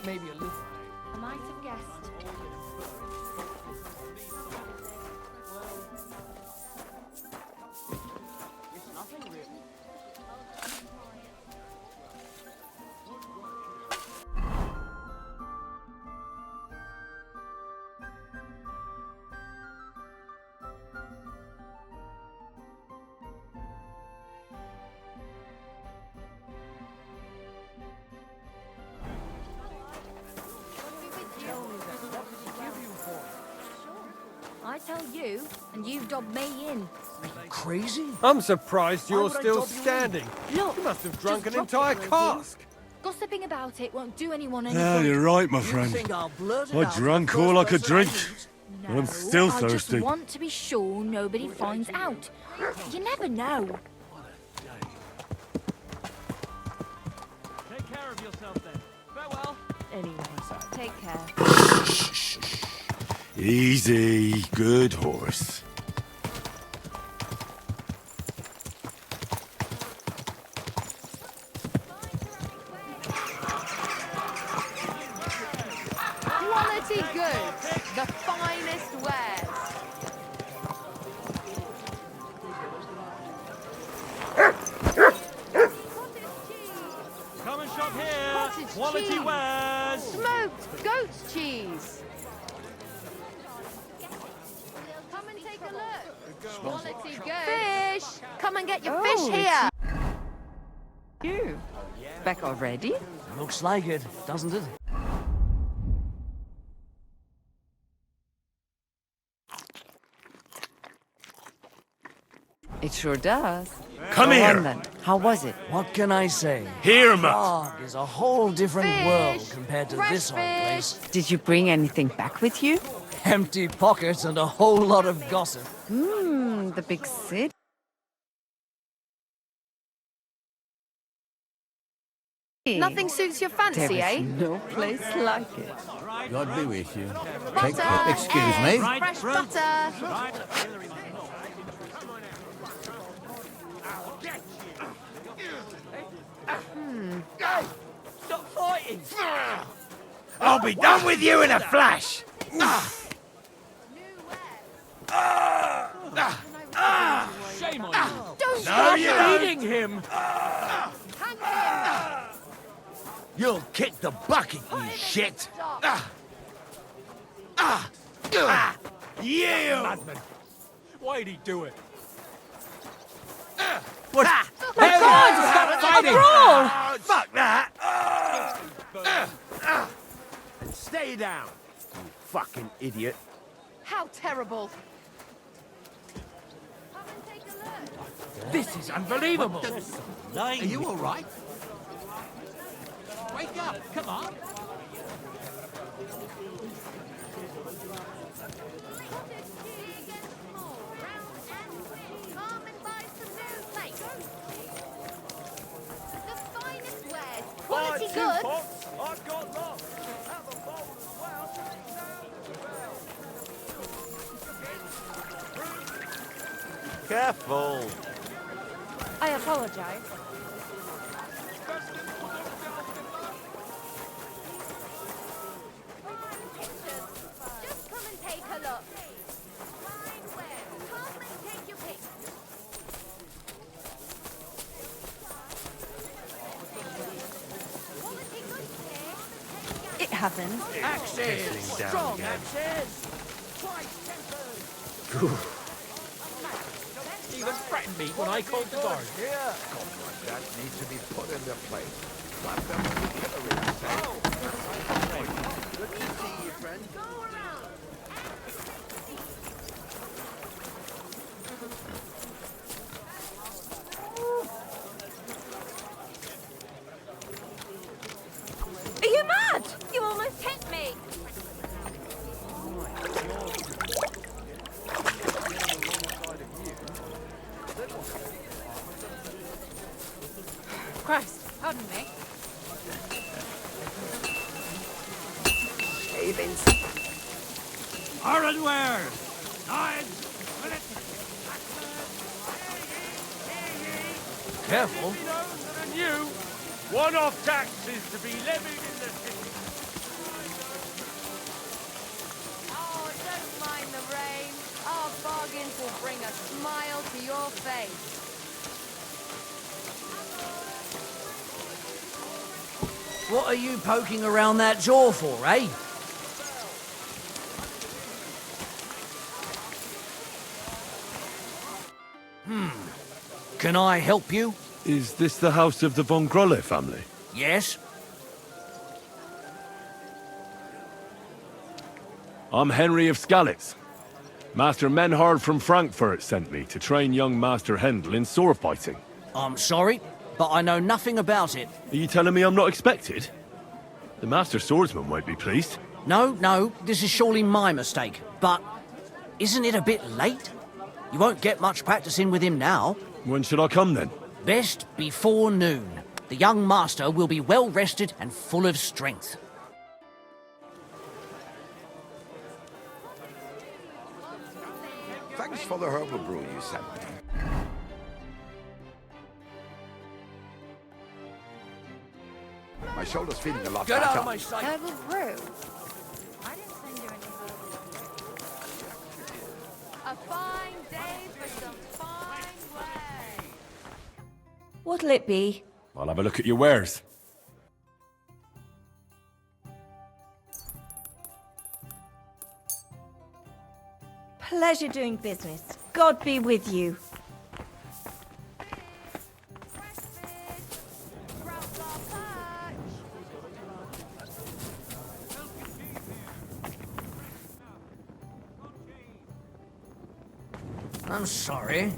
maybe a little. I might have guessed. It's nothing really. I tell you, and you dob me in. Crazy? I'm surprised you're would I still dob you in? standing. Look, You must have drunk just an drop entire it, will you? cask. Gossiping about it won't do anyone any Yeah, good. you're right, my You friend. think I'll blurt it I out drank the first all I could person drink. meet? But I'm No, still I thirsty. just want to be sure nobody finds out. You never know. Take care of yourself then. Farewell. Anyway, take care. Easy, good horse. Quality goods, the finest wares. Come and shop here. Cottage Quality cheese. wares. Smoked goat's cheese. Come and take a look. Quality goods. Fish. Come and get your fish here. You? Back already? Looks like it, doesn't it? It sure does. Come Go here. on then. How was it? What can I say? Hear 'em up. Prague is a whole different Fish. world compared to Fresh this old place. Did you bring anything back with you? Empty pockets and a whole lot of gossip. The big city. Nothing suits your There fancy, is eh? no place like it. God be with you. Butter. Excuse me. Fresh butter. Stop fighting. I'll be done with you in a flash. Shame on you. Don't No, you don't. Eating him. hang him. You'll kick the bucket, you shit. You. Madman. Why'd he do it? What? Stop fighting. Fuck that. Stay down, you fucking idiot. How terrible. This is unbelievable. Are you all right? Wake up. Come on. Come and buy some new plates. The finest wares. Quality goods. I've got lots. Have a bowl as well. Careful. I apologize. Just come and take a look. Fine wares. Come and take your pick. Quality goods here. It happens. Axes. Strong axes. Even threatened me when I called the guard. Yeah. Cops like that need to be put in their place. Slap them with the killer Good to see you, friend. Go around. Are you mad? You almost hit me. Christ, pardon me. Ironware. Careful. And you. One-off taxes to be levied in the city. smile to your face. What are you poking around that jaw for, eh? Can I help you? Is this the house of the Von Grolle family? Yes? I'm Henry of Skalitz. Master Menhard from Frankfurt sent me to train young Master Hendel in sword fighting. I'm sorry, but I know nothing about it. Are you telling me I'm not expected? The Master Swordsman won't be pleased. No, this is surely my mistake. But isn't it a bit late? You won't get much practice in with him now. When should I come then? Best before noon. The young master will be well rested and full of strength. Thanks for the herbal brew you sent me. My shoulder's feeling a lot Get better. out of my sight! Herbal brew. I didn't send you any herbal. A fine day for some fine way. What'll it be? I'll have a look at your wares. Pleasure doing business. God be with you. Fresh fish. Grubs our perch. I'm sorry.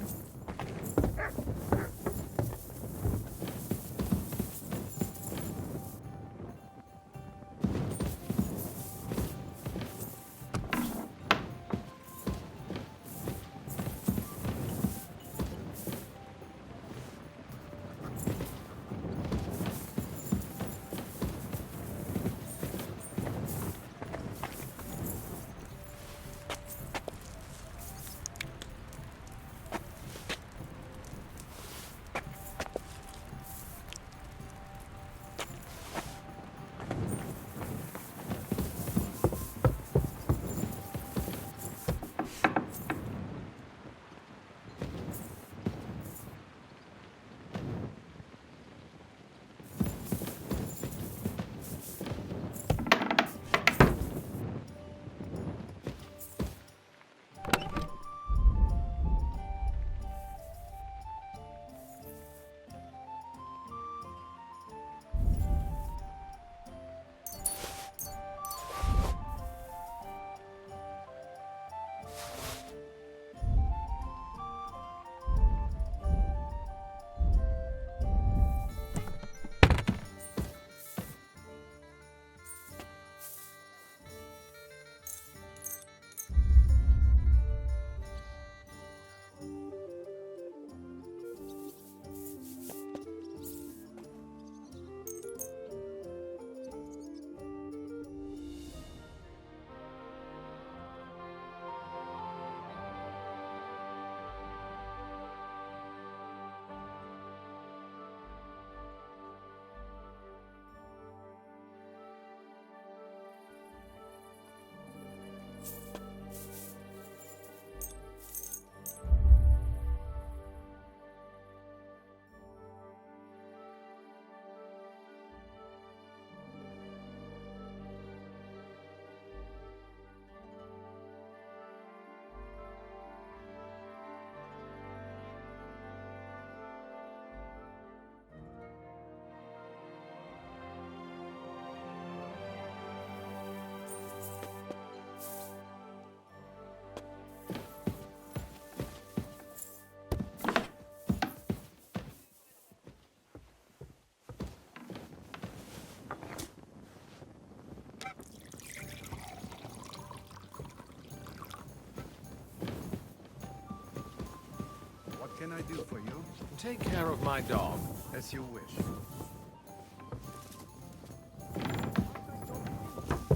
What can I do for you? Take care of my dog, as you wish.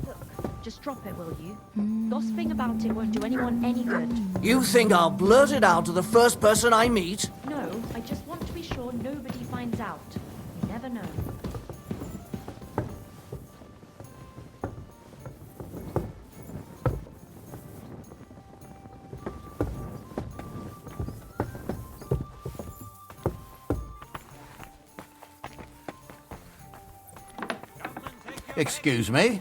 Look, just drop it, will you? Gossiping about it won't do anyone any good. You think I'll blurt it out to the first person I meet? No, I just want to be sure nobody finds out. You never know. Excuse me?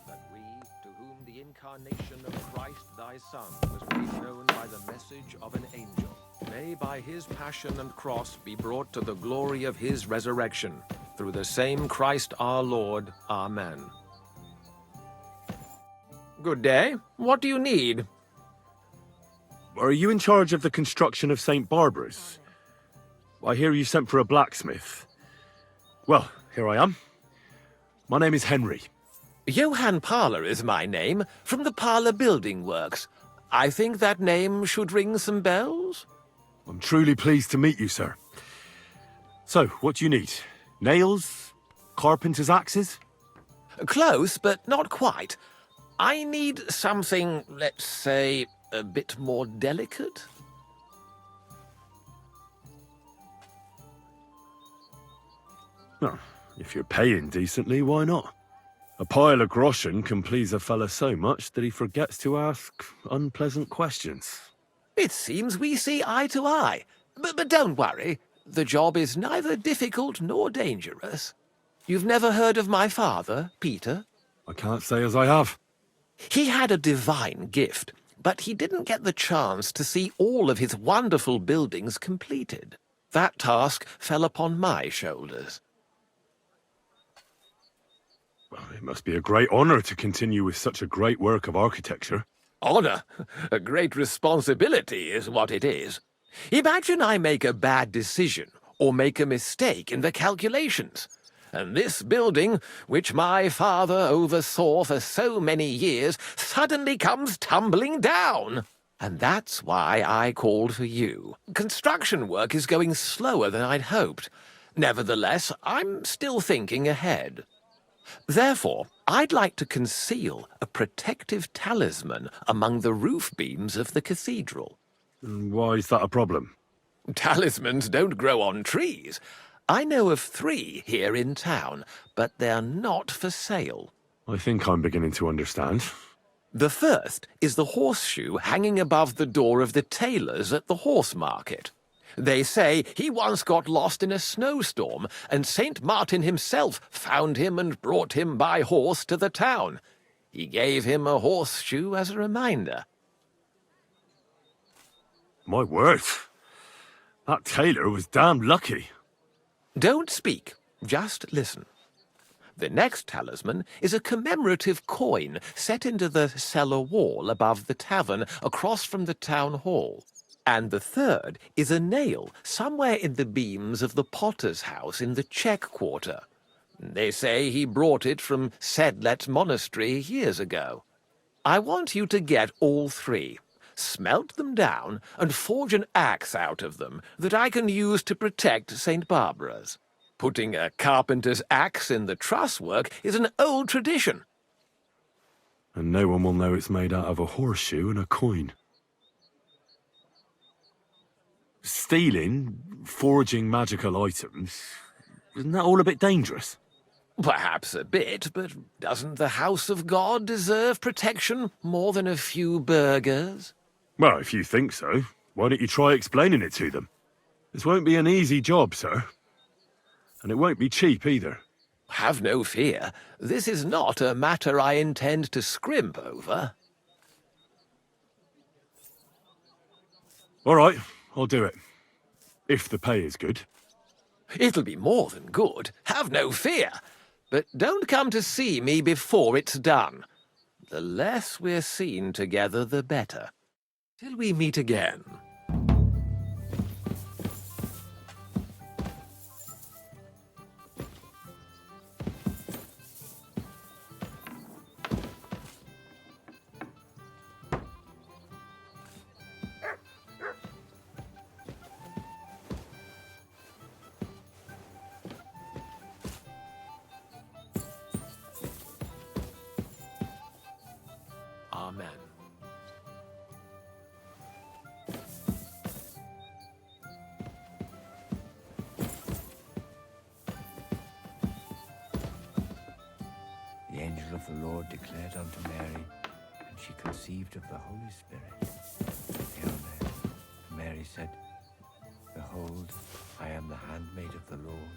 That we, to whom the incarnation of Christ thy Son was made known by the message of an angel, may by his passion and cross be brought to the glory of his resurrection, through the same Christ our Lord. Amen. Good day. What do you need? Are you in charge of the construction of St. Barbara's? I hear you sent for a blacksmith. Well, here I am. My name is Henry. Johann Parler is my name, from the Parler Building Works. I think that name should ring some bells. I'm truly pleased to meet you, sir. So, what do you need? Nails? Carpenter's axes? Close, but not quite. I need something, let's say, a bit more delicate. Oh, if you're paying decently, why not? A pile of groschen can please a fella so much that he forgets to ask unpleasant questions. It seems we see eye to eye. But don't worry. The job is neither difficult nor dangerous. You've never heard of my father, Peter? I can't say as I have. He had a divine gift, but he didn't get the chance to see all of his wonderful buildings completed. That task fell upon my shoulders. Well, it must be a great honor to continue with such a great work of architecture. Honor? A great responsibility is what it is. Imagine I make a bad decision or make a mistake in the calculations. And this building, which my father oversaw for so many years, suddenly comes tumbling down. And that's why I called for you. Construction work is going slower than I'd hoped. Nevertheless, I'm still thinking ahead. Therefore, I'd like to conceal a protective talisman among the roof beams of the cathedral. Why is that a problem? Talismans don't grow on trees. I know of 3 here in town, but they're not for sale. I think I'm beginning to understand. The first is the horseshoe hanging above the door of the tailor's at the horse market. They say he once got lost in a snowstorm, and St. Martin himself found him and brought him by horse to the town. He gave him a horseshoe as a reminder. My word. That tailor was damn lucky. Don't speak, just listen. The next talisman is a commemorative coin set into the cellar wall above the tavern across from the town hall. And the third is a nail somewhere in the beams of the potter's house in the Czech Quarter. They say he brought it from Sedlet Monastery years ago. I want you to get all 3, smelt them down, and forge an axe out of them that I can use to protect St. Barbara's. Putting a carpenter's axe in the truss work is an old tradition. And no one will know it's made out of a horseshoe and a coin. Stealing, forging magical items, isn't that all a bit dangerous? Perhaps a bit, but doesn't the house of God deserve protection more than a few burghers? Well, if you think so, why don't you try explaining it to them? This won't be an easy job, sir. And it won't be cheap either. Have no fear. This is not a matter I intend to scrimp over. All right, I'll do it. If the pay is good. It'll be more than good. Have no fear. But don't come to see me before it's done. The less we're seen together, the better. Till we meet again. Amen. angel of the Lord declared unto Mary, and she conceived of the Holy Spirit. Hail Mary. Mary said, Behold, I am the handmaid of the Lord.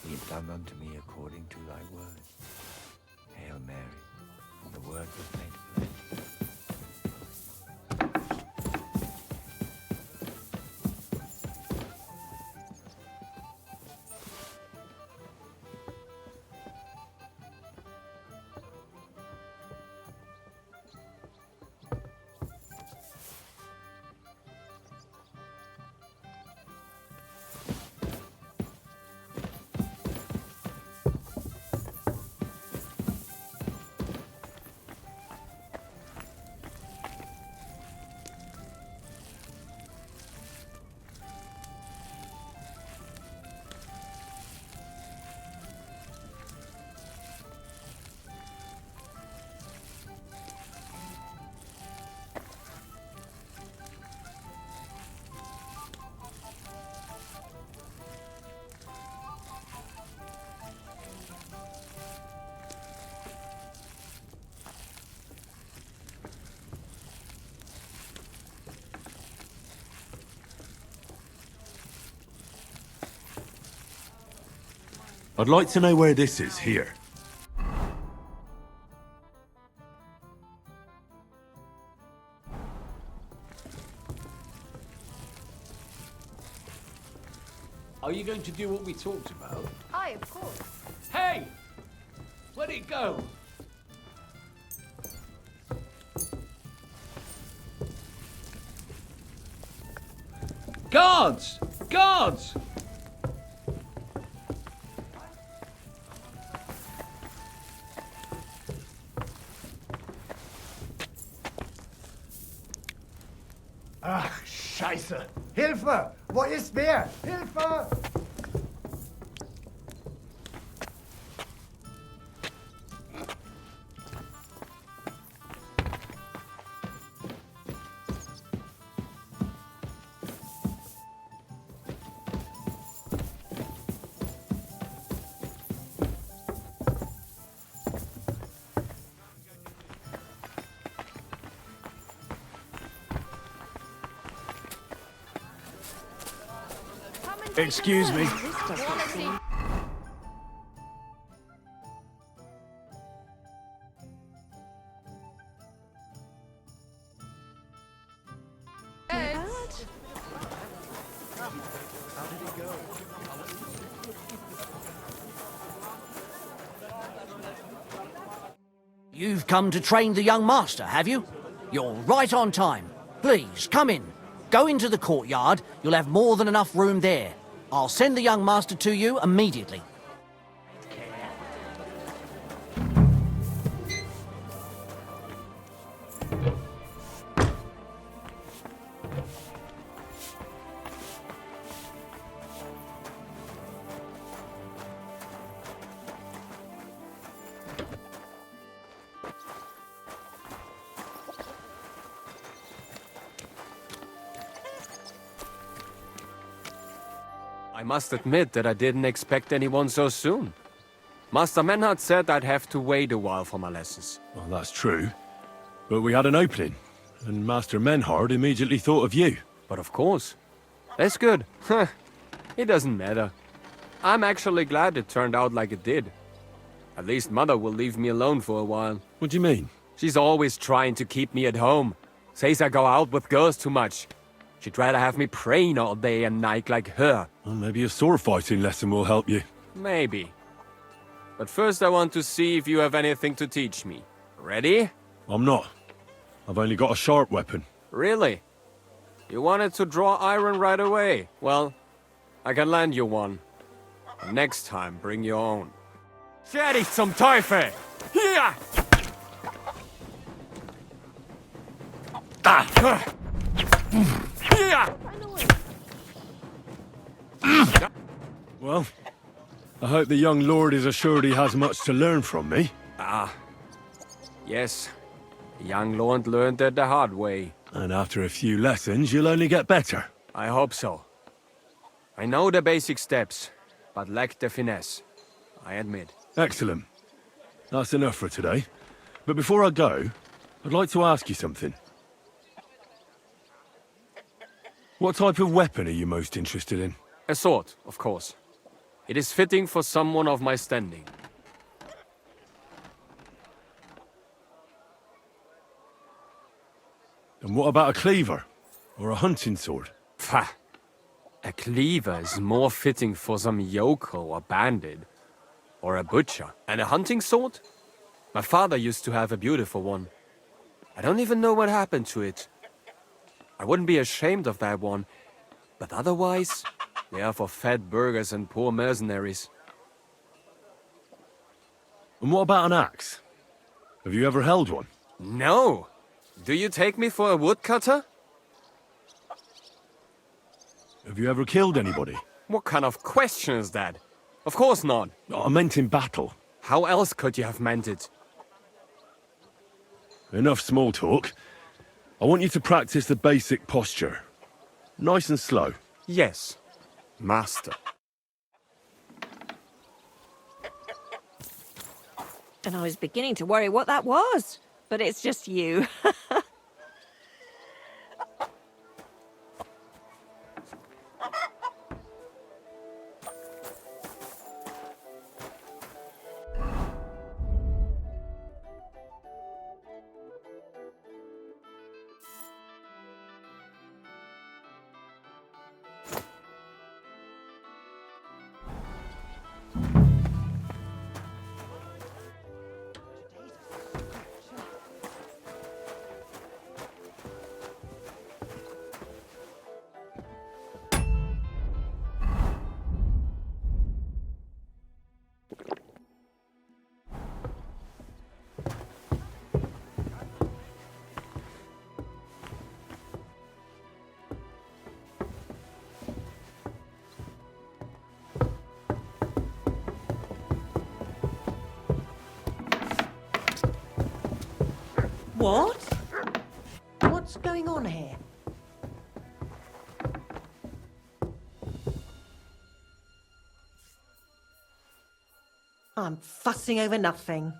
Be it done unto me according to thy word. Hail Mary. And the word was made flesh. I'd like to know where this is, here. Are you going to do what we talked about? Aye, of course. Hey! Where'd it go? Guards! Guards! Ach, Scheiße! Hilfe! Wo ist wer? Hilfe! Excuse me. You've come to train the young master, have you? You're right on time. Please, come in. Go into the courtyard. You'll have more than enough room there. I'll send the young master to you immediately. I must admit that I didn't expect anyone so soon. Master Menhard said I'd have to wait a while for my lessons. Well, that's true. But we had an opening, and Master Menhard immediately thought of you. But of course. That's good. It doesn't matter. I'm actually glad it turned out like it did. At least Mother will leave me alone for a while. What do you mean? She's always trying to keep me at home. Says I go out with girls too much. She'd rather have me praying all day and night like her. Well, maybe a sword fighting lesson will help you. Maybe. But first I want to see if you have anything to teach me. Ready? I'm not. I've only got a sharp weapon. Really? You wanted to draw iron right away. Well, I can lend you one. And next time, bring your own. Fertig zum Teufel! Hier! Ah! Here! Well, I hope the young lord is assured he has much to learn from me. Ah, yes. The young lord learned it the hard way. And after a few lessons, you'll only get better. I hope so. I know the basic steps, but lack the finesse. I admit. Excellent. That's enough for today. But before I go, I'd like to ask you something. What type of weapon are you most interested in? A sword, of course. It is fitting for someone of my standing. And what about a cleaver? Or a hunting sword? Pah! A cleaver is more fitting for some yokel or bandit. Or a butcher. And a hunting sword? My father used to have a beautiful one. I don't even know what happened to it. I wouldn't be ashamed of that one. But otherwise, they are for fat burghers and poor mercenaries. And what about an axe? Have you ever held one? No! Do you take me for a woodcutter? Have you ever killed anybody? What kind of question is that? Of course not. I meant in battle. How else could you have meant it? Enough small talk. I want you to practice the basic posture. Nice and slow. Yes, master. And I was beginning to worry what that was. But it's just you. What? What's going on here? I'm fussing over nothing.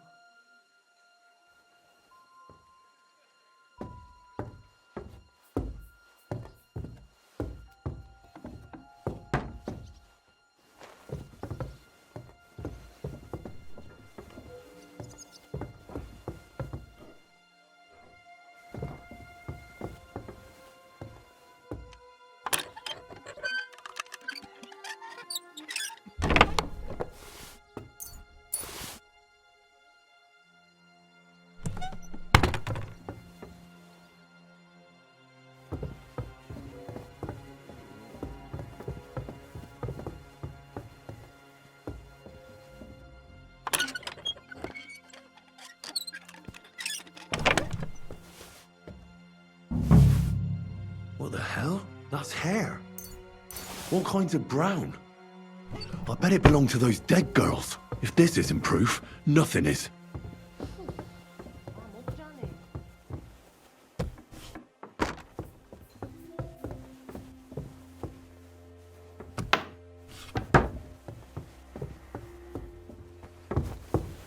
What the hell? That's hair. All kinds of brown. I bet it belonged to those dead girls. If this isn't proof, nothing is.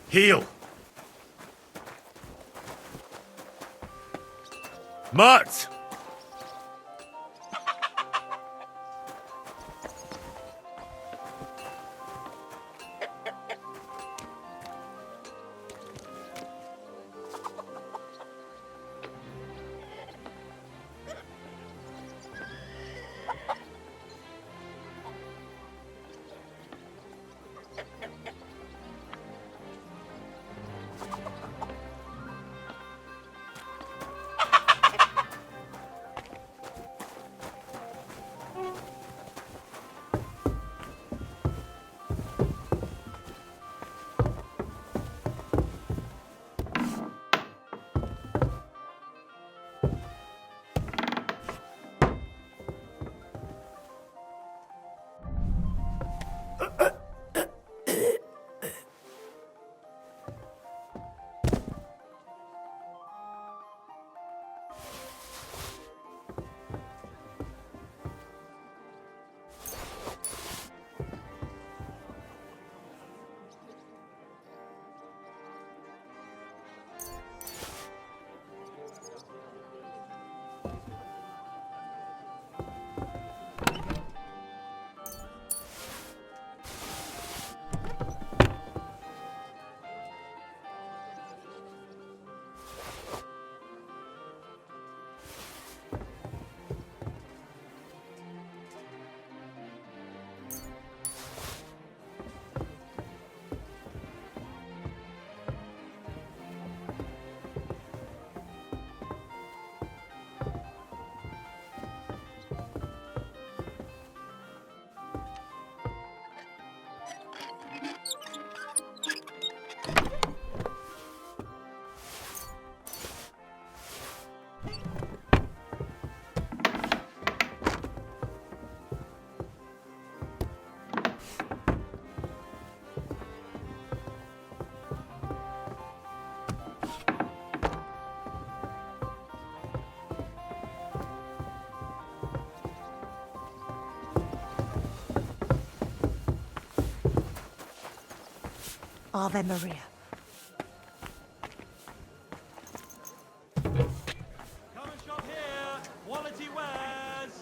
Heel! Mutt! Ave Maria. Come and shop here. Quality wares.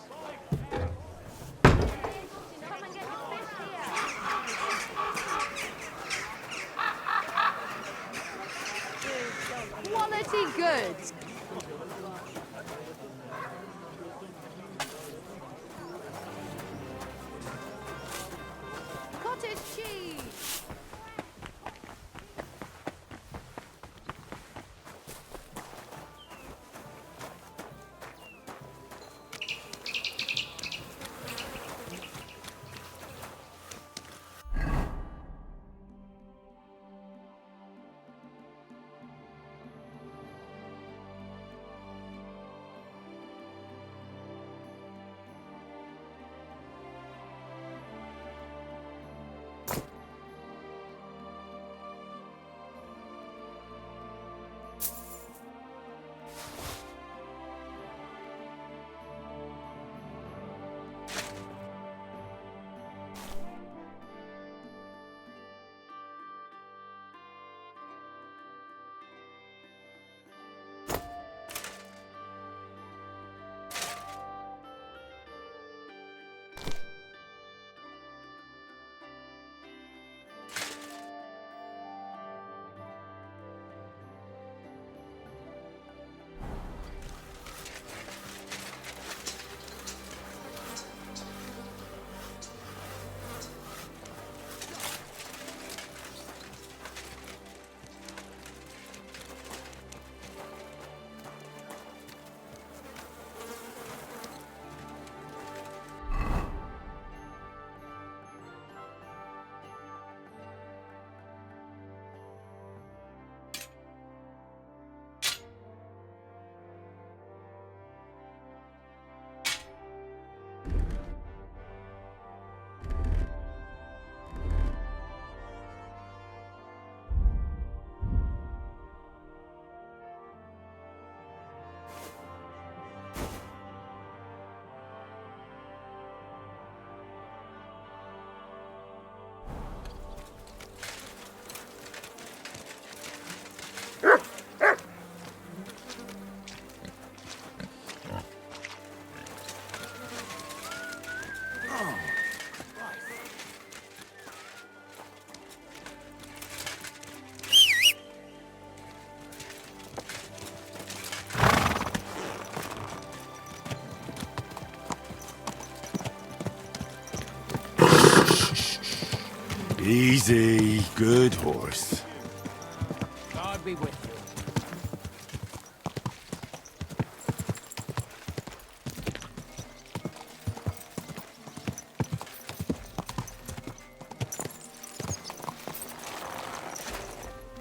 Come and get your fish here. Quality goods. Cottage cheese. Easy, good horse. God be with you.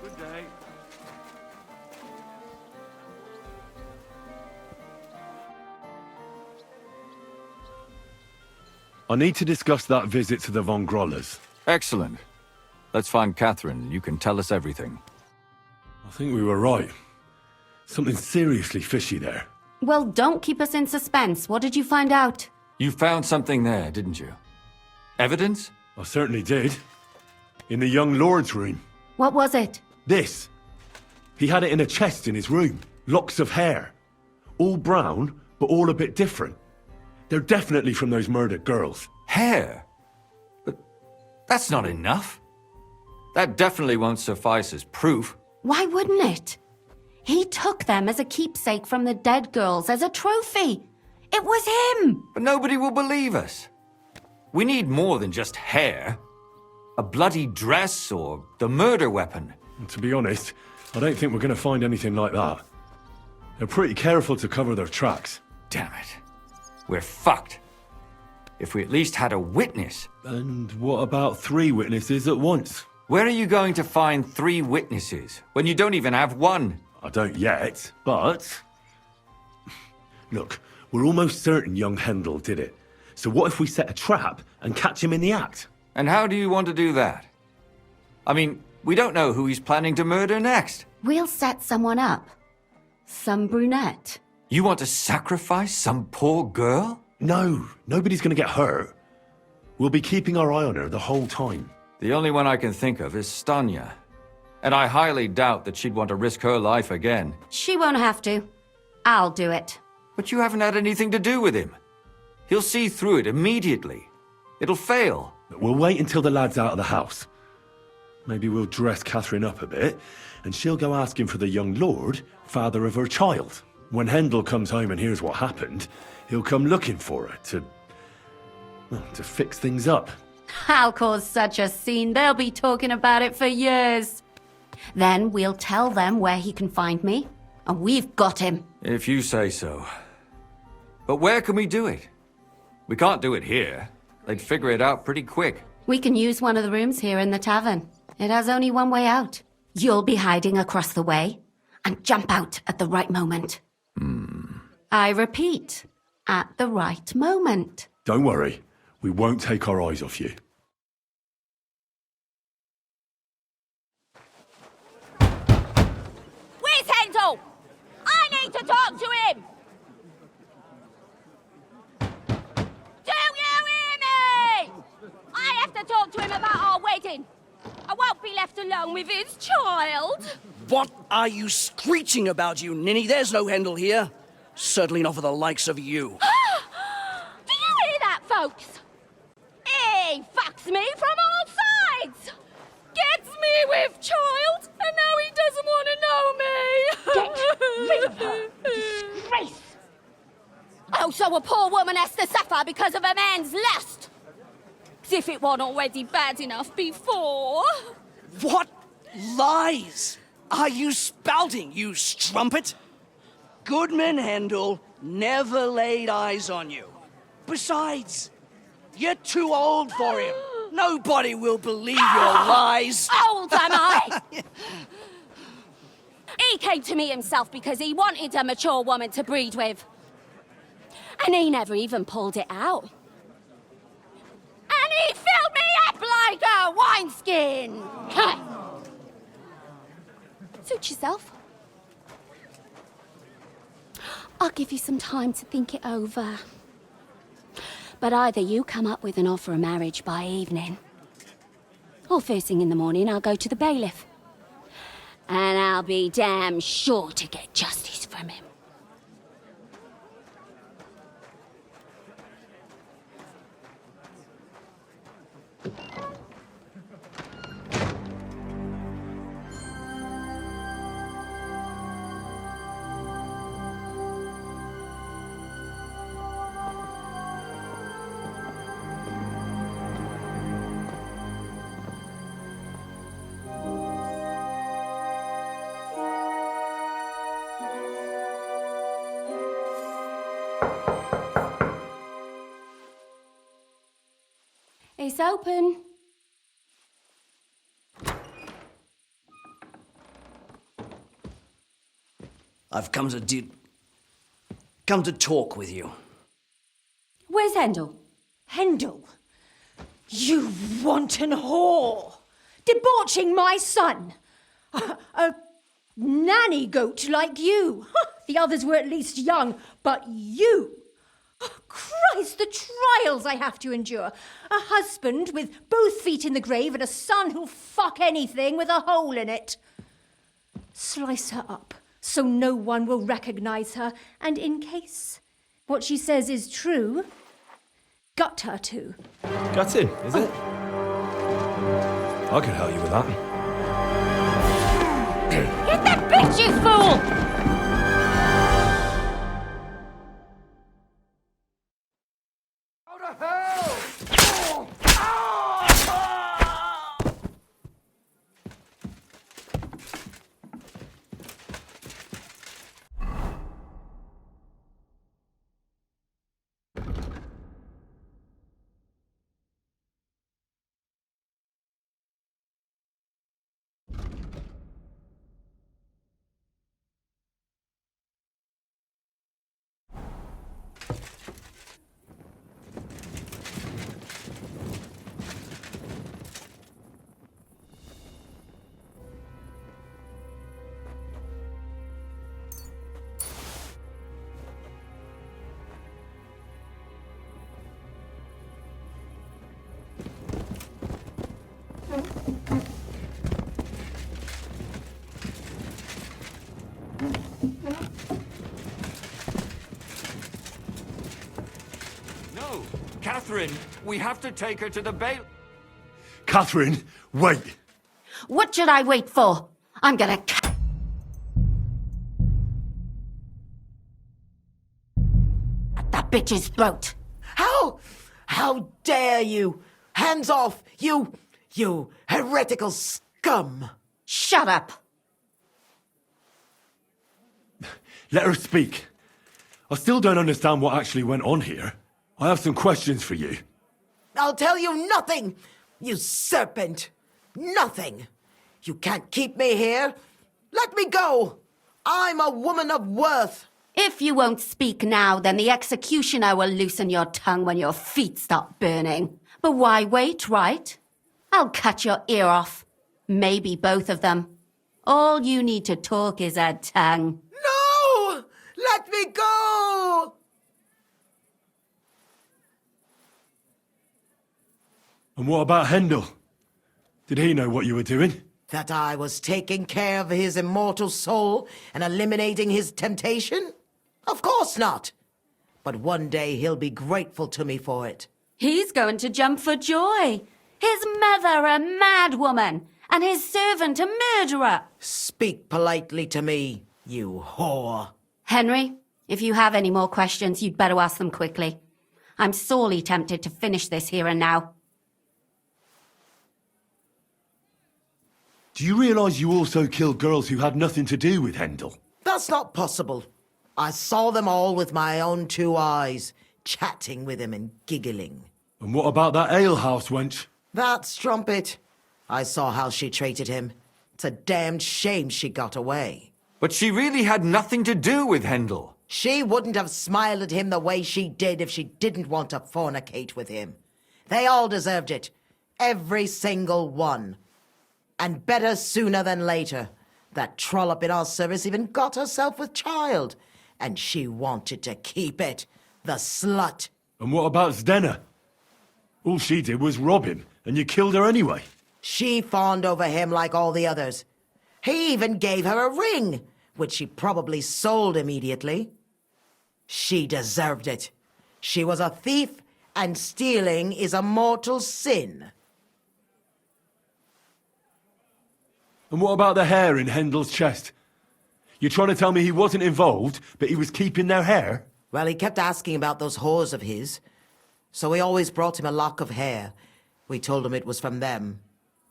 Good day. I need to discuss that visit to the Von Grollers. Excellent. Let's find Catherine. You can tell us everything. I think we were right. Something seriously fishy there. Well, don't keep us in suspense. What did you find out? You found something there, didn't you? Evidence? I certainly did. In the young lord's room. What was it? This. He had it in a chest in his room. Locks of hair. All brown, but all a bit different. They're definitely from those murdered girls. Hair? But that's not enough. That definitely won't suffice as proof. Why wouldn't it? He took them as a keepsake from the dead girls, as a trophy. It was him! But nobody will believe us. We need more than just hair. A bloody dress or the murder weapon. And to be honest, I don't think we're going to find anything like that. They're pretty careful to cover their tracks. Damn it. We're fucked. If we at least had a witness. And what about 3 witnesses at once? Where are you going to find 3 witnesses when you don't even have one? I don't yet, but... Look, we're almost certain young Hendel did it. So what if we set a trap and catch him in the act? And how do you want to do that? I mean, we don't know who he's planning to murder next. We'll set someone up. Some brunette. You want to sacrifice some poor girl? No, nobody's going to get hurt. We'll be keeping our eye on her the whole time. The only one I can think of is Stanya. And I highly doubt that she'd want to risk her life again. She won't have to. I'll do it. But you haven't had anything to do with him. He'll see through it immediately. It'll fail. We'll wait until the lad's out of the house. Maybe we'll dress Catherine up a bit, and she'll go asking for the young lord, father of her child. When Hendel comes home and hears what happened, he'll come looking for her to fix things up. I'll cause such a scene, they'll be talking about it for years. Then we'll tell them where he can find me, and we've got him. If you say so. But where can we do it? We can't do it here. They'd figure it out pretty quick. We can use one of the rooms here in the tavern. It has only one way out. You'll be hiding across the way, and jump out at the right moment. I repeat, at the right moment. Don't worry, we won't take our eyes off you. Where's Hendel? I need to talk to him! Do you hear me? I have to talk to him about our wedding. I won't be left alone with his child. What are you screeching about, you ninny? There's no Hendel here. Certainly not for the likes of you. Do you hear that, folks? He fucks me from all sides. Gets me with child, and now he doesn't want to know me. Get rid of her. Disgrace. Oh, so a poor woman has to suffer because of a man's lust. As if it wasn't already bad enough before. What lies are you spouting, you strumpet? Goodman Hendel never laid eyes on you. Besides, you're too old for him. Nobody will believe your lies. Old am I? He came to me himself because he wanted a mature woman to breed with. And he never even pulled it out. And he filled me up like a wineskin. Suit yourself. I'll give you some time to think it over. But either you come up with an offer of marriage by evening, or first thing in the morning I'll go to the bailiff. And I'll be damn sure to get justice from him. It's open. I've come to talk with you. Where's Hendel? Hendel? You wanton whore! Debauching my son! A nanny goat like you! The others were at least young, but you! Christ, the trials I have to endure! A husband with both feet in the grave and a son who'll fuck anything with a hole in it. Slice her up so no one will recognize her, and in case what she says is true, gut her too. Gutting, is it? I can help you with that. Get that bitch, you fool! No, Catherine, we have to take her to the bail. Catherine, wait! What should I wait for? I'm gonna at that bitch's throat. How dare you? Hands off, you heretical scum! Shut up! Let her speak. I still don't understand what actually went on here. I have some questions for you. I'll tell you nothing, you serpent! Nothing! You can't keep me here! Let me go! I'm a woman of worth! If you won't speak now, then the executioner will loosen your tongue when your feet start burning. But why wait, right? I'll cut your ear off. Maybe both of them. All you need to talk is a tongue. No! Let me go! And what about Hendel? Did he know what you were doing? That I was taking care of his immortal soul and eliminating his temptation? Of course not. But one day he'll be grateful to me for it. He's going to jump for joy. His mother a mad woman, and his servant a murderer. Speak politely to me, you whore. Henry, if you have any more questions, you'd better ask them quickly. I'm sorely tempted to finish this here and now. Do you realise you also killed girls who had nothing to do with Hendel? That's not possible. I saw them all with my own 2 eyes, chatting with him and giggling. And what about that alehouse wench? That strumpet. I saw how she treated him. It's a damned shame she got away. But she really had nothing to do with Hendel. She wouldn't have smiled at him the way she did if she didn't want to fornicate with him. They all deserved it. Every single one. And better sooner than later. That trollop in our service even got herself with child. And she wanted to keep it. The slut. And what about Zdenna? All she did was rob him, and you killed her anyway. She fawned over him like all the others. He even gave her a ring, which she probably sold immediately. She deserved it. She was a thief, and stealing is a mortal sin. And what about the hair in Hendel's chest? You're trying to tell me he wasn't involved, but he was keeping their hair? Well, he kept asking about those whores of his. So we always brought him a lock of hair. We told him it was from them,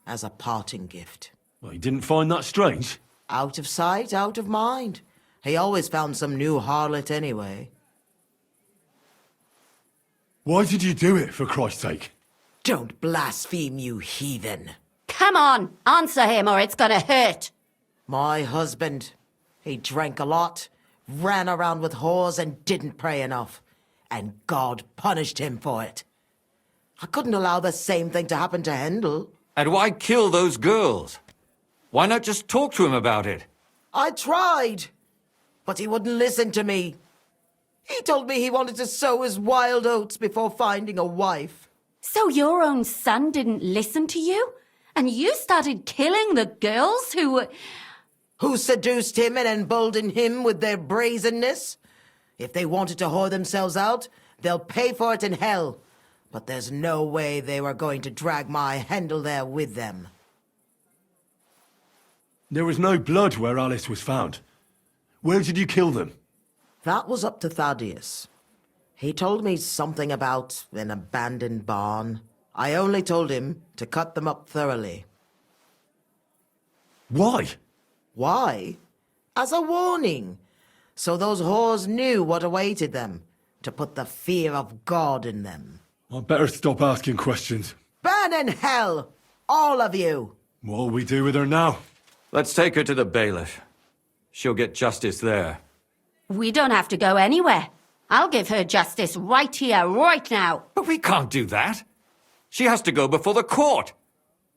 as a parting gift. Well, he didn't find that strange? Out of sight, out of mind. He always found some new harlot anyway. Why did you do it, for Christ's sake? Don't blaspheme, you heathen. Come on, answer him or it's gonna hurt. My husband. He drank a lot, ran around with whores and didn't pray enough. And God punished him for it. I couldn't allow the same thing to happen to Hendel. And why kill those girls? Why not just talk to him about it? I tried, but he wouldn't listen to me. He told me he wanted to sow his wild oats before finding a wife. So your own son didn't listen to you? And you started killing the girls who seduced him and emboldened him with their brazenness? If they wanted to whore themselves out, they'll pay for it in hell. But there's no way they were going to drag my Hendel there with them. There was no blood where Alice was found. Where did you kill them? That was up to Thaddeus. He told me something about an abandoned barn. I only told him to cut them up thoroughly. Why? Why? As a warning. So those whores knew what awaited them. To put the fear of God in them. I'd better stop asking questions. Burn in hell! All of you! What'll we do with her now? Let's take her to the bailiff. She'll get justice there. We don't have to go anywhere. I'll give her justice right here, right now. But we can't do that. She has to go before the court.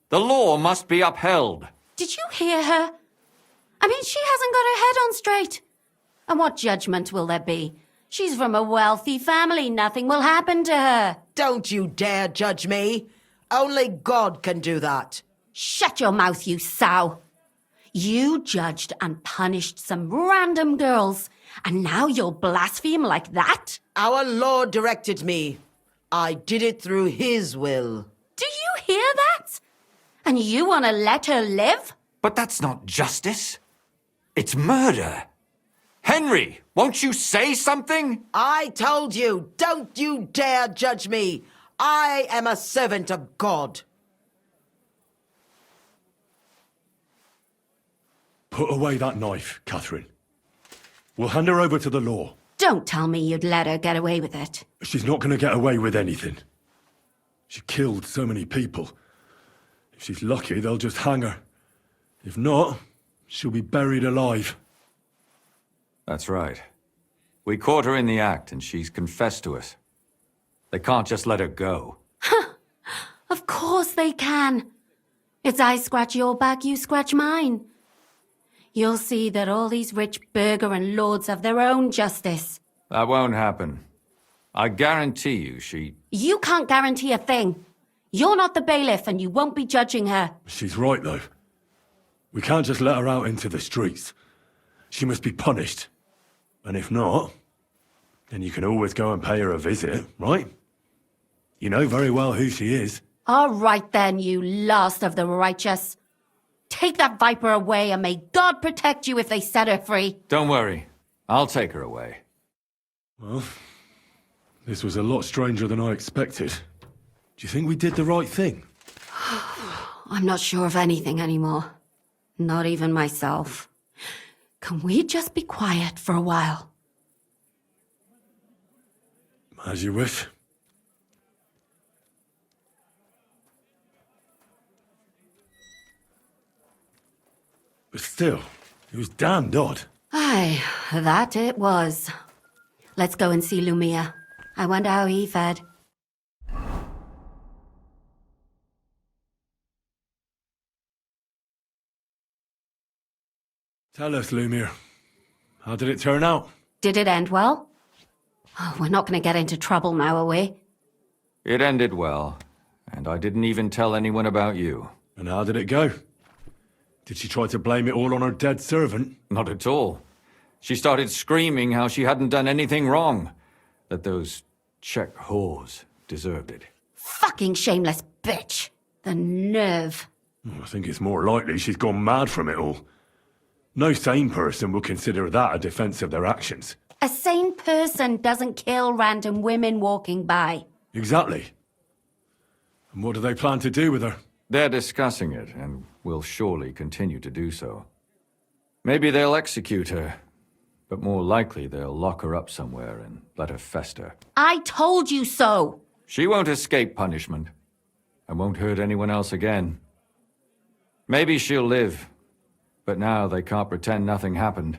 The law must be upheld. Did you hear her? I mean, she hasn't got her head on straight. And what judgment will there be? She's from a wealthy family. Nothing will happen to her. Don't you dare judge me. Only God can do that. Shut your mouth, you sow. You judged and punished some random girls, and now you'll blaspheme like that? Our Lord directed me. I did it through his will. Do you hear that? And you want to let her live? But that's not justice. It's murder. Henry, won't you say something? I told you, don't you dare judge me. I am a servant of God. Put away that knife, Catherine. We'll hand her over to the law. Don't tell me you'd let her get away with it. She's not going to get away with anything. She killed so many people. If she's lucky, they'll just hang her. If not, she'll be buried alive. That's right. We caught her in the act, and she's confessed to us. They can't just let her go. Of course they can. It's I scratch your back, you scratch mine. You'll see that all these rich burgher and lords have their own justice. That won't happen. I guarantee you she... You can't guarantee a thing. You're not the bailiff and you won't be judging her. She's right, though. We can't just let her out into the streets. She must be punished. And if not, then you can always go and pay her a visit, right? You know very well who she is. All right then, you last of the righteous. Take that viper away and may God protect you if they set her free. Don't worry. I'll take her away. Well, this was a lot stranger than I expected. Do you think we did the right thing? I'm not sure of anything anymore. Not even myself. Can we just be quiet for a while? As you wish. But still, it was damned odd. Aye, that it was. Let's go and see Lumia. I wonder how he fared. Tell us, Lumir. How did it turn out? Did it end well? Oh, we're not going to get into trouble now, are we? It ended well, and I didn't even tell anyone about you. And how did it go? Did she try to blame it all on her dead servant? Not at all. She started screaming how she hadn't done anything wrong. That those Czech whores deserved it. Fucking shameless bitch. The nerve. I think it's more likely she's gone mad from it all. No sane person will consider that a defense of their actions. A sane person doesn't kill random women walking by. Exactly. And what do they plan to do with her? They're discussing it, and will surely continue to do so. Maybe they'll execute her, but more likely they'll lock her up somewhere and let her fester. I told you so! She won't escape punishment, and won't hurt anyone else again. Maybe she'll live, but now they can't pretend nothing happened.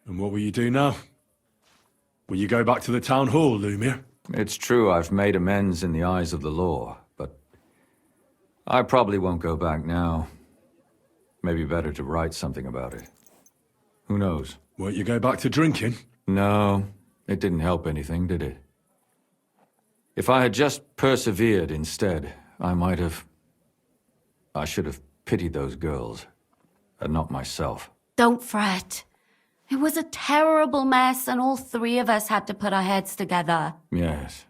And what will you do now? Will you go back to the town hall, Lumir? It's true I've made amends in the eyes of the law, but I probably won't go back now. Maybe better to write something about it. Who knows? Won't you go back to drinking? No, it didn't help anything, did it? If I had just persevered instead, I should have pitied those girls, and not myself. Don't fret. It was a terrible mess, and all three of us had to put our heads together. Yes.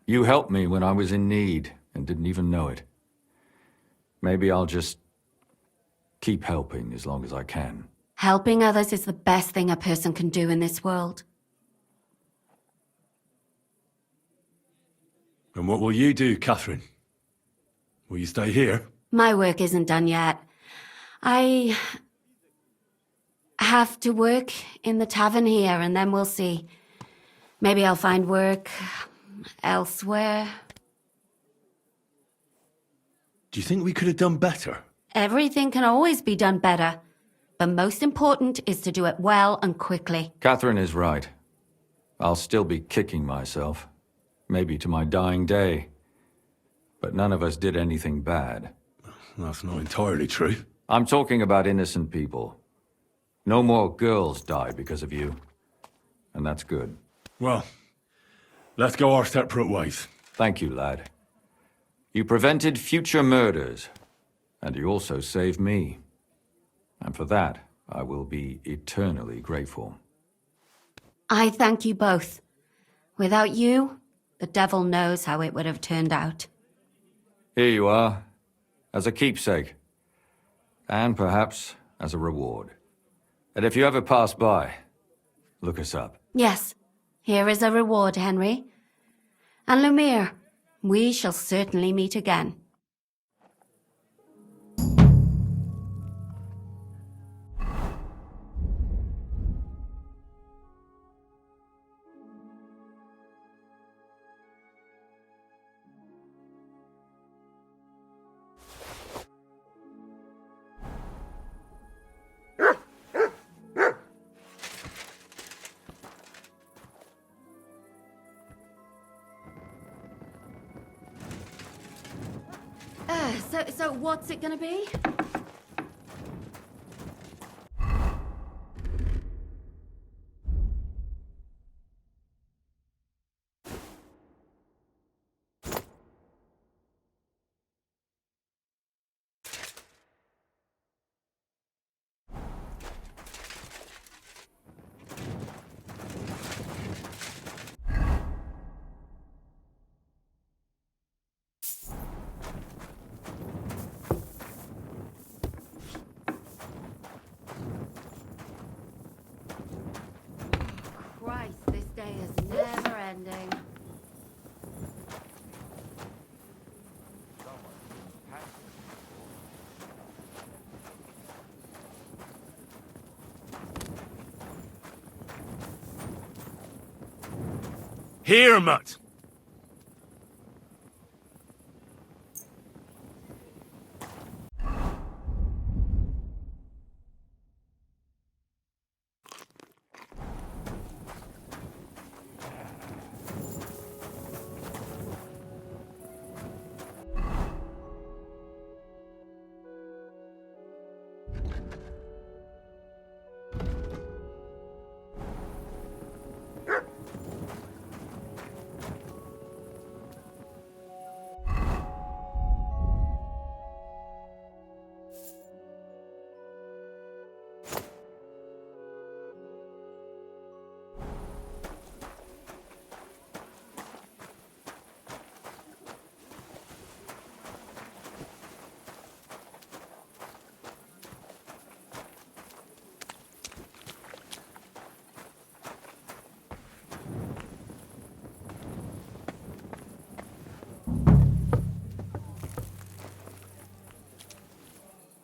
You helped me when I was in need, and didn't even know it. Maybe I'll just keep helping as long as I can. Helping others is the best thing a person can do in this world. And what will you do, Catherine? Will you stay here? My work isn't done yet. I have to work in the tavern here, and then we'll see. Maybe I'll find work elsewhere. Do you think we could have done better? Everything can always be done better. But most important is to do it well and quickly. Catherine is right. I'll still be kicking myself. Maybe to my dying day. But none of us did anything bad. That's not entirely true. I'm talking about innocent people. No more girls die because of you. And that's good. Well, let's go our separate ways. Thank you, lad. You prevented future murders, and you also saved me. And for that, I will be eternally grateful. I thank you both. Without you, the devil knows how it would have turned out. Here you are, as a keepsake, and perhaps as a reward. And if you ever pass by, look us up. Yes, here is a reward, Henry. And Lumiere, we shall certainly meet again. So what's it gonna be? Christ, this day is never ending. Here, Mutt!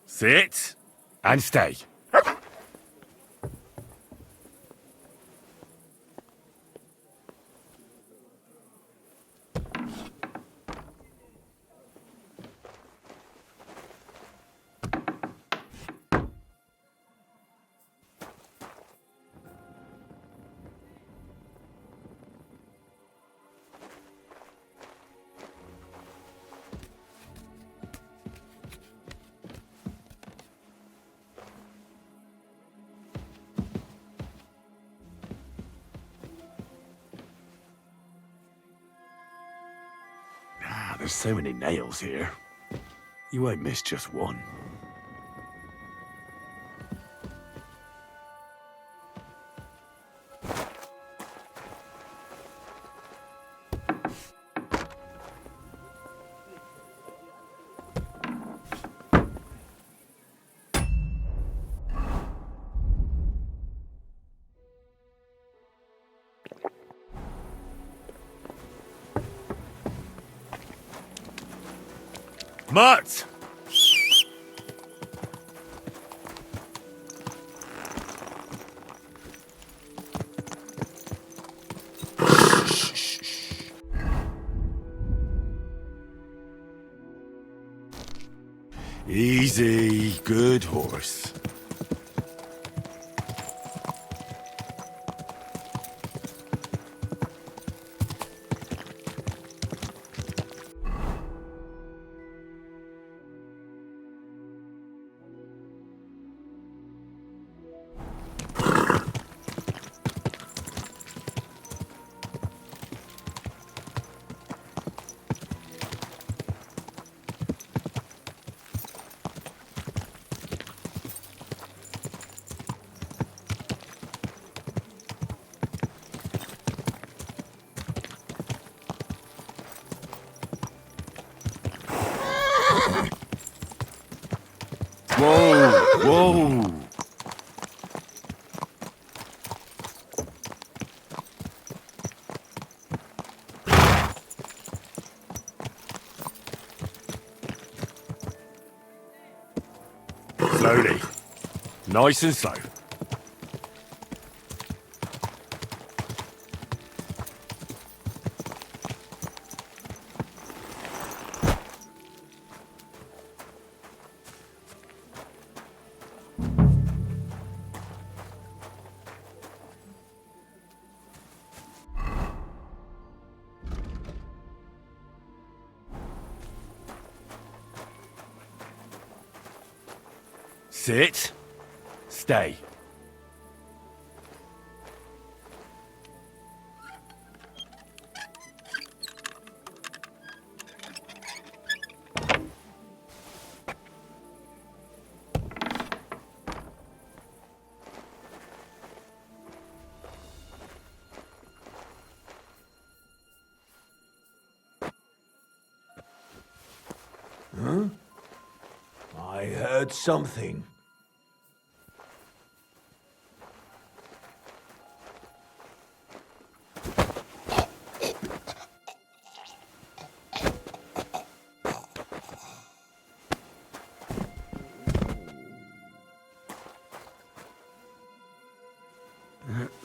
Sit and stay. There's so many nails here. You won't miss just one. Mutt! Easy, good horse. Whoa, whoa. Slowly. Nice and slow. Sit. Stay. Huh? I heard something.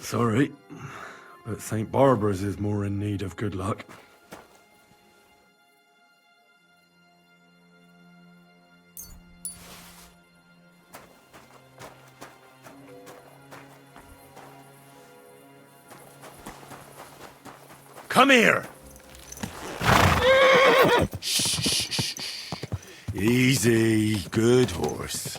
Sorry, but St. Barbara's is more in need of good luck. Come here! Shh. Easy, good horse.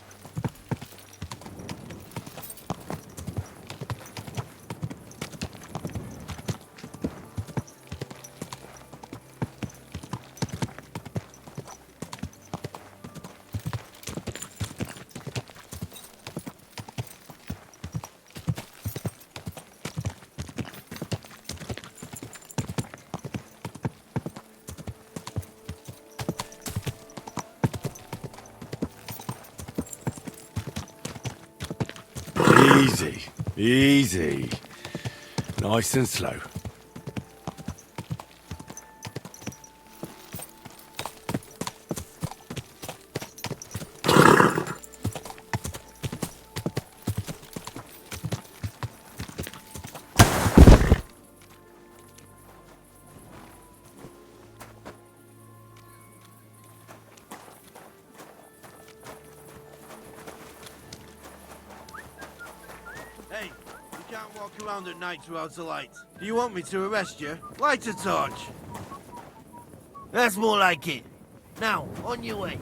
Easy. Nice and slow. Hey, you can't walk around at night without a light. Do you want me to arrest you? Light a torch. That's more like it. Now, on your way.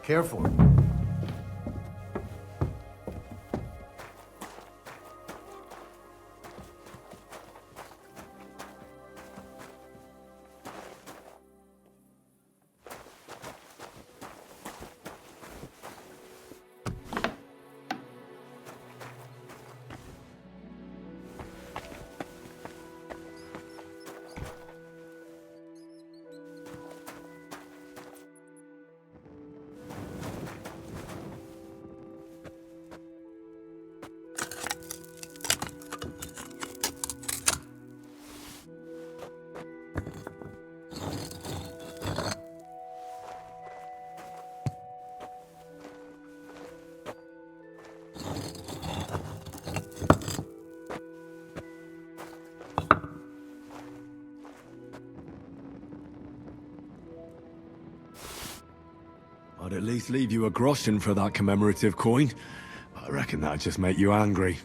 Careful. I'd at least leave you a groschen for that commemorative coin. I reckon that'd just make you angry.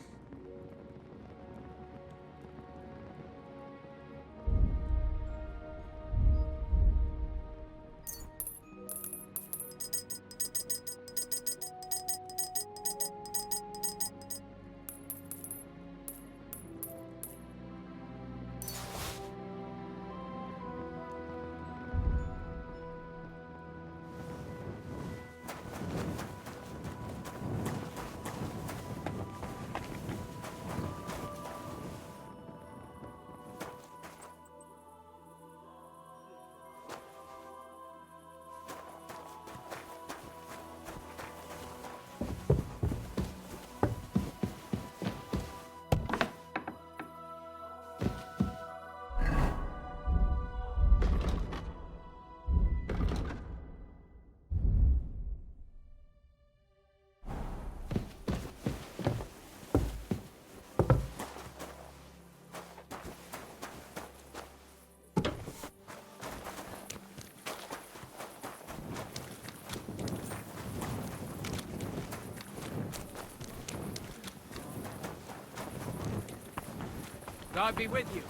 God be with you.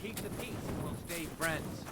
Keep the peace and we'll stay friends.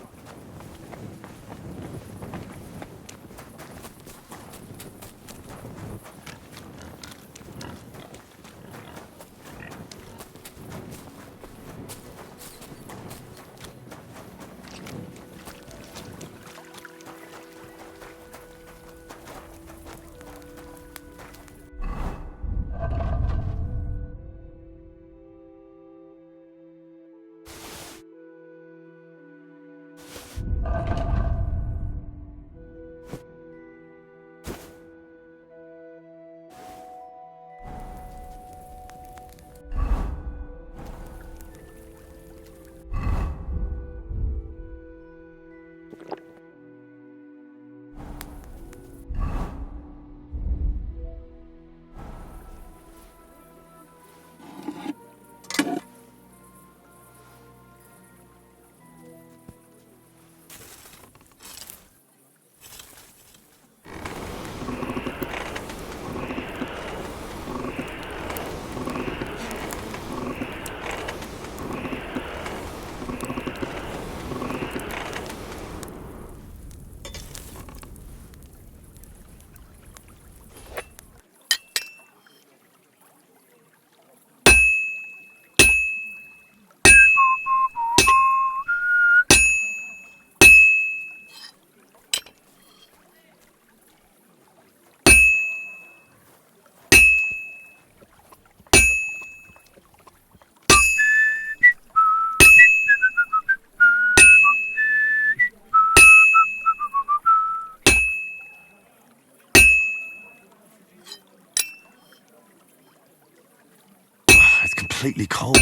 It's completely cold.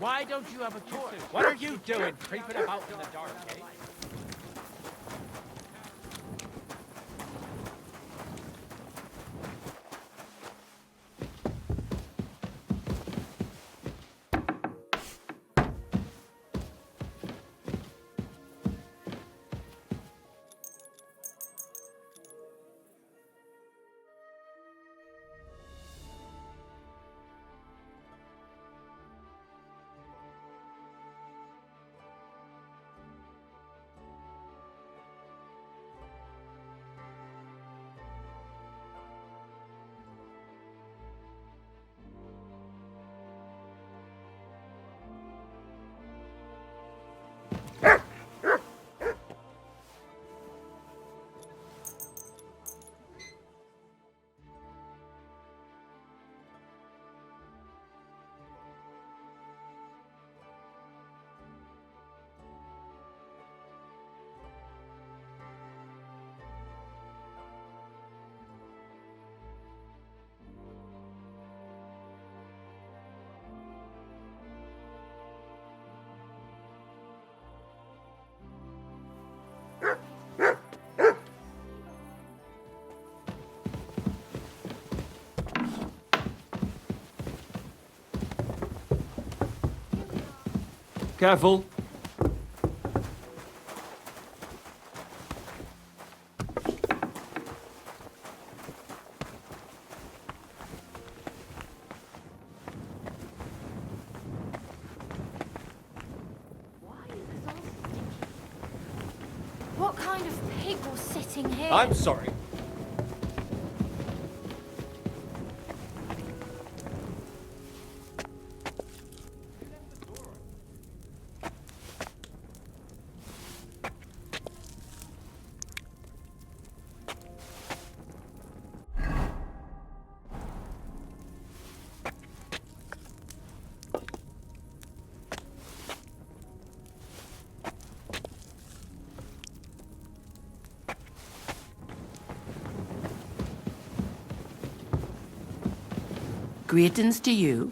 Why don't you have a torch? What are you doing, creeping about in the dark, eh? Careful. What kind of pig was sitting here? I'm sorry. Greetings to you.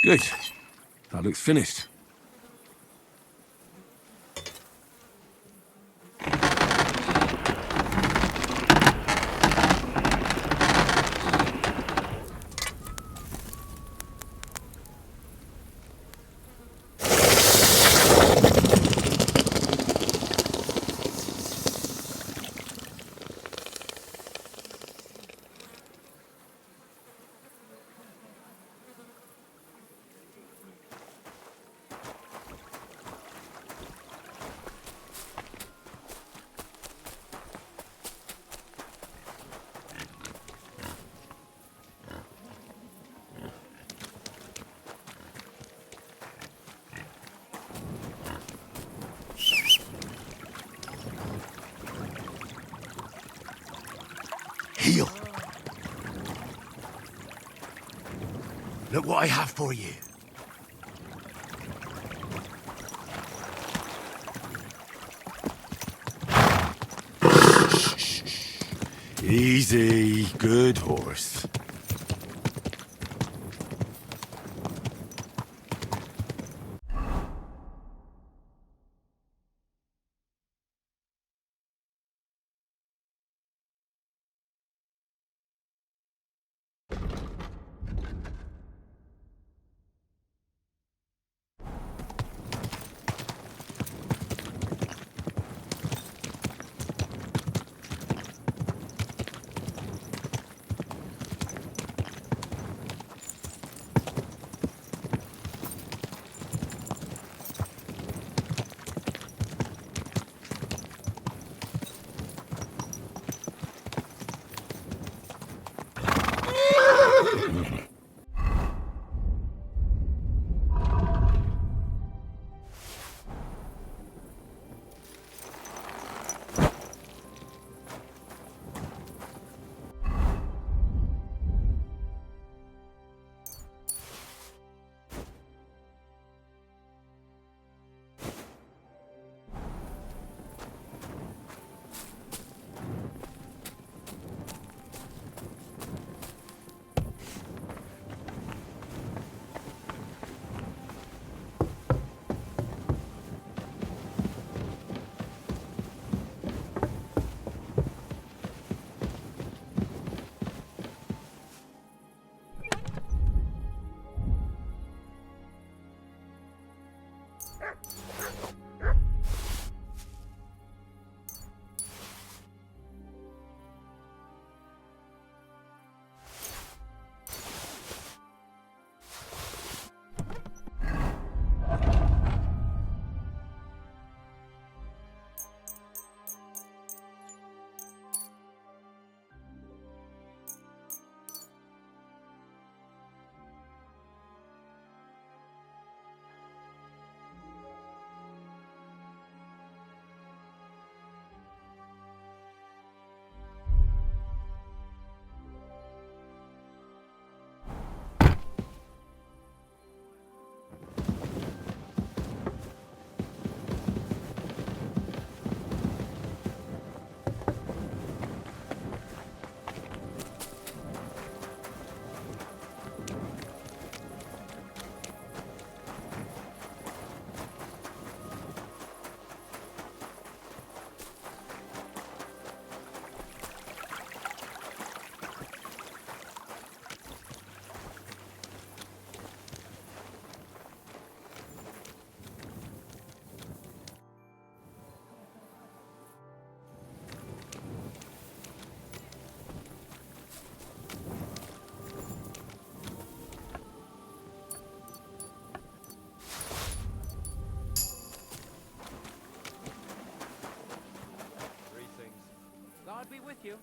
Good. That looks finished. Heal. Look what I have for you. Easy. Good horse. God be with you.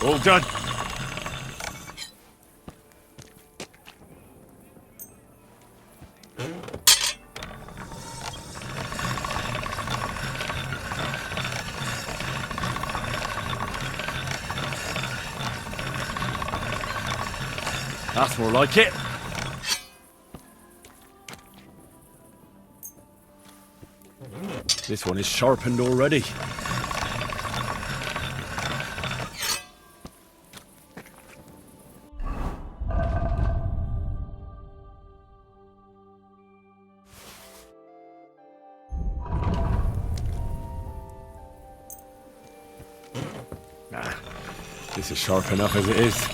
All done. That's more like it. This one is sharpened already. Nah, this is sharp enough as it is.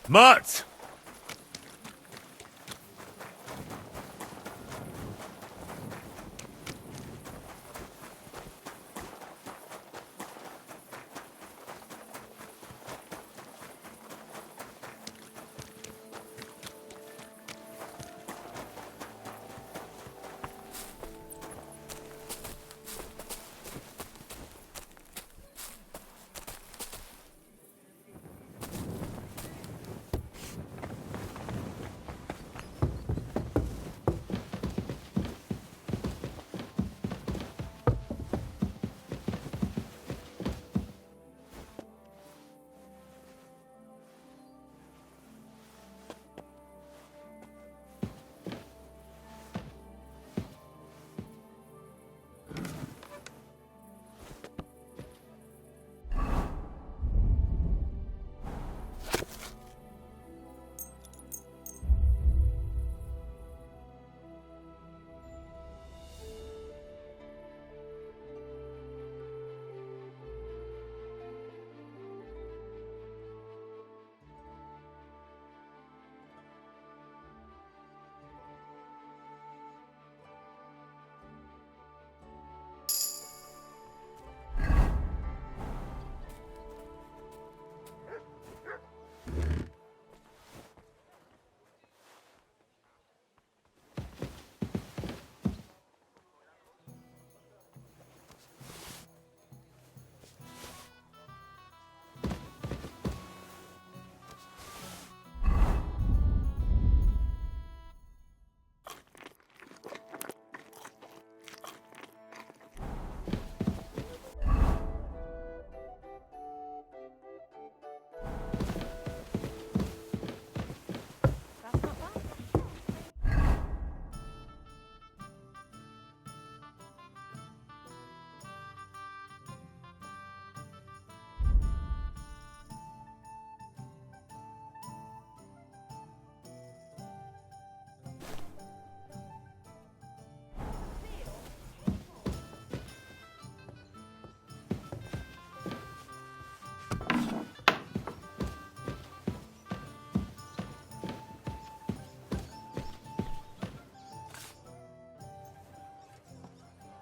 Mutt!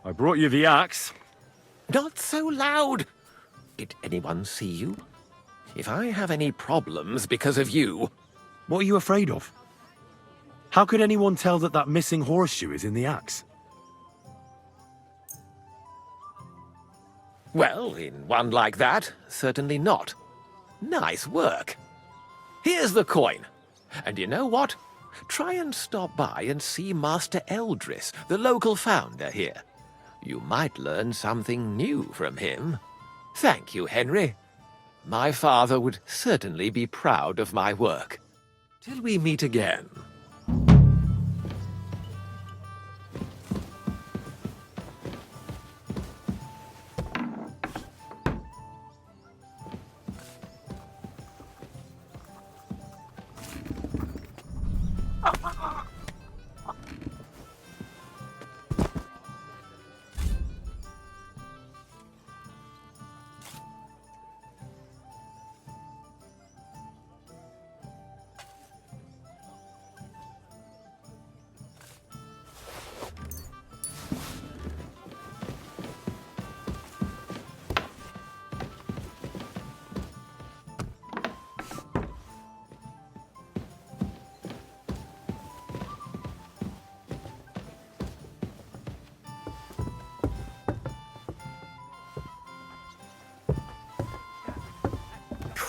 I brought you the axe. Not so loud! Did anyone see you? If I have any problems because of you... What are you afraid of? How could anyone tell that that missing horseshoe is in the axe? Well, in one like that, certainly not. Nice work. Here's the coin. And you know what? Try and stop by and see Master Eldris, the local founder here. You might learn something new from him. Thank you, Henry. My father would certainly be proud of my work. Till we meet again.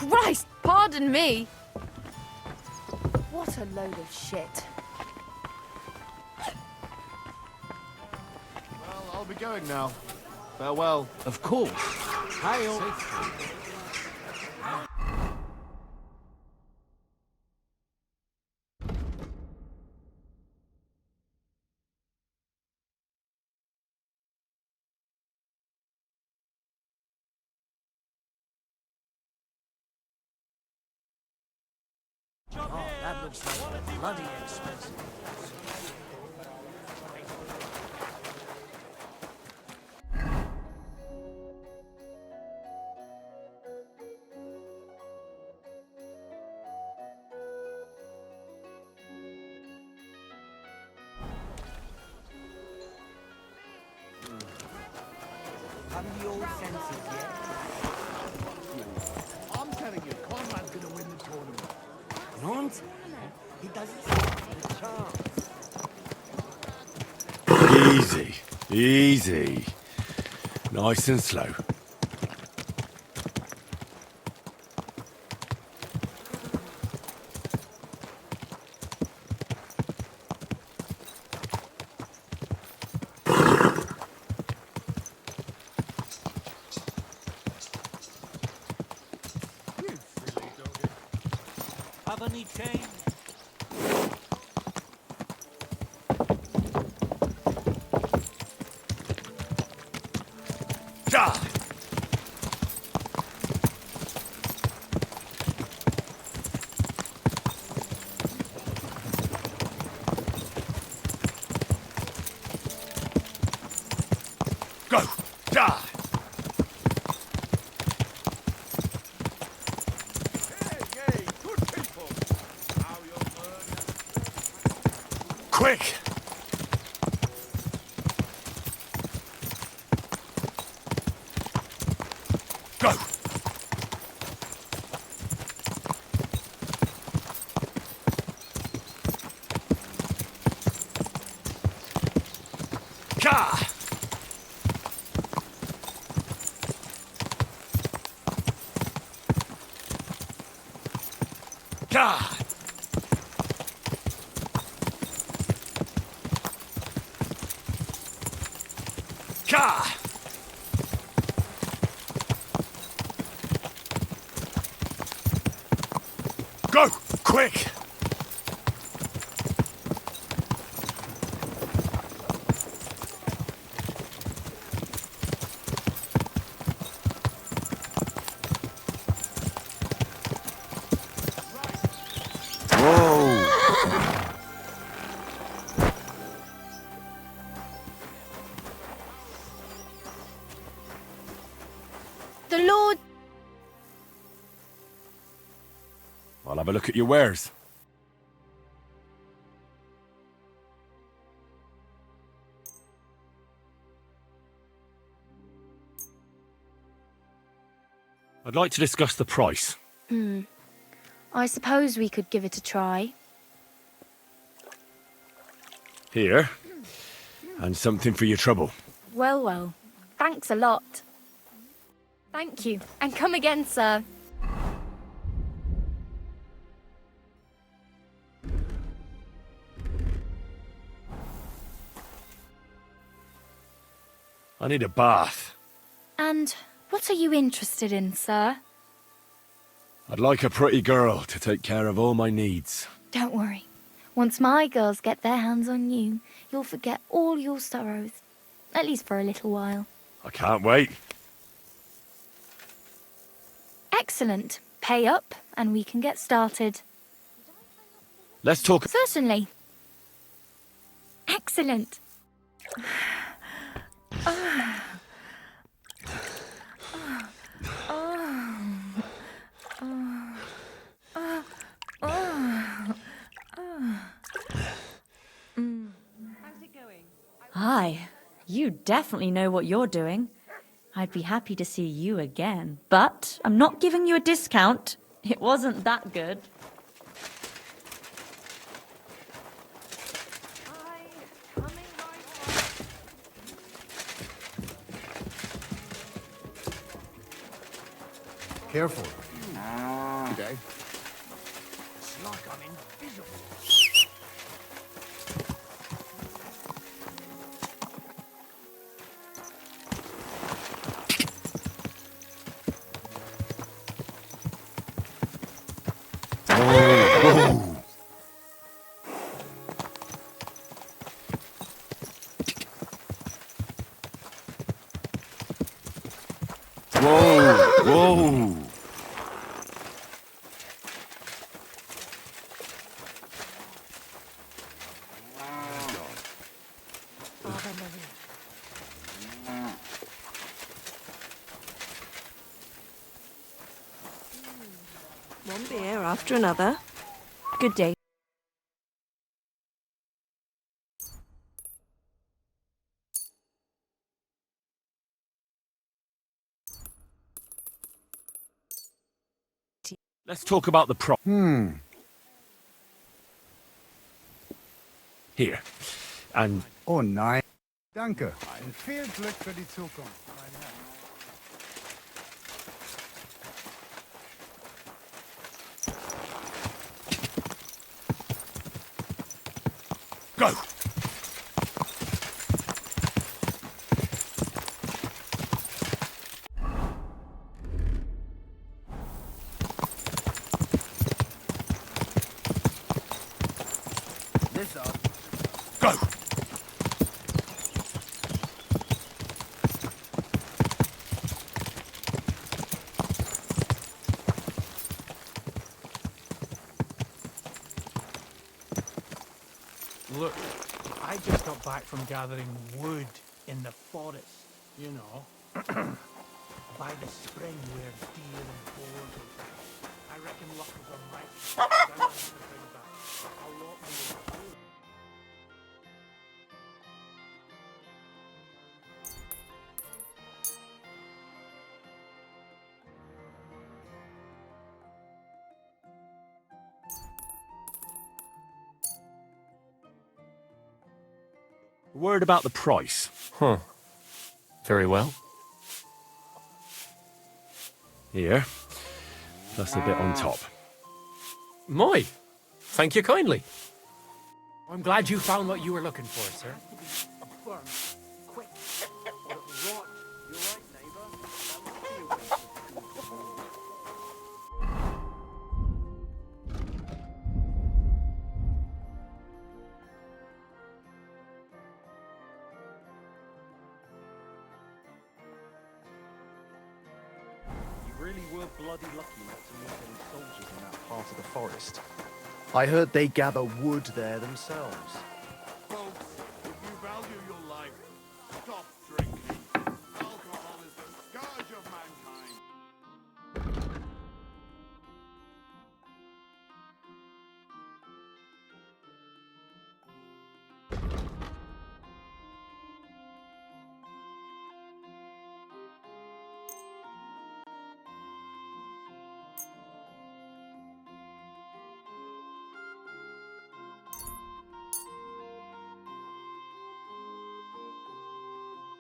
Christ! Pardon me! What a load of shit. Well, I'll be going now. Farewell. Of course. Hail. Oh, that looks like bloody expensive. Haven't you all senses yet? I'm telling you, Conrad's gonna win the tournament. Nonsense. He doesn't stand a chance. Easy. Easy. Nice and slow. Have any change? Ja! Go! Ja! Quick! Go! Ka! Ka! Ka! Go! Quick! Whoa! The Lord... I'll have a look at your wares. I'd like to discuss the price. I suppose we could give it a try. Here. And something for your trouble. Well, well. Thanks a lot. Thank you. And come again, sir. I need a bath. And what are you interested in, sir? I'd like a pretty girl to take care of all my needs. Don't worry. Once my girls get their hands on you, you'll forget all your sorrows. At least for a little while. I can't wait. Excellent. Pay up, and we can get started. Let's talk. Certainly. Excellent. Hi, you definitely know what you're doing. I'd be happy to see you again, but I'm not giving you a discount. It wasn't that good. Careful. day. It's like I'm invisible. Whoa! Whoa! One beer after another. Good day. Let's talk about the prop. Here. And... Oh nein. Danke. Viel Glück für die Zukunft. Go! This up. Go! Look, I just got back from gathering wood in the forest, you know. By the spring where deer and boars are. I reckon luck is on my side. I want to bring back a lot more food. Word about the price. Huh. Very well. Here. Plus a bit on top. My, thank you kindly. I'm glad you found what you were looking for, sir. Burn, quick, or it will rot. You're right, neighbour. You really were bloody lucky not to meet any soldiers in that part of the forest. I heard they gather wood there themselves. Folks, if you value your life, stop drinking. Alcohol is the scourge of mankind.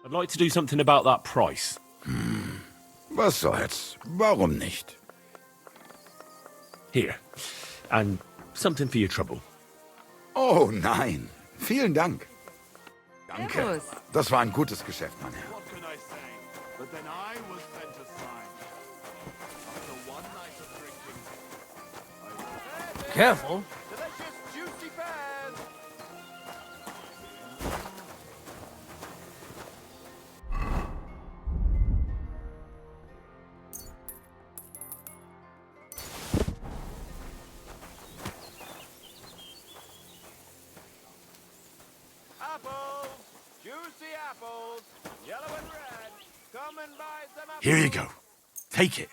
I'd like to do something about that price. Was soll's? Warum nicht? Here. And something for your trouble. Oh nein. Vielen Dank. Danke. Servus. Das war ein gutes Geschäft, mein Herr. What can I say? But then I was sent a sign. After one night of drinking. Careful. Delicious, juicy pears! Apples! Juicy apples! Yellow and red! Come and buy some apples! Here you go. Take it.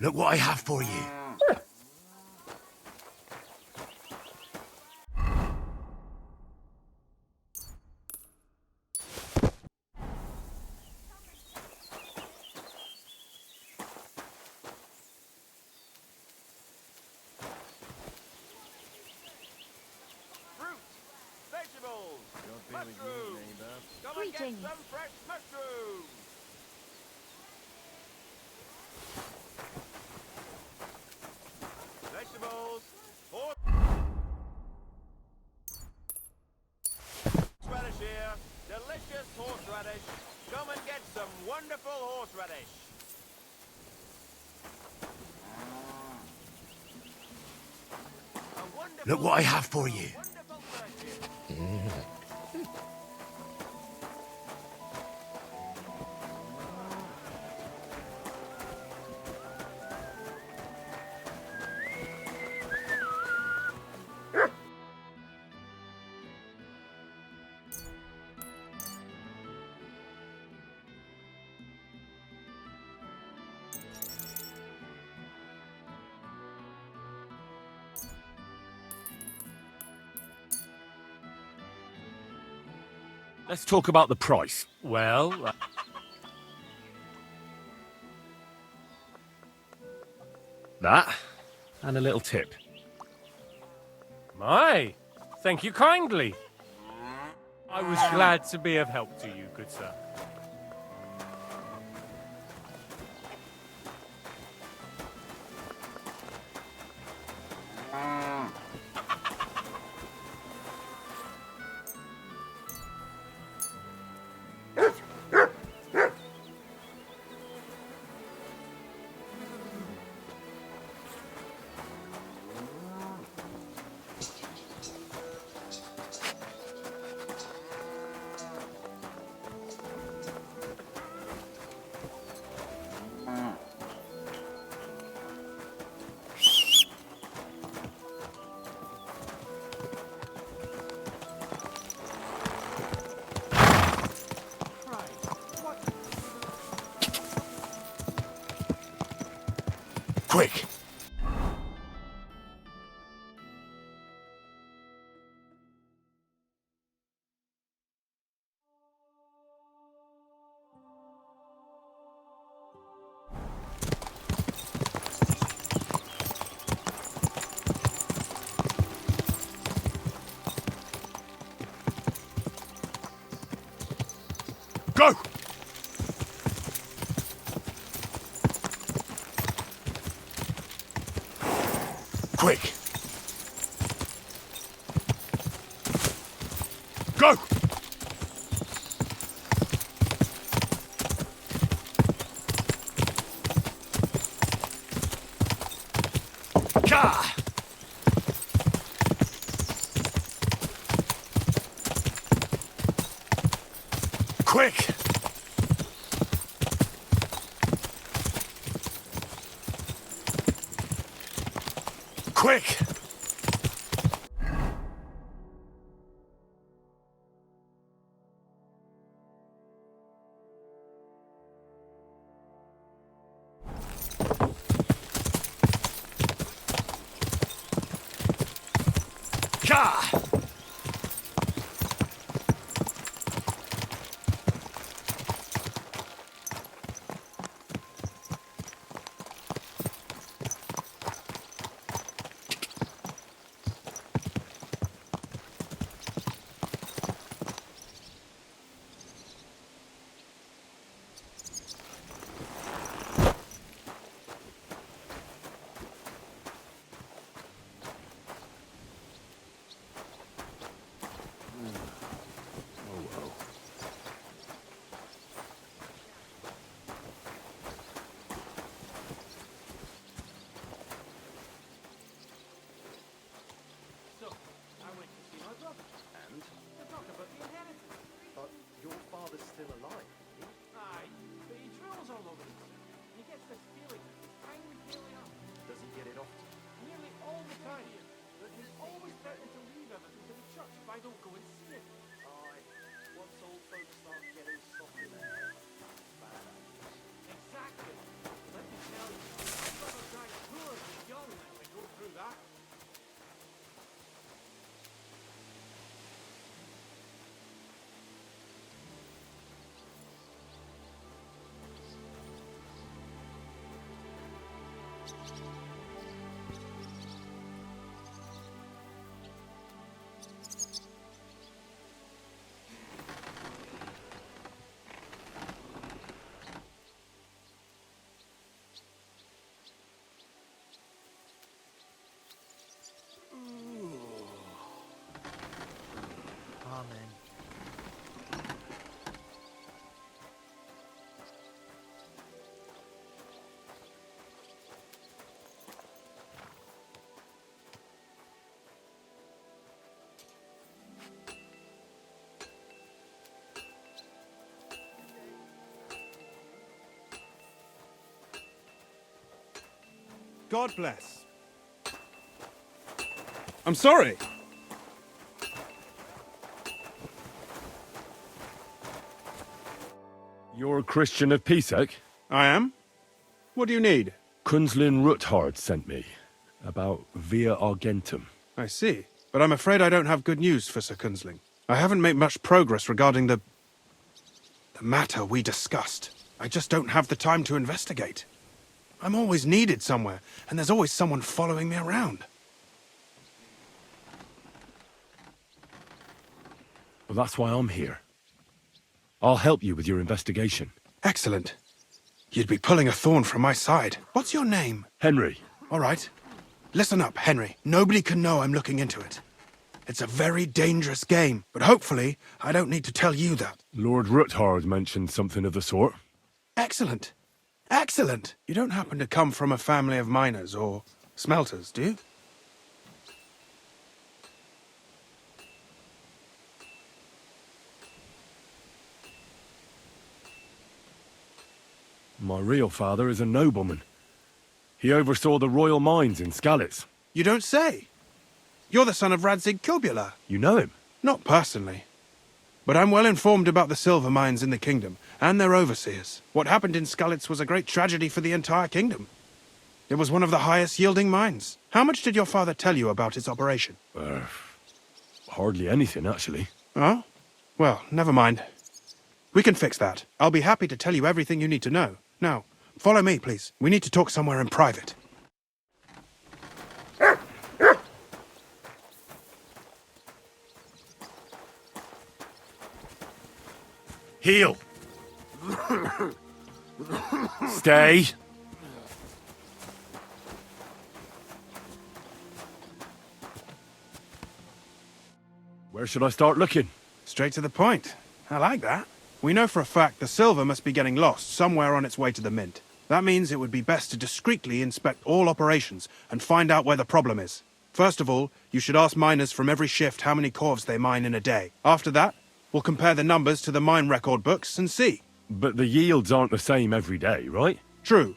Look what I have for you. mushrooms! Come and get Greetings. some fresh mushrooms! Vegetables! Horseradish here! Delicious horseradish! Come and get some wonderful horseradish! Look what I have for you. Let's talk about the price. Well, That, and a little tip. my, thank you kindly. I was glad to be of help to you, good sir. Quick! Go! Quick! Go! Gah! Quick! Quick! Gah! So, I went to see my brother. And? To talk about the inheritance. But your father's still alive. Aye, but he drills all over the place. He gets this feeling that his time is nearly up. Does he get it often? Nearly all the time. But he's always threatening to leave everything to the church if I don't go and see it. Aye. Once old folks start getting soft in their head, that's bad. Exactly. Let me tell you, my brother died poor and young as we go through that. God bless. I'm sorry. You're a Christian of Pisek? I am. What do you need? Kunzlin Ruthard sent me. About Via Argentum. I see. But I'm afraid I don't have good news for Sir Kunzling. I haven't made much progress regarding the matter we discussed. I just don't have the time to investigate. I'm always needed somewhere, and there's always someone following me around. Well, that's why I'm here. I'll help you with your investigation. Excellent. You'd be pulling a thorn from my side. What's your name? Henry. All right. Listen up, Henry. Nobody can know I'm looking into it. It's a very dangerous game, but hopefully I don't need to tell you that. Lord Ruthard mentioned something of the sort. Excellent. Excellent. You don't happen to come from a family of miners or smelters, do you? My real father is a nobleman. He oversaw the royal mines in Skalitz. You don't say. You're the son of Radzig Kurbula. You know him? Not personally. But I'm well informed about the silver mines in the kingdom, and their overseers. What happened in Skalitz was a great tragedy for the entire kingdom. It was one of the highest yielding mines. How much did your father tell you about its operation? Hardly anything, actually. Oh? Well, never mind. We can fix that. I'll be happy to tell you everything you need to know. Now, follow me, please. We need to talk somewhere in private. Heel! Stay! Where should I start looking? Straight to the point. I like that. We know for a fact the silver must be getting lost somewhere on its way to the mint. That means it would be best to discreetly inspect all operations and find out where the problem is. First of all, you should ask miners from every shift how many corves they mine in a day. After that, we'll compare the numbers to the mine record books and see. But the yields aren't the same every day, right? True.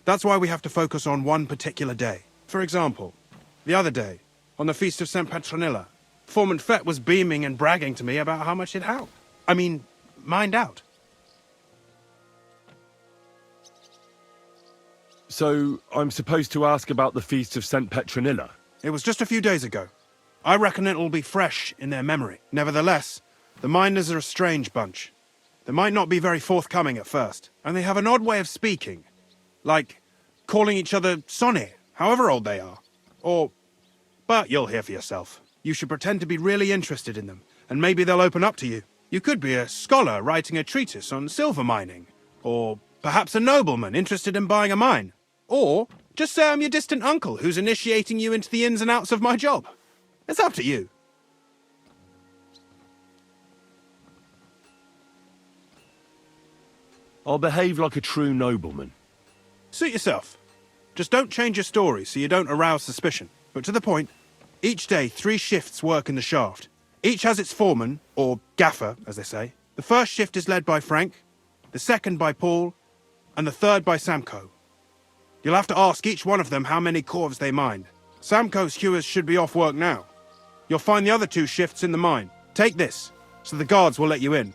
That's why we have to focus on one particular day. For example, the other day, on the Feast of St. Petronilla, Foreman Fett was beaming and bragging to me about how much it helped. Mined out. So, I'm supposed to ask about the Feast of St. Petronilla? It was just a few days ago. I reckon it'll be fresh in their memory. Nevertheless, the miners are a strange bunch. They might not be very forthcoming at first, and they have an odd way of speaking. Like, calling each other Sonny, however old they are. But you'll hear for yourself. You should pretend to be really interested in them, and maybe they'll open up to you. You could be a scholar writing a treatise on silver mining, or perhaps a nobleman interested in buying a mine. Or just say I'm your distant uncle who's initiating you into the ins and outs of my job. It's up to you. I'll behave like a true nobleman. Suit yourself. Just don't change your story so you don't arouse suspicion. But to the point, each day 3 shifts work in the shaft. Each has its foreman, or gaffer, as they say. The first shift is led by Frank, the second by Paul, and the third by Samko. You'll have to ask each one of them how many corves they mined. Samko's hewers should be off work now. You'll find the other 2 shifts in the mine. Take this, so the guards will let you in.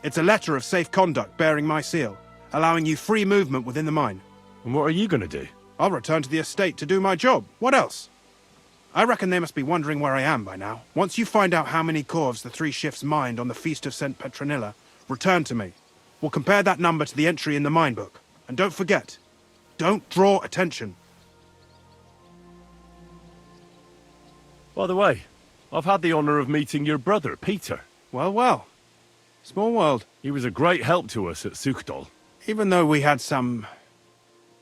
It's a letter of safe conduct bearing my seal, allowing you free movement within the mine. And what are you going to do? I'll return to the estate to do my job. What else? I reckon they must be wondering where I am by now. Once you find out how many corves the 3 shifts mined on the Feast of St. Petronilla, return to me. We'll compare that number to the entry in the mine book. And don't forget, don't draw attention. By the way, I've had the honour of meeting your brother, Peter. Well, well. Small world. He was a great help to us at Sukdal. Even though we had some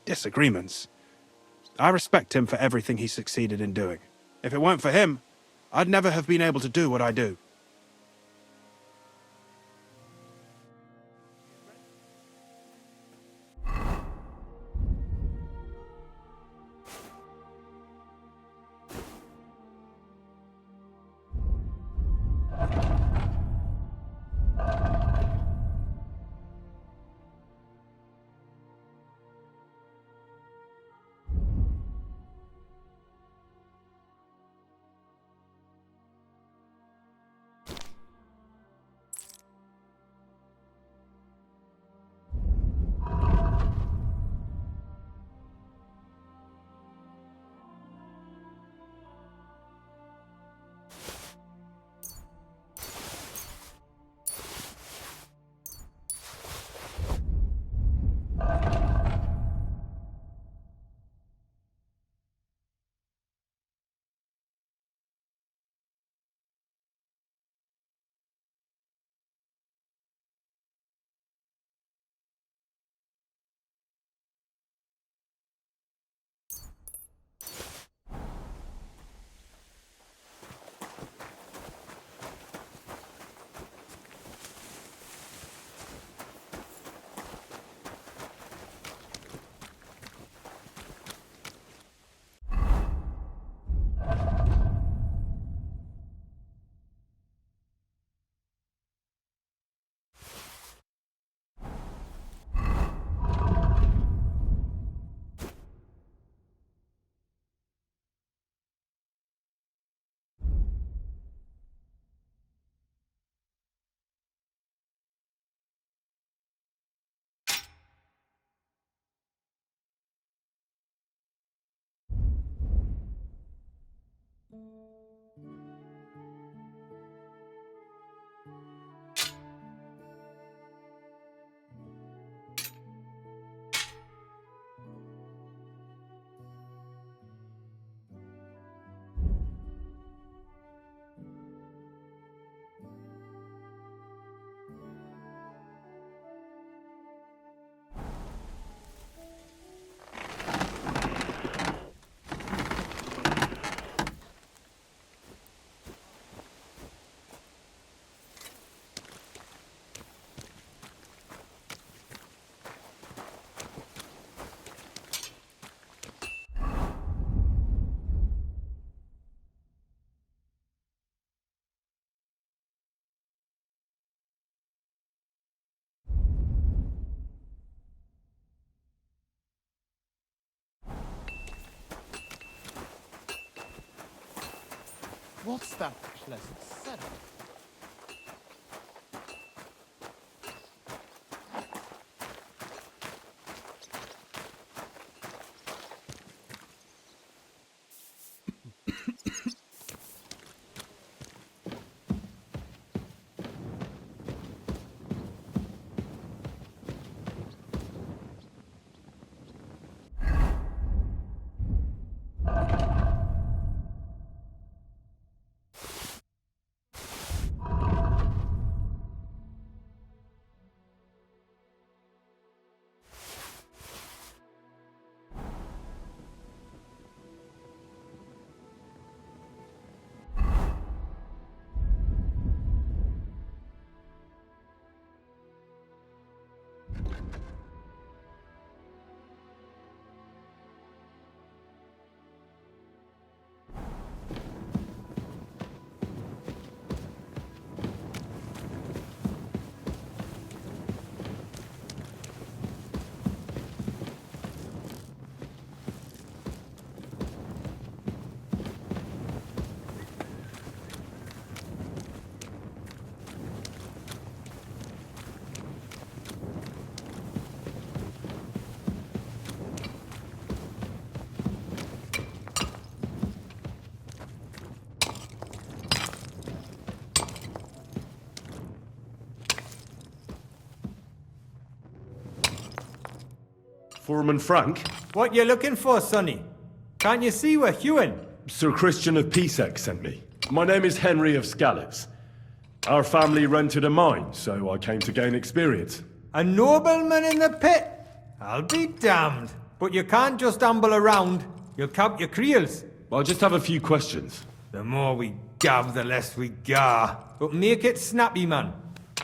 disagreements, I respect him for everything he succeeded in doing. If it weren't for him, I'd never have been able to do what I do. What's that pleasant setup? Foreman Frank? What you looking for, Sonny? Can't you see we're hewing? Sir Christian of Pisek sent me. My name is Henry of Scallows. Our family rented a mine, so I came to gain experience. A nobleman in the pit? I'll be damned. But you can't just amble around. You'll count your creels. I'll just have a few questions. The more we gab, the less we gar. But make it snappy, man.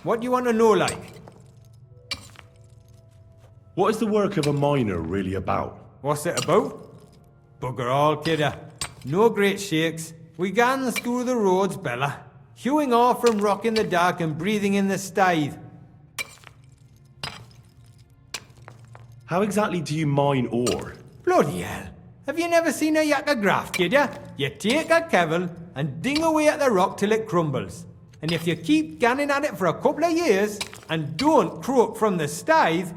What do you want to know, like? What is the work of a miner really about? What's it about? Bugger all, kidder. No great shakes. We gans through the roads, Bella. Hewing off from rock in the dark and breathing in the stithe. How exactly do you mine ore? Bloody hell. Have you never seen a yakka graft, kidder? You take a kevel and ding away at the rock till it crumbles. And if you keep ganning at it for a couple of years and don't croak from the stithe,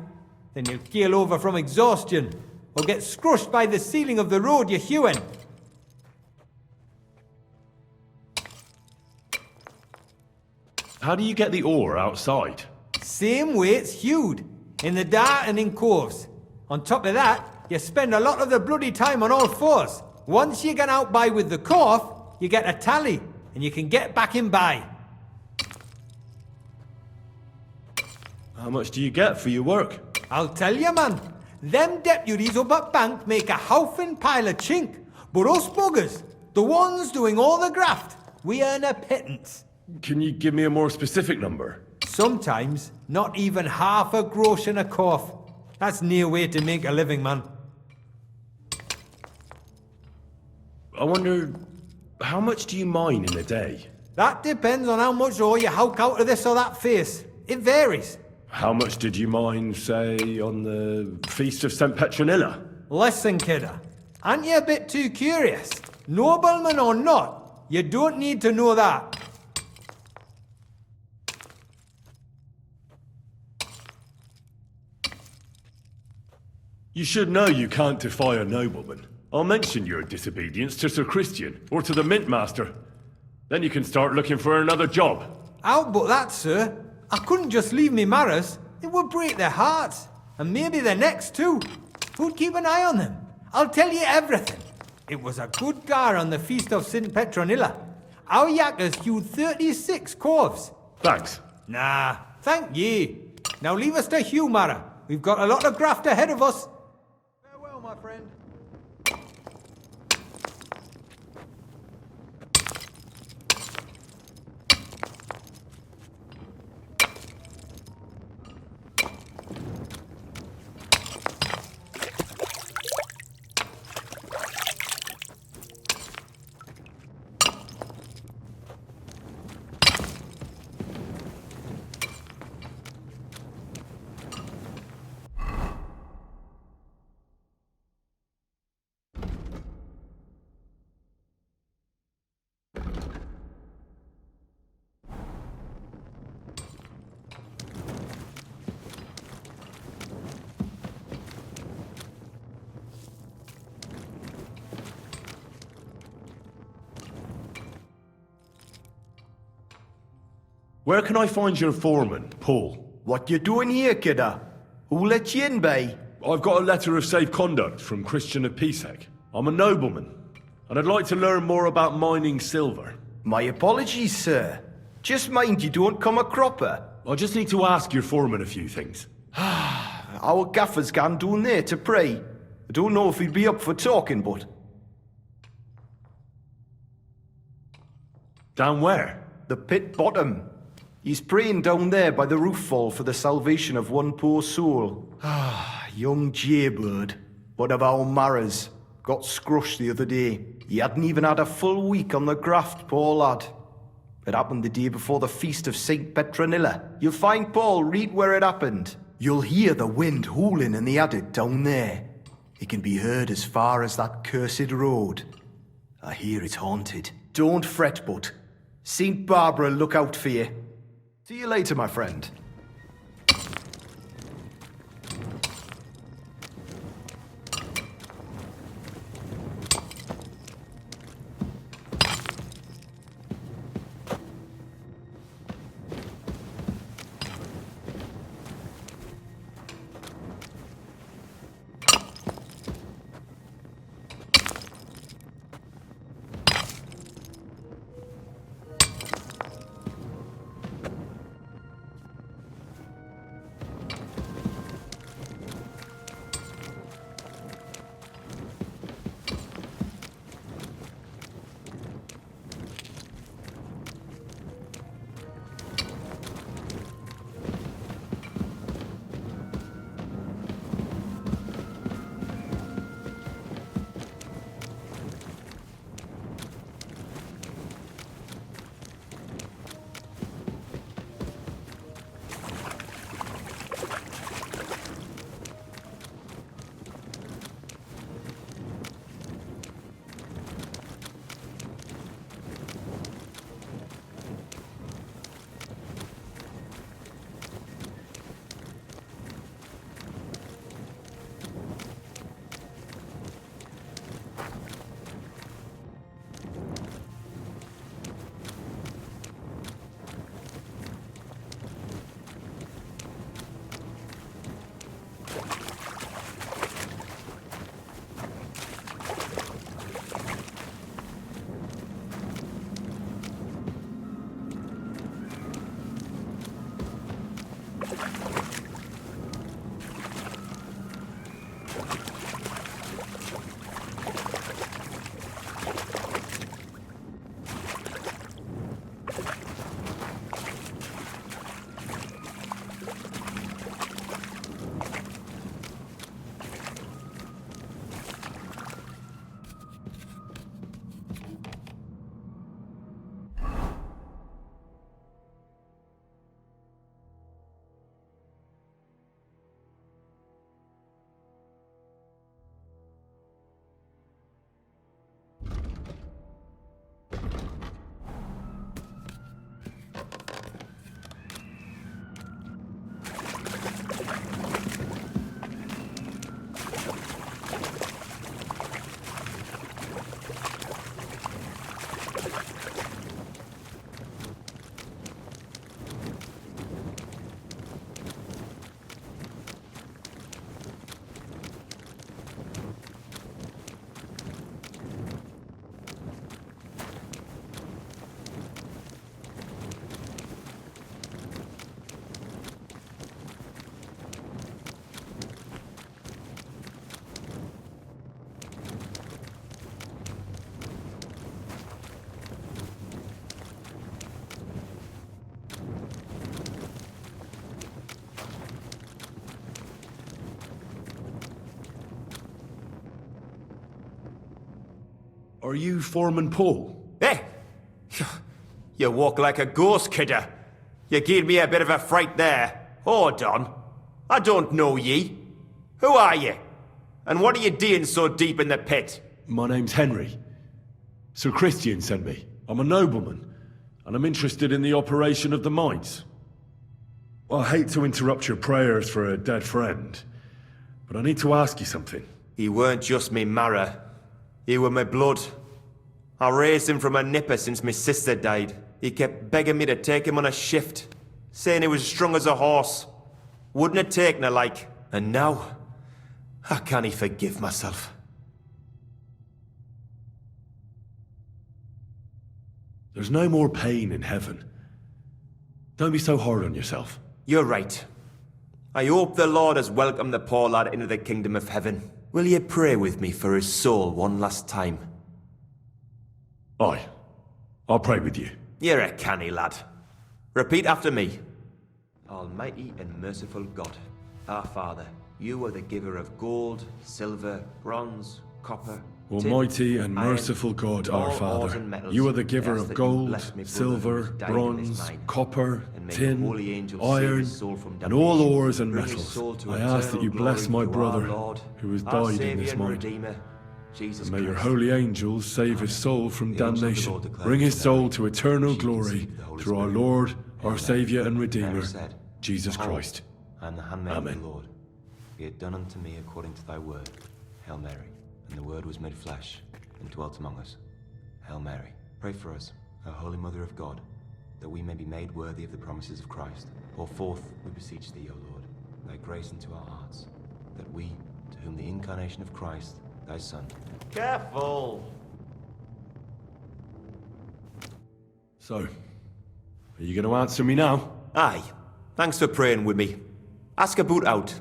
then you'll keel over from exhaustion or get scrushed by the ceiling of the road you're hewing. How do you get the ore outside? Same way it's hewed, in the dark and in coves. On top of that, you spend a lot of the bloody time on all fours. Once you get out by with the cough, you get a tally, and you can get back in by. How much do you get for your work? I'll tell you, man. Them deputies up at bank make a howfin pile of chink. But us buggers, the ones doing all the graft, we earn a pittance. Can you give me a more specific number? Sometimes, not even half a grosh and a cough. That's near way to make a living, man. I wonder, how much do you mine in a day? That depends on how much ore you howk out of this or that face. It varies. How much did you mine, say, on the Feast of St. Petronilla? Listen, kidder. Aren't you a bit too curious? Nobleman or not, you don't need to know that. You should know you can't defy a nobleman. I'll mention your disobedience to Sir Christian, or to the Mint Master. Then you can start looking for another job. Out but that, sir. I couldn't just leave me marrows. It would break their hearts. And maybe their necks too. Who'd keep an eye on them? I'll tell you everything. It was a good gar on the Feast of St. Petronilla. Our yakkers hewed 36 corves. Thanks. Nah, thank ye. Now leave us to hew, Mara. We've got a lot of graft ahead of us. Farewell, my friend. Where can I find your foreman, Paul? What you doing here, kidder? Who let you in, bay? I've got a letter of safe conduct from Christian of Pisek. I'm a nobleman, and I'd like to learn more about mining silver. My apologies, sir. Just mind you don't come a cropper. I just need to ask your foreman a few things. Our gaffer's gone down there to pray. I don't know if he'd be up for talking, but... Down where? The pit bottom. He's praying down there by the roof fall for the salvation of one poor soul. Young Jaybird, one of our marrows, got scrushed the other day. He hadn't even had a full week on the graft, poor lad. It happened the day before the feast of St. Petronilla. You'll find Paul read where it happened. You'll hear the wind howling in the adit down there. It can be heard as far as that cursed road. I hear it's haunted. Don't fret, but St. Barbara look out for you. See you later, my friend. Are you Foreman Paul? Eh? You walk like a ghost, kidder. You gave me a bit of a fright there. Hold on. I don't know ye. Who are you? And what are you doing so deep in the pit? My name's Henry. Sir Christian sent me. I'm a nobleman, and I'm interested in the operation of the mines. I hate to interrupt your prayers for a dead friend, but I need to ask you something. He weren't just me marrow. He were my blood. I raised him from a nipper since my sister died. He kept begging me to take him on a shift, saying he was strong as a horse. Wouldn't have taken her like. And now, I can't forgive myself. There's no more pain in heaven. Don't be so hard on yourself. You're right. I hope the Lord has welcomed the poor lad into the kingdom of heaven. Will you pray with me for his soul one last time? Aye. I'll pray with you. You're a canny lad. Repeat after me. Almighty and merciful God, our Father, you are the giver of gold, silver, bronze, copper, Almighty tin, and iron, merciful God, our all ores Father, and metals. you are the giver I ask of that you gold, bless me brother silver, who has died in this bronze, mine, copper, and may the holy tin, angels save iron, his soul from and all damnation. ores and Bring his metals. soul to I ask that eternal you bless glory my through our brother, Lord, who has our died in Saviour this and mine. Redeemer, Jesus And may your Christ. holy angels save his soul from The angels of the damnation. Lord declare Bring his today, soul to eternal she glory conceived the Holy through our Spirit. Lord, our Amen. Saviour and Redeemer, Mary said, Jesus Behold, Christ. I am the handmaid of Amen. the Lord. Be it done unto me according to thy word. Hail Mary. And the word was made flesh and dwelt among us. Hail Mary. Pray for us, O Holy Mother of God, that we may be made worthy of the promises of Christ. Pour forth, we beseech thee, O Lord, thy grace into our hearts, that we, to whom the incarnation of Christ, thy Son. Careful! So, are you going to answer me now? Aye. Thanks for praying with me. Ask a boot out.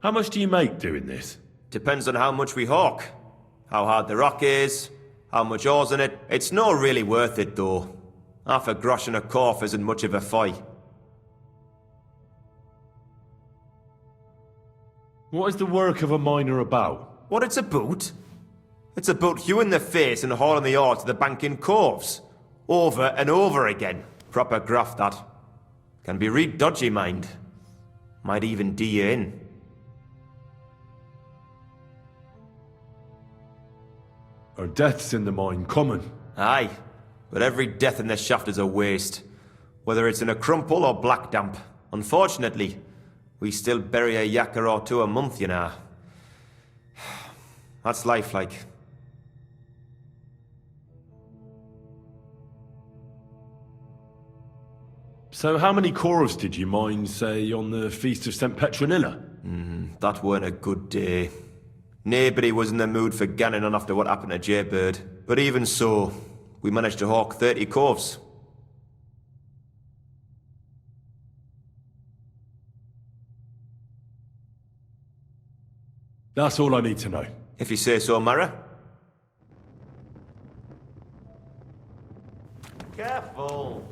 How much do you make doing this? Depends on how much we hawk. How hard the rock is, how much ore's in it. It's not really worth it, though. Half a grosh and a corf isn't much of a fight. What is the work of a miner about? What it's about? It's about you in the face and hauling the ore to the bank in coves. Over and over again. Proper graft, that. Can be real dodgy, mind. Might even do you in. Are deaths in the mine common? Aye, but every death in the shaft is a waste. Whether it's in a crumple or black damp. Unfortunately, we still bury a yakka or two a month, you know. That's life like. So how many corves did you mine, say, on the Feast of St. Petronilla? That weren't a good day. Nobody was in the mood for ganning on after what happened to Jaybird. But even so, we managed to hawk 30 corves. That's all I need to know. If you say so, Mara. Careful!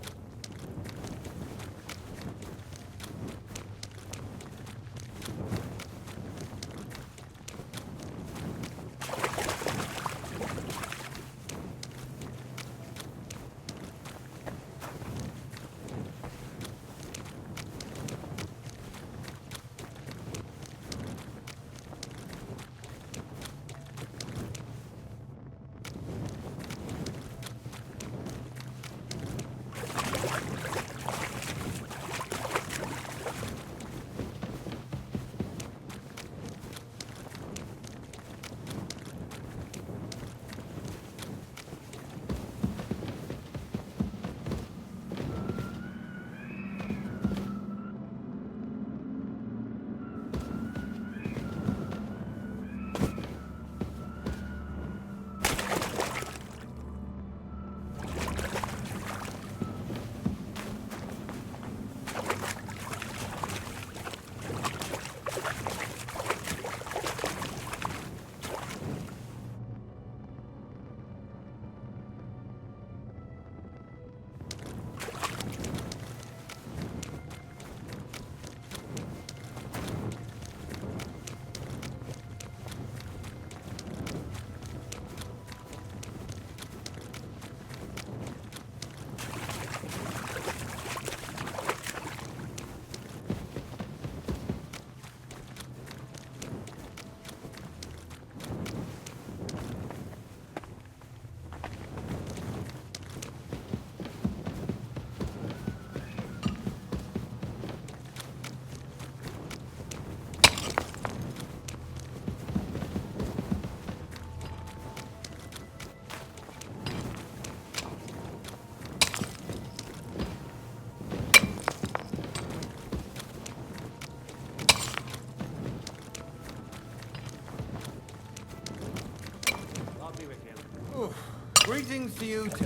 Greetings to you too.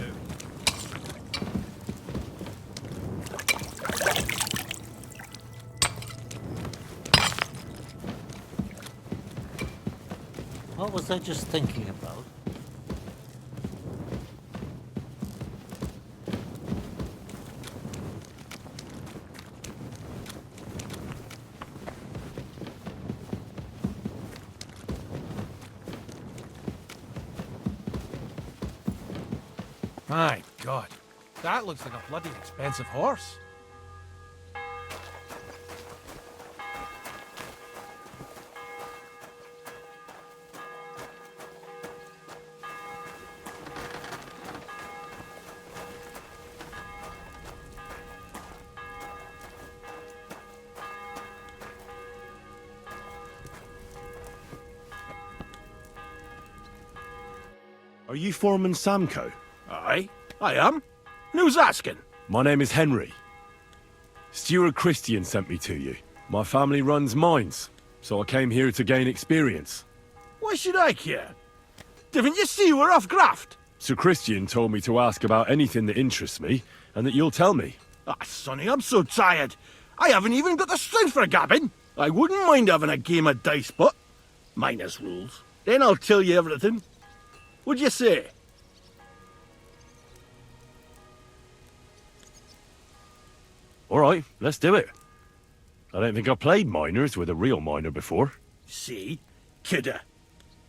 What was I just thinking about? My God, that looks like a bloody expensive horse. Are you Foreman Samco? Aye, I am. And who's asking? My name is Henry. Stuart Christian sent me to you. My family runs mines, so I came here to gain experience. Why should I care? Didn't you see we're off graft? Sir Christian told me to ask about anything that interests me, and that you'll tell me. Ah, Sonny, I'm so tired. I haven't even got the strength for gabbing. I wouldn't mind having a game of dice, but minus rules. Then I'll tell you everything. What'd you say? All right, let's do it. I don't think I've played miners with a real miner before. See? Kidder.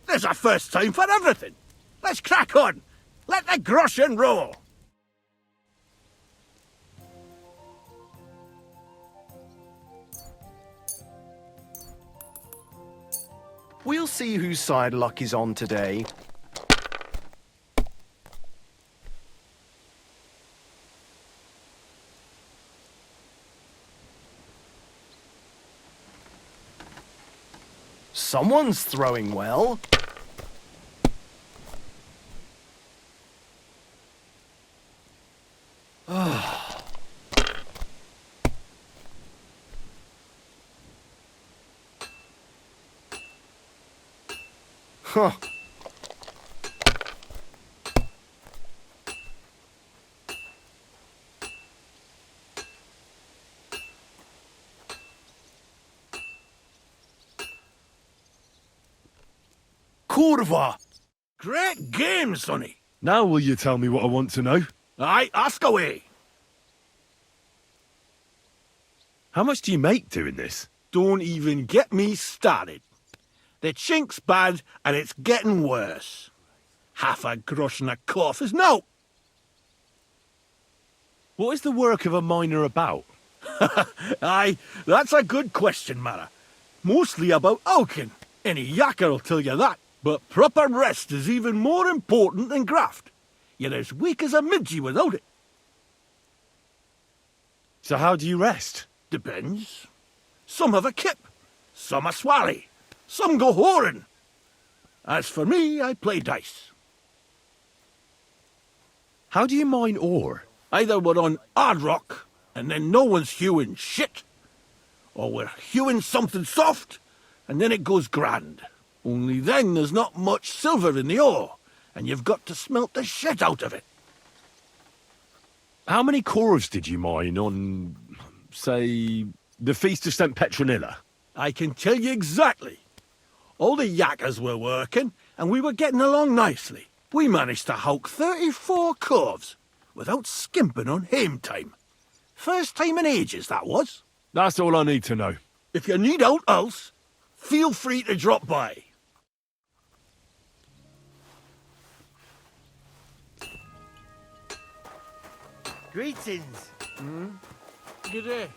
There's a first time for everything. Let's crack on. Let the groschen roll. We'll see whose side luck is on today. Someone's throwing well. Huh. Curva. Great game, Sonny. Now will you tell me what I want to know? Aye, ask away. How much do you make doing this? Don't even get me started. The chink's bad, and it's getting worse. Half a grosh and a cough is no. What is the work of a miner about? Aye, that's a good question, Mara. Mostly about oaking. Any yakker'll tell you that. But proper rest is even more important than graft. You're as weak as a midgie without it. So how do you rest? Depends. Some have a kip, some a swally, some go whoring. As for me, I play dice. How do you mine ore? Either we're on hard rock, and then no one's hewing shit, or we're hewing something soft, and then it goes grand. Only then there's not much silver in the ore, and you've got to smelt the shit out of it. How many cores did you mine on, say, the Feast of St. Petronilla? I can tell you exactly. All the yakkers were working, and we were getting along nicely. We managed to howk 34 corves, without skimping on hame time. First time in ages, that was. That's all I need to know. If you need out else, feel free to drop by. Greetings. Good day.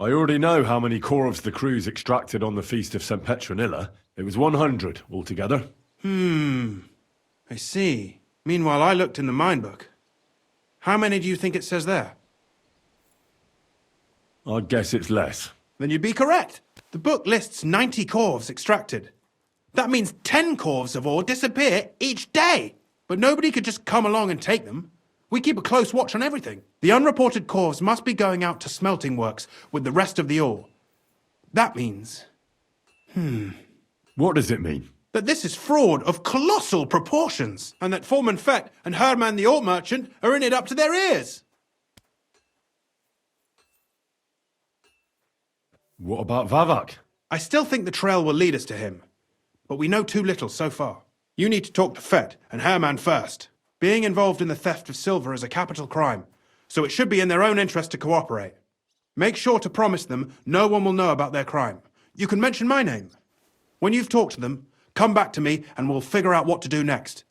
I already know how many corves the crews extracted on the Feast of St. Petronilla. It was 100 altogether. I see. Meanwhile, I looked in the mine book. How many do you think it says there? I'd guess it's less. Then you'd be correct. The book lists 90 corves extracted. That means 10 corves of ore disappear each day. But nobody could just come along and take them. We keep a close watch on everything. The unreported corves must be going out to smelting works with the rest of the ore. That means... What does it mean? that this is fraud of colossal proportions, and that Foreman Fett and Herman the ore merchant are in it up to their ears. What about Vavak? I still think the trail will lead us to him, but we know too little so far. You need to talk to Fett and Herman first. Being involved in the theft of silver is a capital crime, so it should be in their own interest to cooperate. Make sure to promise them no one will know about their crime. You can mention my name. When you've talked to them, come back to me and we'll figure out what to do next.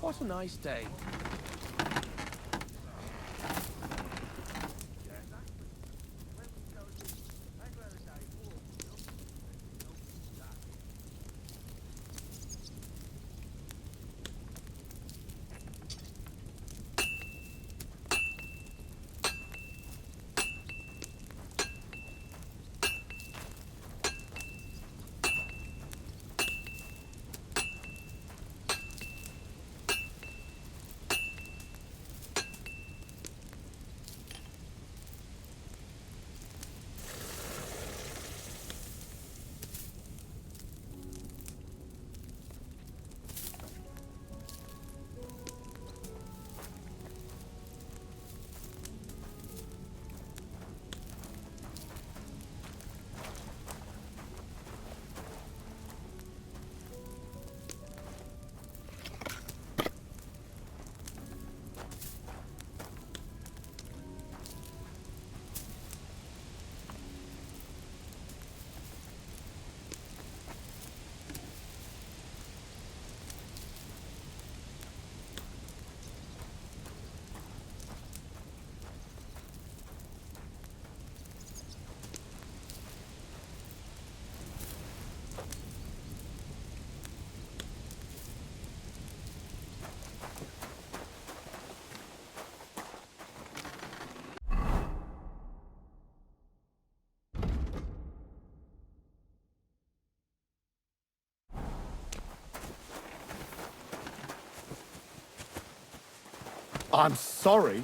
What a nice day. I'm sorry.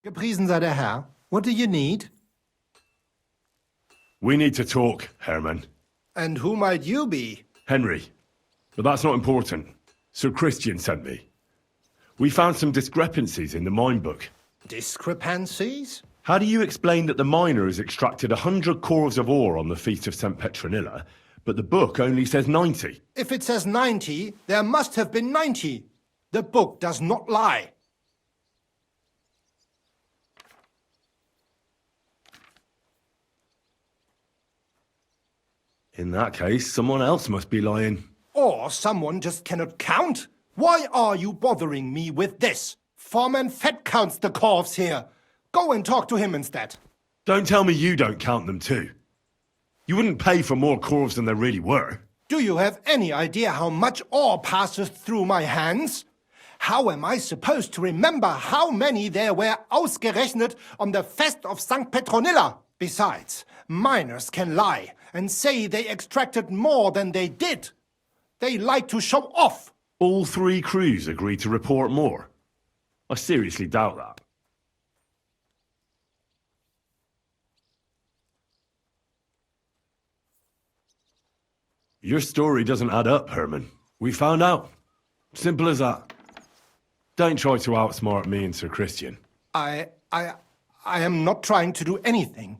Gepriesen sei der Herr. What do you need? We need to talk, Herman. And who might you be? Henry. But that's not important. Sir Christian sent me. We found some discrepancies in the mine book. Discrepancies? How do you explain that the miner has extracted 100 corves of ore on the Feast of St. Petronilla, but the book only says 90? If it says 90, there must have been 90. The book does not lie. In that case, someone else must be lying. Or someone just cannot count. Why are you bothering me with this? Foreman Fett counts the corves here. Go and talk to him instead. Don't tell me you don't count them too. You wouldn't pay for more corves than there really were. Do you have any idea how much ore passes through my hands? How am I supposed to remember how many there were ausgerechnet on the Fest of St. Petronilla? Besides, miners can lie and say they extracted more than they did. They like to show off. All 3 crews agreed to report more. I seriously doubt that. Your story doesn't add up, Herman. We found out. Simple as that. Don't try to outsmart me and Sir Christian. I am not trying to do anything.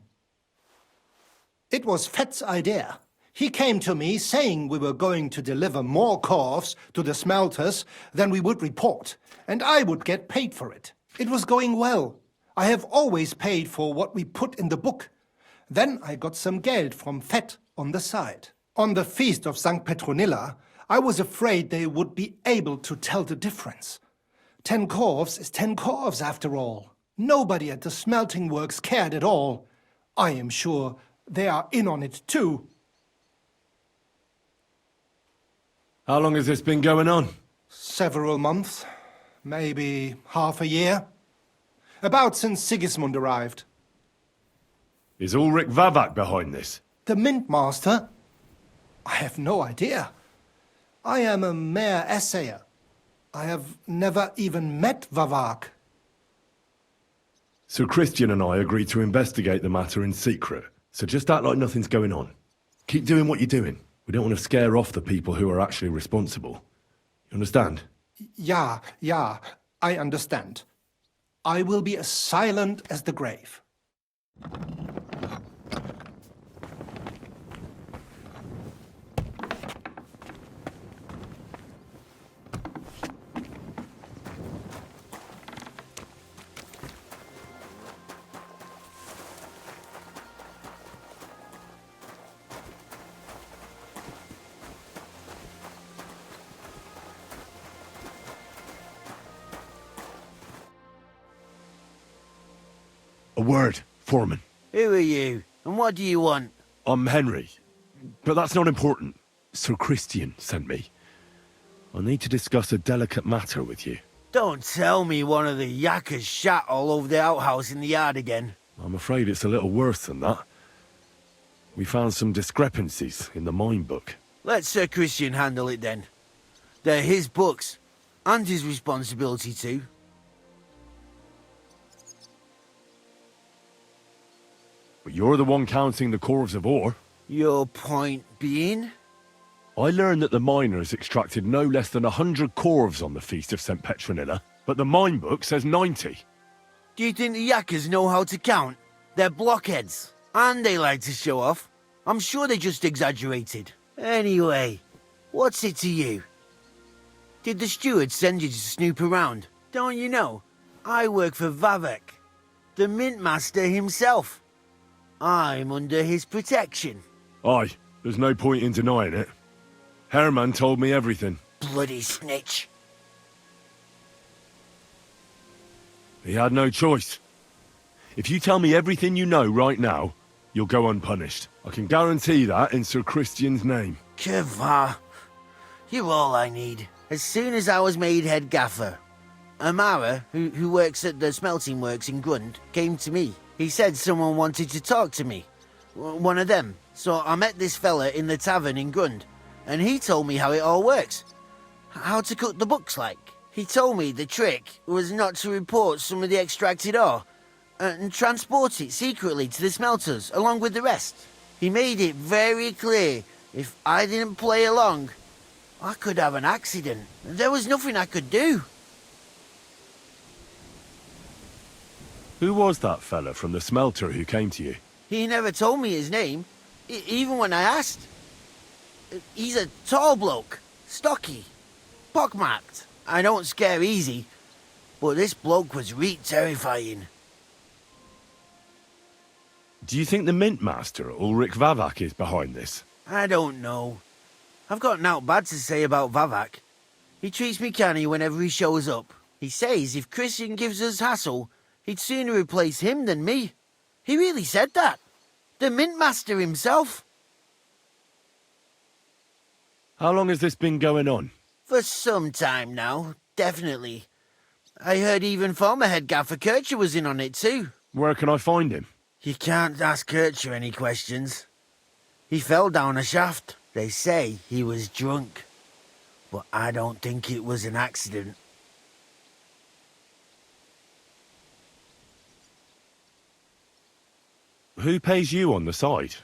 It was Fett's idea. He came to me saying we were going to deliver more corves to the smelters than we would report, and I would get paid for it. It was going well. I have always paid for what we put in the book. Then I got some geld from Fett on the side. On the feast of St. Petronilla, I was afraid they would be able to tell the difference. 10 corves is 10 corves after all. Nobody at the smelting works cared at all. I am sure they are in on it too. How long has this been going on? Several months. Maybe half a year. About since Sigismund arrived. Is Ulrich Vavak behind this? The Mint Master? I have no idea. I am a mere assayer. I have never even met Vavak. Sir Christian and I agreed to investigate the matter in secret, so just act like nothing's going on. Keep doing what you're doing. We don't want to scare off the people who are actually responsible. You understand? Yeah, I understand. I will be as silent as the grave. A word, Foreman. Who are you, and what do you want? I'm Henry, but that's not important. Sir Christian sent me. I need to discuss a delicate matter with you. Don't tell me one of the yakkers shat all over the outhouse in the yard again. I'm afraid it's a little worse than that. We found some discrepancies in the mine book. Let Sir Christian handle it then. They're his books, and his responsibility too. But you're the one counting the corves of ore. Your point being? I learned that the miners extracted no less than 100 corves on the Feast of St. Petronilla, but the mine book says 90. Do you think the yakkers know how to count? They're blockheads, and they like to show off. I'm sure they just exaggerated. Anyway, what's it to you? Did the steward send you to snoop around? Don't you know? I work for Vavek, the Mint Master himself. I'm under his protection. Aye, there's no point in denying it. Herman told me everything. Bloody snitch. He had no choice. If you tell me everything you know right now, you'll go unpunished. I can guarantee that in Sir Christian's name. Kevlar, you're all I need. As soon as I was made head gaffer, Amara, who works at the smelting works in Grund, came to me. He said someone wanted to talk to me. One of them. So I met this fella in the tavern in Grund, and he told me how it all works. How to cut the books like. He told me the trick was not to report some of the extracted ore, and transport it secretly to the smelters, along with the rest. He made it very clear, if I didn't play along, I could have an accident. There was nothing I could do. Who was that fella from the smelter who came to you? He never told me his name, even when I asked. He's a tall bloke, stocky, pockmarked. I don't scare easy, but this bloke was reet terrifying. Do you think the Mint Master, Ulrich Vavak, is behind this? I don't know. I've got naught bad to say about Vavak. He treats me canny whenever he shows up. He says if Christian gives us hassle, he'd sooner replace him than me. He really said that. The Mint Master himself. How long has this been going on? For some time now, definitely. I heard even former head gaffer Kircher was in on it too. Where can I find him? You can't ask Kircher any questions. He fell down a shaft. They say he was drunk. But I don't think it was an accident. Who pays you on the side?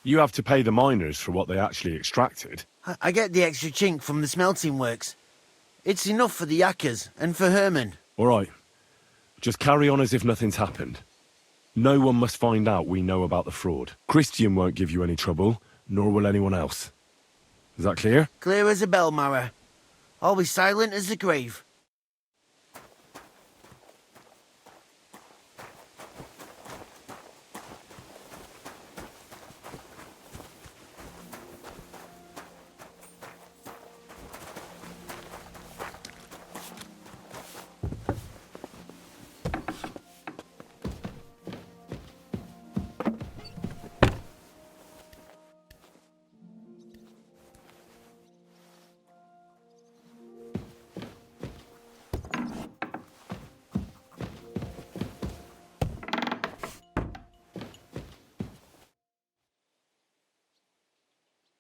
You have to pay the miners for what they actually extracted. I get the extra chink from the smelting works. It's enough for the yakkers and for Herman. All right. Just carry on as if nothing's happened. No one must find out we know about the fraud. Christian won't give you any trouble, nor will anyone else. Is that clear? Clear as a bell, Mara. Always silent as the grave.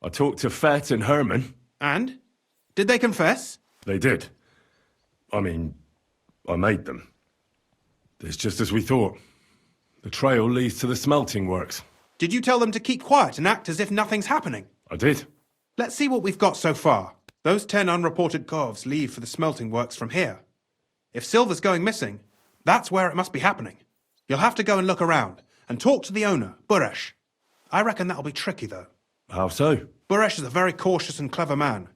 I talked to Fett and Herman. And? Did they confess? They did. I mean, I made them. It's just as we thought. The trail leads to the smelting works. Did you tell them to keep quiet and act as if nothing's happening? I did. Let's see what we've got so far. Those 10 unreported corves leave for the smelting works from here. If silver's going missing, that's where it must be happening. You'll have to go and look around and talk to the owner, Buresh. I reckon that'll be tricky, though. How so? Buresh is a very cautious and clever man.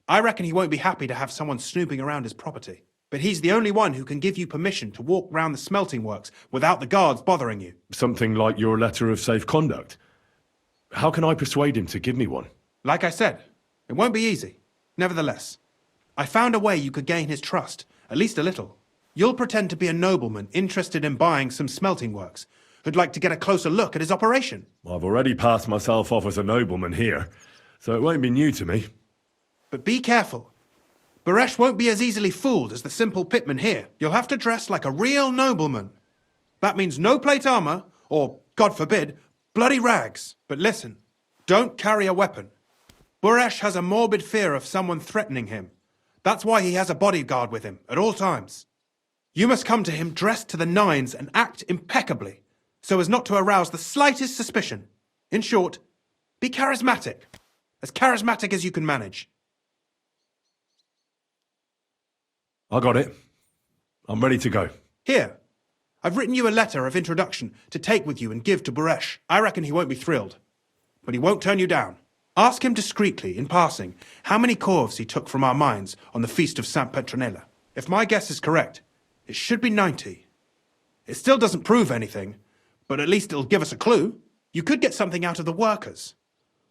I reckon he won't be happy to have someone snooping around his property. But he's the only one who can give you permission to walk round the smelting works without the guards bothering you. Something like your letter of safe conduct. How can I persuade him to give me one? Like I said, it won't be easy. Nevertheless, I found a way you could gain his trust, at least a little. You'll pretend to be a nobleman interested in buying some smelting works, who'd like to get a closer look at his operation. I've already passed myself off as a nobleman here, so it won't be new to me. But be careful. Buresh won't be as easily fooled as the simple pitman here. You'll have to dress like a real nobleman. That means no plate armor, or, God forbid, bloody rags. But listen, don't carry a weapon. Buresh has a morbid fear of someone threatening him. That's why he has a bodyguard with him at all times. You must come to him dressed to the nines and act impeccably, so as not to arouse the slightest suspicion. In short, be charismatic as you can manage. I got it. I'm ready to go. Here, I've written you a letter of introduction to take with you and give to Buresh. I reckon he won't be thrilled, but he won't turn you down. Ask him discreetly, in passing, how many corves he took from our mines on the feast of Saint Petronella. If my guess is correct, it should be 90. It still doesn't prove anything, but at least it'll give us a clue. You could get something out of the workers.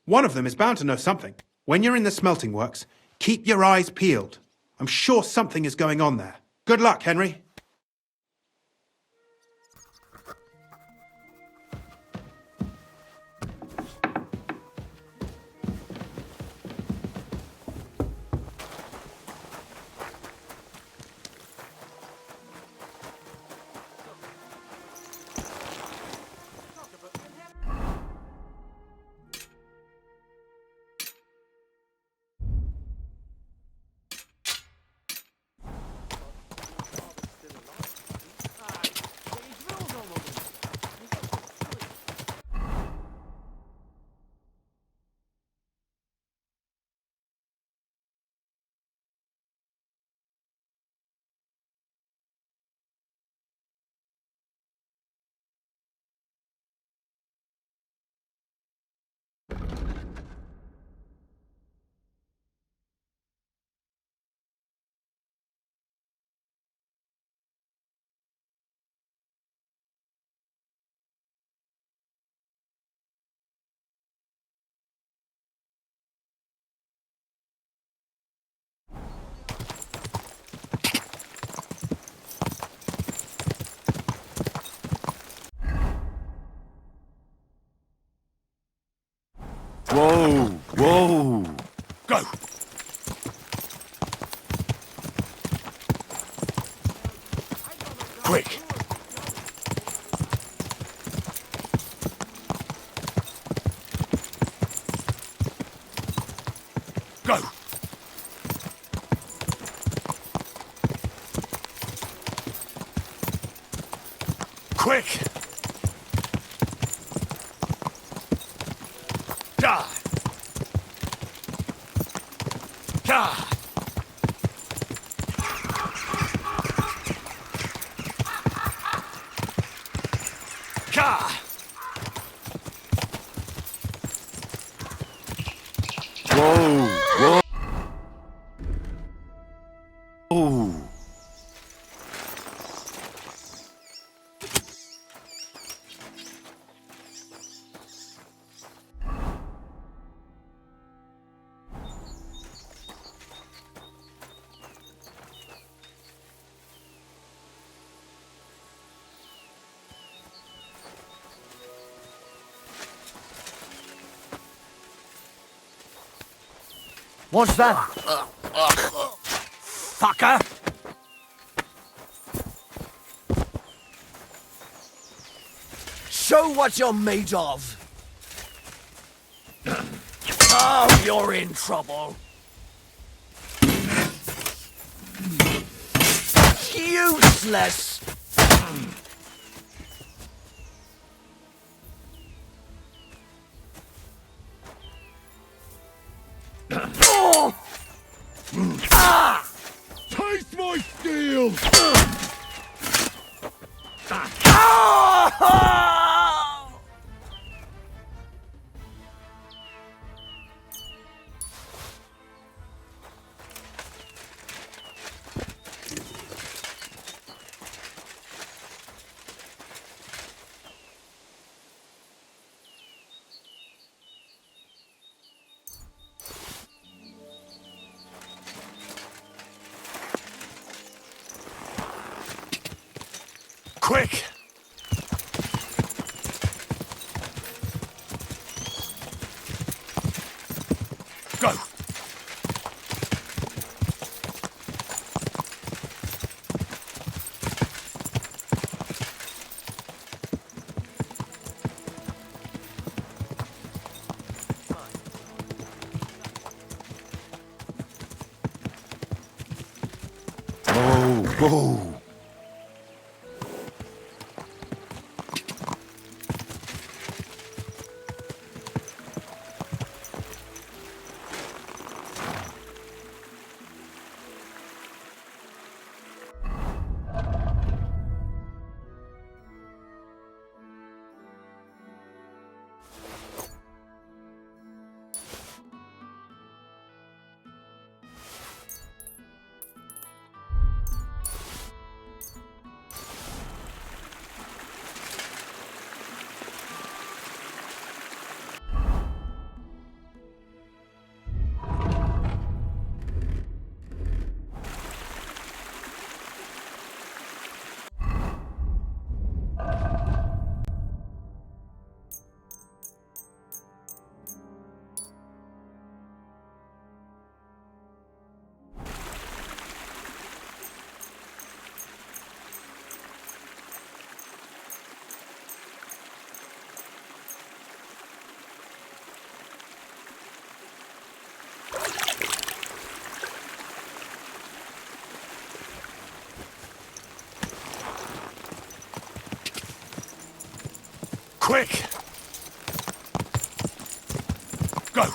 One of them is bound to know something. When you're in the smelting works, keep your eyes peeled. I'm sure something is going on there. Good luck, Henry. Whoa, whoa. Go! Quick! Go! Quick! Die! Die! Die! Whoa! Whoa! Oh! What's that? Fucker! Show what you're made of! Oh, you're in trouble! Useless! Oh! Ah! Taste my steel! Ah! Quick! Go! Whoa! Whoa! Quick! Go!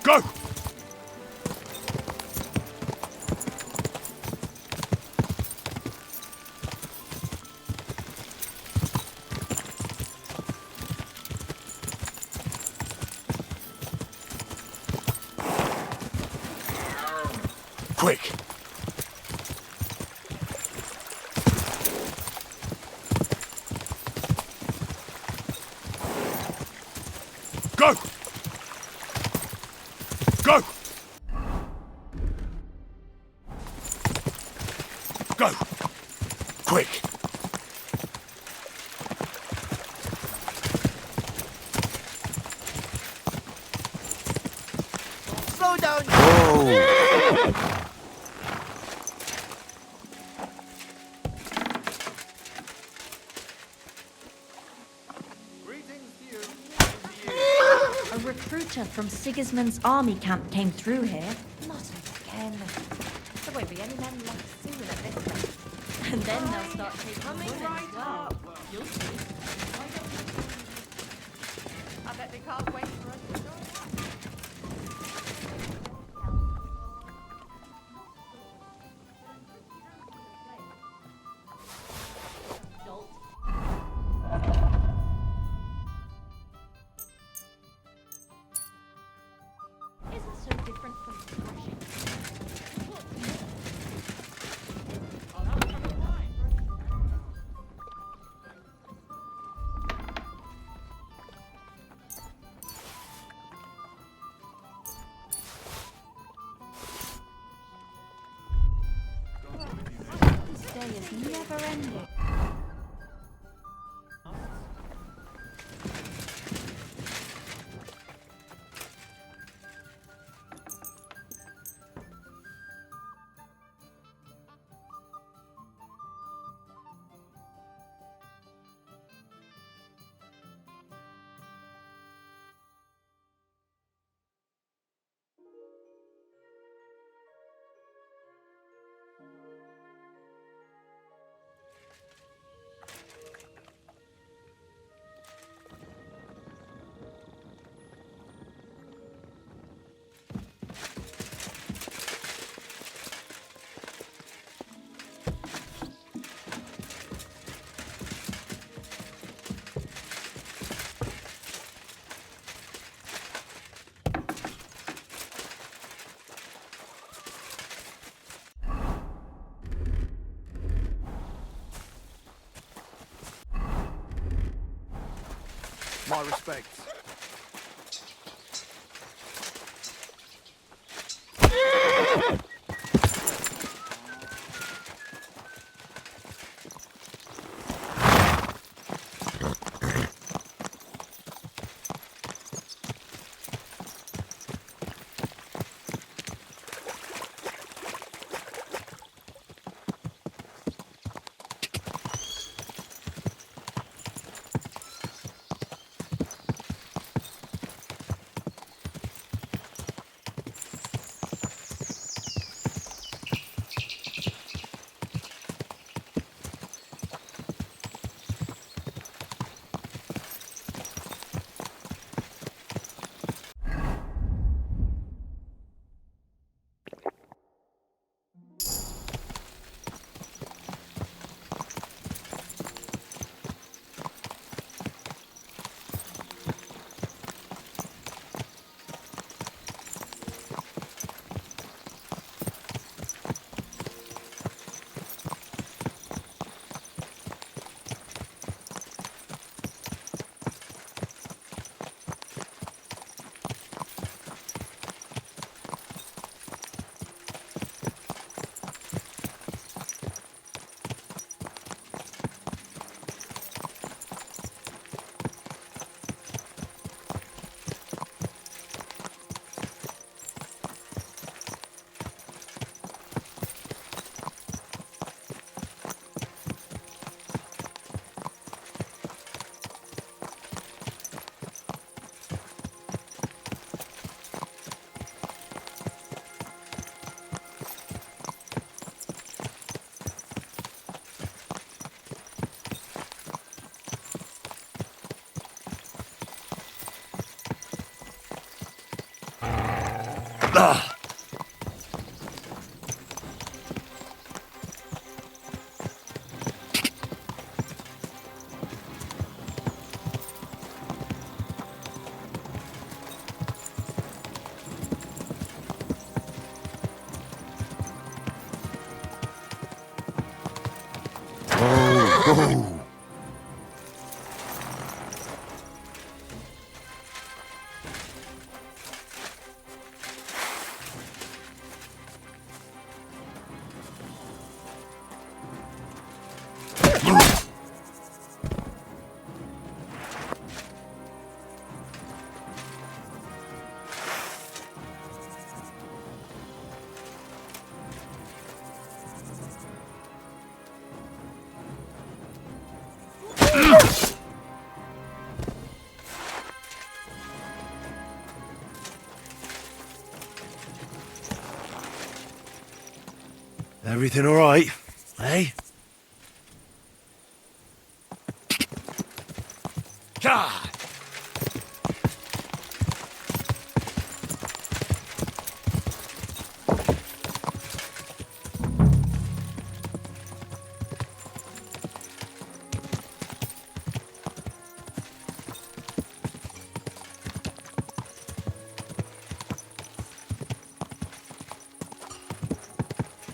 Go! Go! Go! Go! Quick! Slow down! A recruiter from Sigismund's army camp came through here. Not again. There won't be any men left soon at this rate. And then they'll start taking women as well. You'll see. I bet they can't wait for us to go. Isn't so different from thrashing. This day is never ending. My respects. Everything all right, eh? God!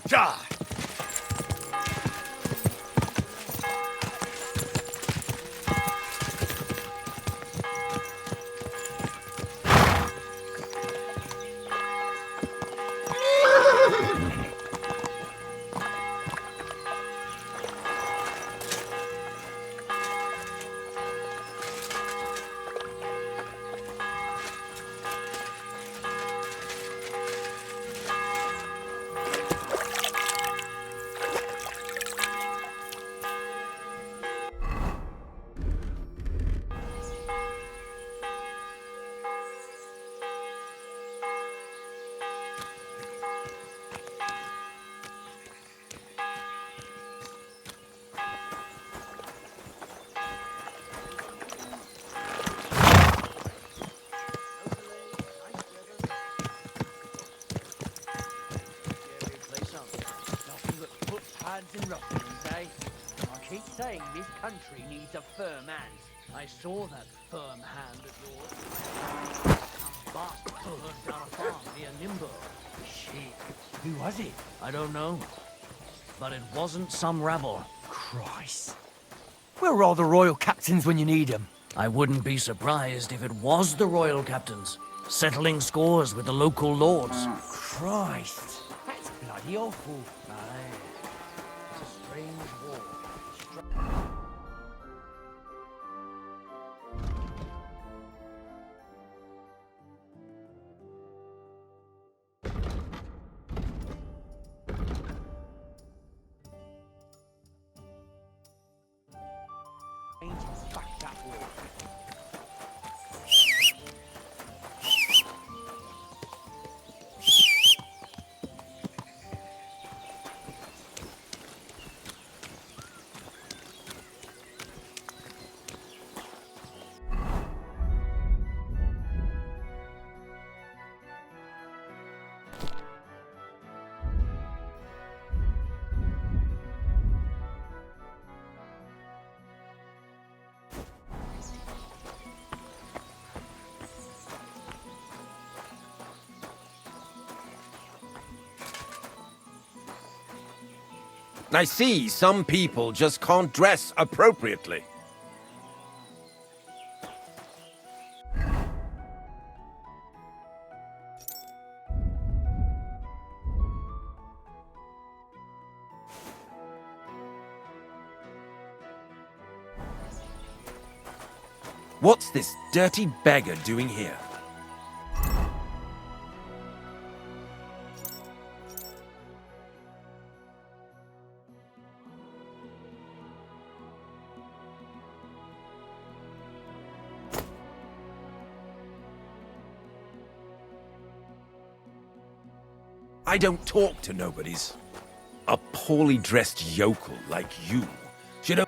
God! Nothing but footpads and ruffians, eh? I keep saying this country needs a firm hand. I saw that firm hand of yours. Some bastard burned down a farm near Nimbo. Shit. Who was it? I don't know. But it wasn't some rabble. Christ. Where are the royal captains when you need them? I wouldn't be surprised if it was the royal captains, settling scores with the local lords. Christ. That's bloody awful. Aye. It's a strange war. Back that wall. I see some people just can't dress appropriately. What's this dirty beggar doing here? I don't talk to nobodies. A poorly dressed yokel like you should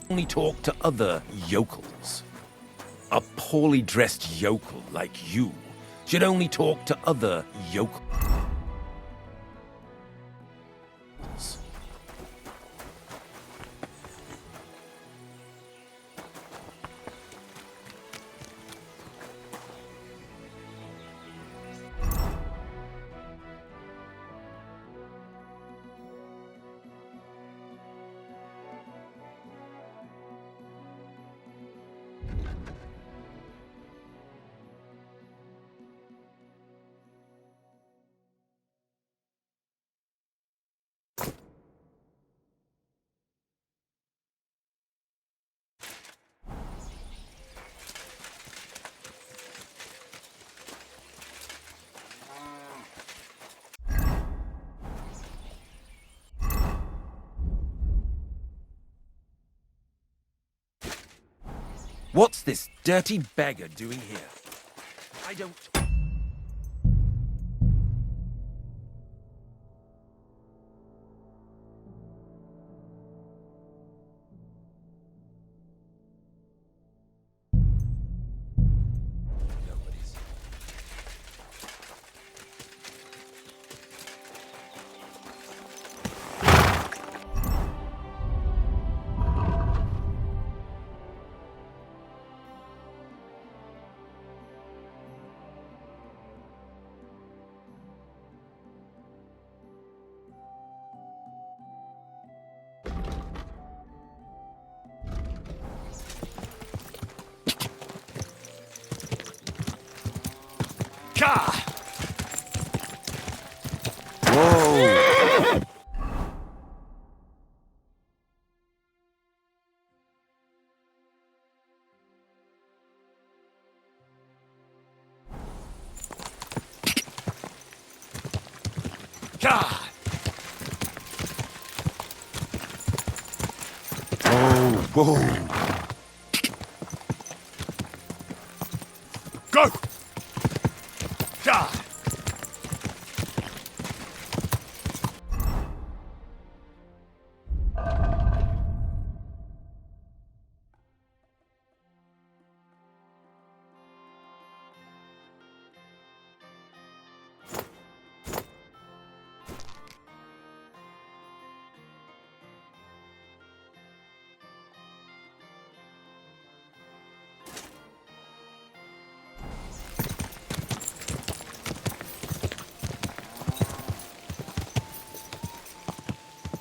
only talk to other yokels. A poorly dressed yokel like you should only talk to other yokels. What's this dirty beggar doing here? I don't... Whoa! Whoa!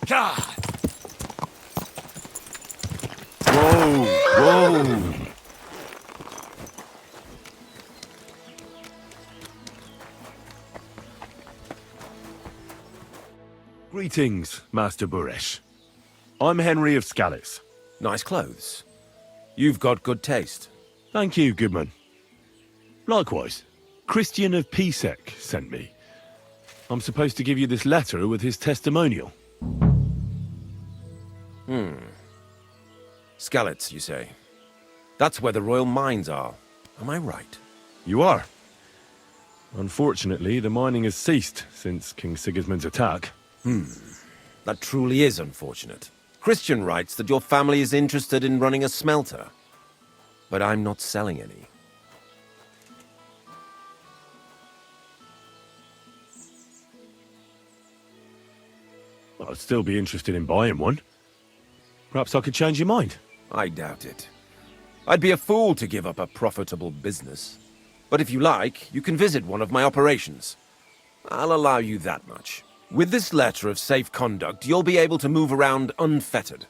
Go! Whoa! Whoa! Greetings, Master Buresh. I'm Henry of Scallis. Nice clothes. You've got good taste. Thank you, Goodman. Likewise, Christian of Pisek sent me. I'm supposed to give you this letter with his testimonial. Skalitz, you say? That's where the royal mines are. Am I right? You are. Unfortunately, the mining has ceased since King Sigismund's attack. That truly is unfortunate. Christian writes that your family is interested in running a smelter. But I'm not selling any. I'd still be interested in buying one. Perhaps I could change your mind. I doubt it. I'd be a fool to give up a profitable business. But if you like, you can visit one of my operations. I'll allow you that much. With this letter of safe conduct, you'll be able to move around unfettered.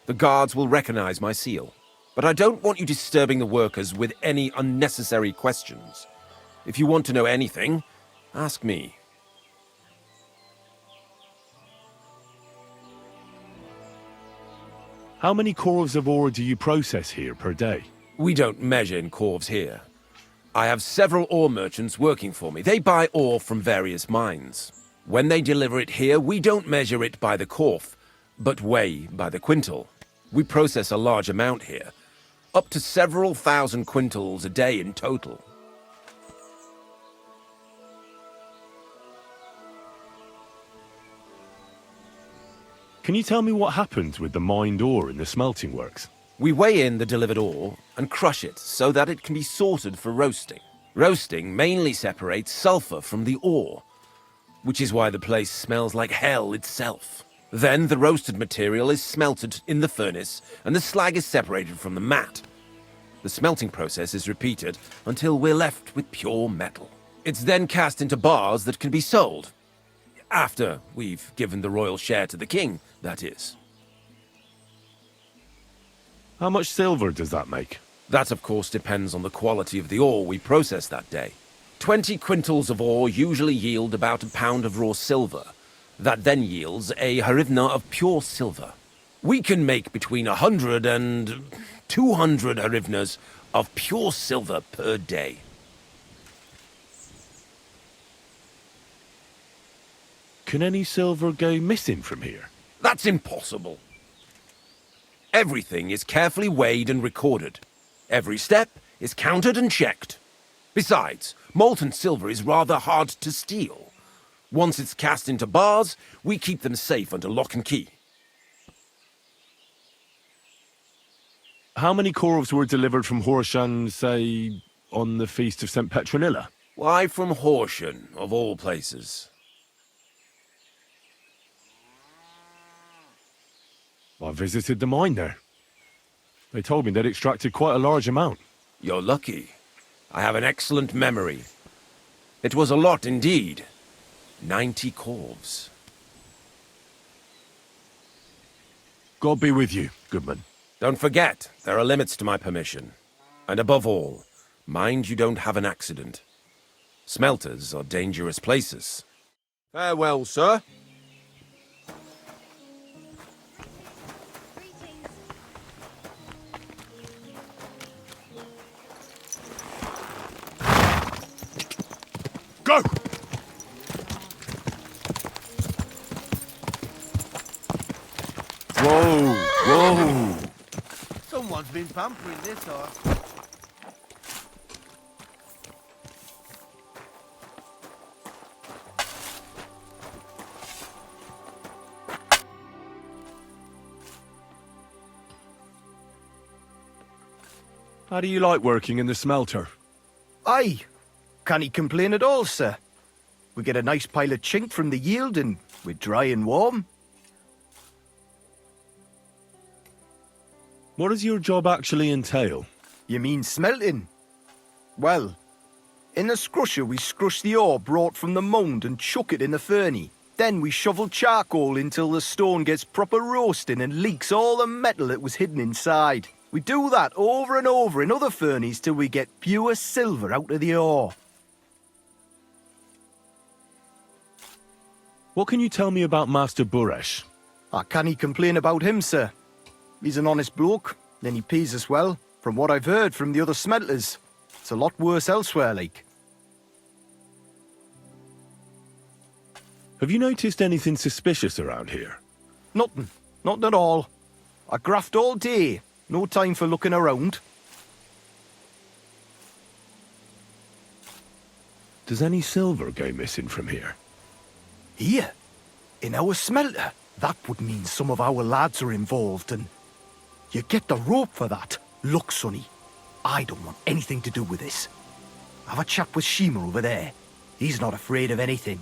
The guards will recognize my seal. But I don't want you disturbing the workers with any unnecessary questions. If you want to know anything, ask me. How many corves of ore do you process here per day? We don't measure in corves here. I have several ore merchants working for me. They buy ore from various mines. When they deliver it here, we don't measure it by the corf, but weigh by the quintal. We process a large amount here, up to several thousand quintals a day in total. Can you tell me what happens with the mined ore in the smelting works? We weigh in the delivered ore and crush it so that it can be sorted for roasting. Roasting mainly separates sulfur from the ore, which is why the place smells like hell itself. Then the roasted material is smelted in the furnace and the slag is separated from the matte. The smelting process is repeated until we're left with pure metal. It's then cast into bars that can be sold. After we've given the royal share to the king, that is. How much silver does that make? That, of course, depends on the quality of the ore we process that day. 20 quintals of ore usually yield about a pound of raw silver. That then yields a hryvnia of pure silver. We can make between 100 and 200 hryvnias of pure silver per day. Can any silver go missing from here? That's impossible. Everything is carefully weighed and recorded. Every step is counted and checked. Besides, molten silver is rather hard to steal. Once it's cast into bars, we keep them safe under lock and key. How many corves were delivered from Horshan, say, on the Feast of St. Petronilla? Why from Horsham, of all places? I visited the mine there. They told me they'd extracted quite a large amount. You're lucky. I have an excellent memory. It was a lot indeed. 90 corves. God be with you, Goodman. Don't forget, there are limits to my permission. And above all, mind you don't have an accident. Smelters are dangerous places. Farewell, sir. Go! Whoa! Whoa! Someone's been pampering this horse. How do you like working in the smelter? Aye. Can't he complain at all, sir? We get a nice pile of chink from the yield and we're dry and warm. What does your job actually entail? You mean smelting? Well, in the scrusher we scrush the ore brought from the mound and chuck it in the furnace. Then we shovel charcoal until the stone gets proper roasting and leaks all the metal that was hidden inside. We do that over and over in other furnaces till we get pure silver out of the ore. What can you tell me about Master Buresh? I can't complain about him, sir. He's an honest bloke, and he pays us well, from what I've heard from the other smelters. It's a lot worse elsewhere, like. Have you noticed anything suspicious around here? Nothing. Nothing at all. I graft all day. No time for looking around. Does any silver go missing from here? Here? In our smelter? That would mean some of our lads are involved, and you get the rope for that. Look, Sonny, I don't want anything to do with this. Have a chat with Shima over there. He's not afraid of anything.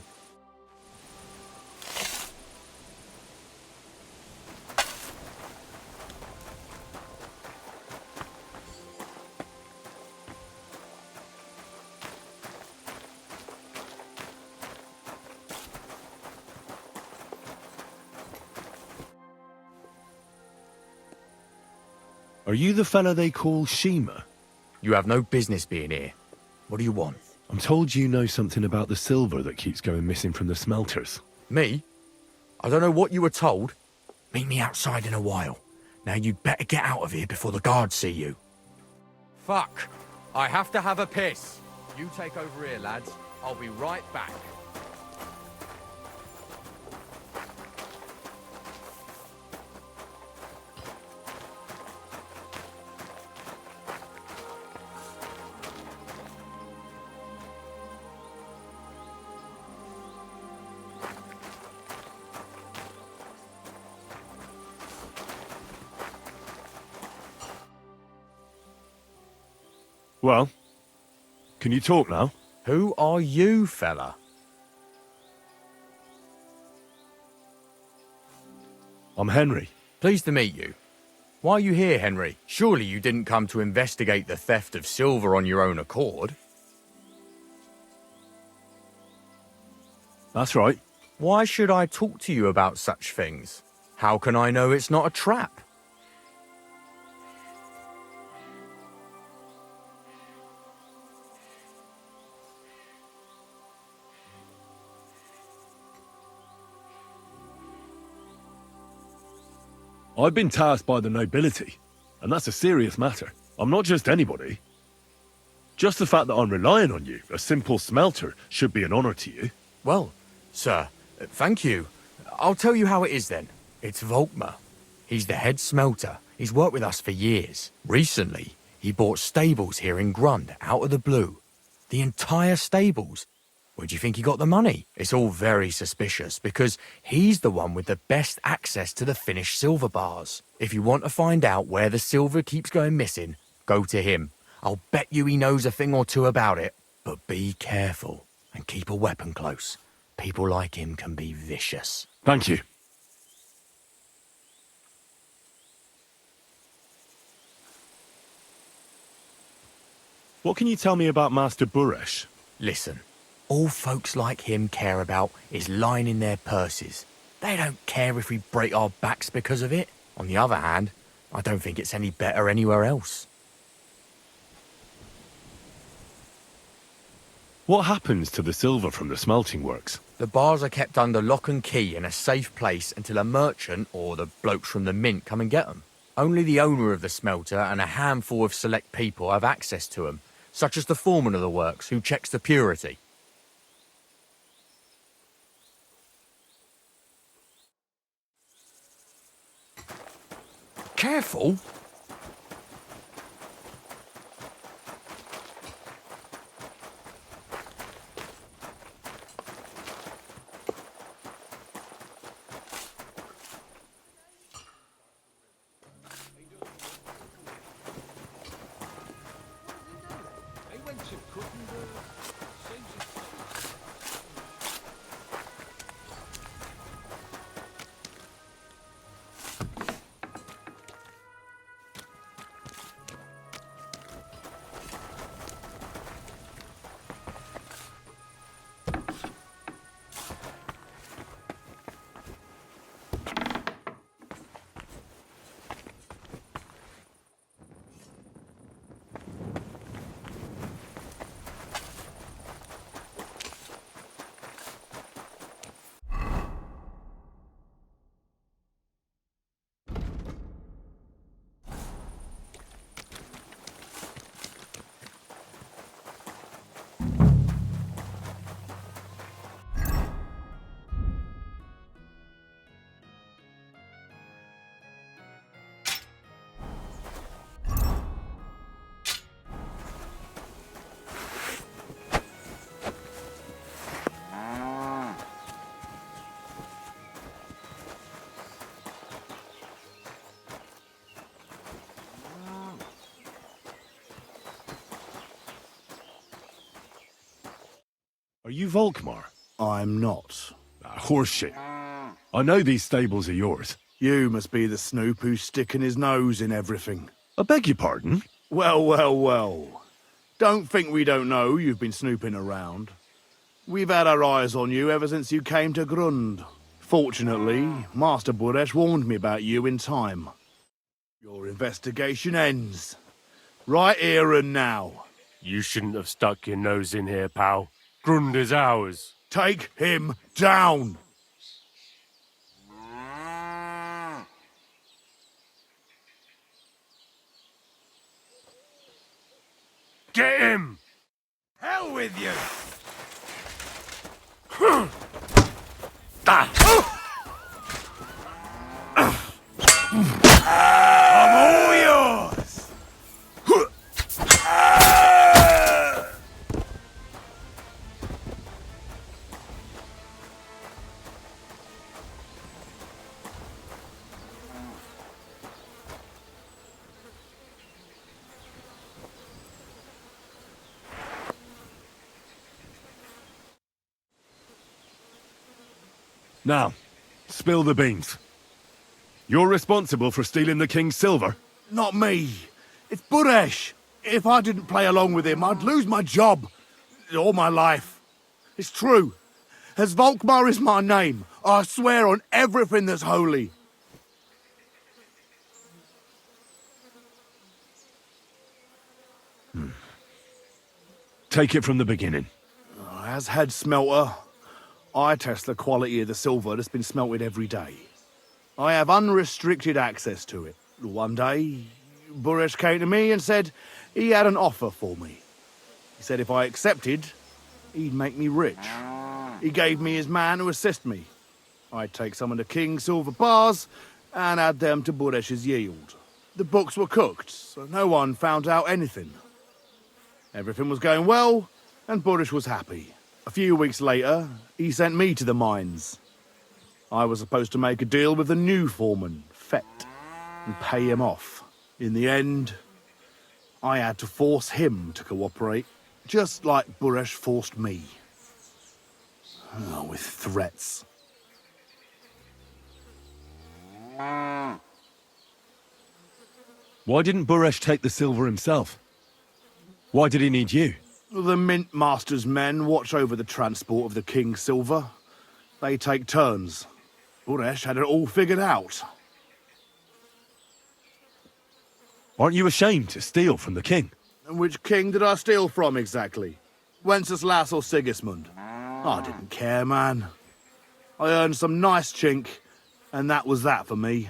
Are you the fella they call Shima? You have no business being here. What do you want? I'm told you know something about the silver that keeps going missing from the smelters. Me? I don't know what you were told. Meet me outside in a while. Now you'd better get out of here before the guards see you. Fuck. I have to have a piss. You take over here, lads. I'll be right back. Well, can you talk now? Who are you, fella? I'm Henry. Pleased to meet you. Why are you here, Henry? Surely you didn't come to investigate the theft of silver on your own accord? That's right. Why should I talk to you about such things? How can I know it's not a trap? I've been tasked by the nobility, and that's a serious matter. I'm not just anybody. Just the fact that I'm relying on you, a simple smelter, should be an honor to you. Well, sir, thank you. I'll tell you how it is then. It's Volkmar. He's the head smelter. He's worked with us for years. Recently, He bought stables here in Grund, out of the blue. The entire stables. Where do you think he got the money? It's all very suspicious, because he's the one with the best access to the finished silver bars. If you want to find out where the silver keeps going missing, go to him. I'll bet you he knows a thing or two about it. But be careful, and keep a weapon close. People like him can be vicious. Thank you. What can you tell me about Master Buresh? Listen, all folks like him care about is lining their purses. They don't care if we break our backs because of it. On the other hand, I don't think it's any better anywhere else. What happens to the silver from the smelting works? The bars are kept under lock and key in a safe place until a merchant or the blokes from the mint come and get them. Only the owner of the smelter and a handful of select people have access to them, such as the foreman of the works, who checks the purity. Careful! Are you Volkmar? I'm not. Horseshit. I know these stables are yours. You must be the snoop who's sticking his nose in everything. I beg your pardon? Well, well, well. Don't think we don't know you've been snooping around. We've had our eyes on you ever since you came to Grund. Fortunately, Master Buresh warned me about you in time. Your investigation ends. Right here and now. You shouldn't have stuck your nose in here, pal. Grund is ours. Take him down! Get him! Hell with you! I'm all yours! Now, spill the beans. You're responsible for stealing the king's silver? Not me. It's Buresh. If I didn't play along with him, I'd lose my job. All my life. It's true. As Volkmar is my name, I swear on everything that's holy. Take it from the beginning. As head smelter, I test the quality of the silver that's been smelted every day. I have unrestricted access to it. One day, Buresh came to me and said he had an offer for me. He said if I accepted, he'd make me rich. He gave me his man to assist me. I'd take some of the king's silver bars and add them to Buresh's yield. The books were cooked, so no one found out anything. Everything was going well, and Burish was happy. A few weeks later, he sent me to the mines. I was supposed to make a deal with the new foreman, Fett, and pay him off. In the end, I had to force him to cooperate, just like Burish forced me. Oh, with threats. Why didn't Burish take the silver himself? Why did he need you? The Mint Master's men watch over the transport of the King's silver. They take turns. Burish had it all figured out. Aren't you ashamed to steal from the king? And which king did I steal from exactly? Wenceslas or Sigismund? I didn't care, man. I earned some nice chink, and that was that for me.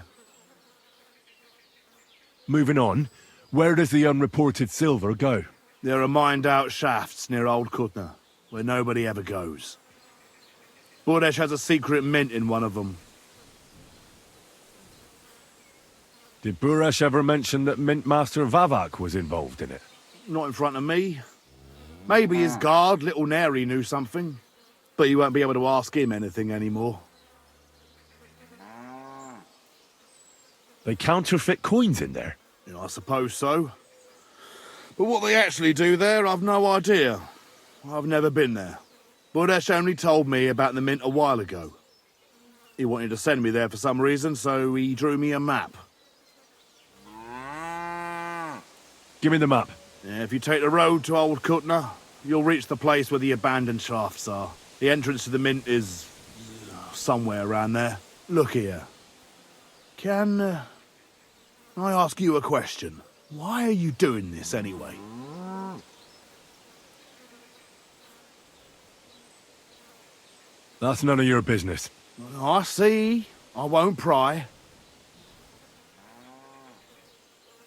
Moving on, where does the unreported silver go? There are mined-out shafts near Old Kutna, where nobody ever goes. Burish has a secret mint in one of them. Did Burish ever mention that Mint Master Vavak was involved in it? Not in front of me. Maybe his guard, Little Neri, knew something. But you won't be able to ask him anything anymore. They counterfeit coins in there? Yeah, I suppose so. But what they actually do there, I've no idea. I've never been there. Burish only told me about the mint a while ago. He wanted to send me there for some reason, so he drew me a map. Give me the map. Yeah, if you take the road to Old Kutna, you'll reach the place where the abandoned shafts are. The entrance to the mint is somewhere around there. Look here. Can I ask you a question? Why are you doing this anyway? That's none of your business. I see. I won't pry.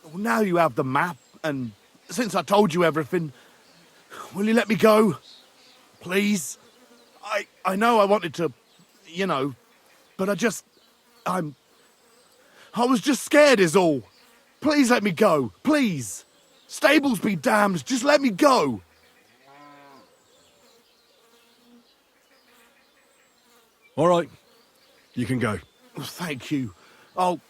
Well, now you have the map, and since I told you everything, will you let me go? Please? I know I wanted to, you know, but I was just scared is all. Please let me go. Please. Stables be damned. Just let me go. All right. You can go. Thank you. I'll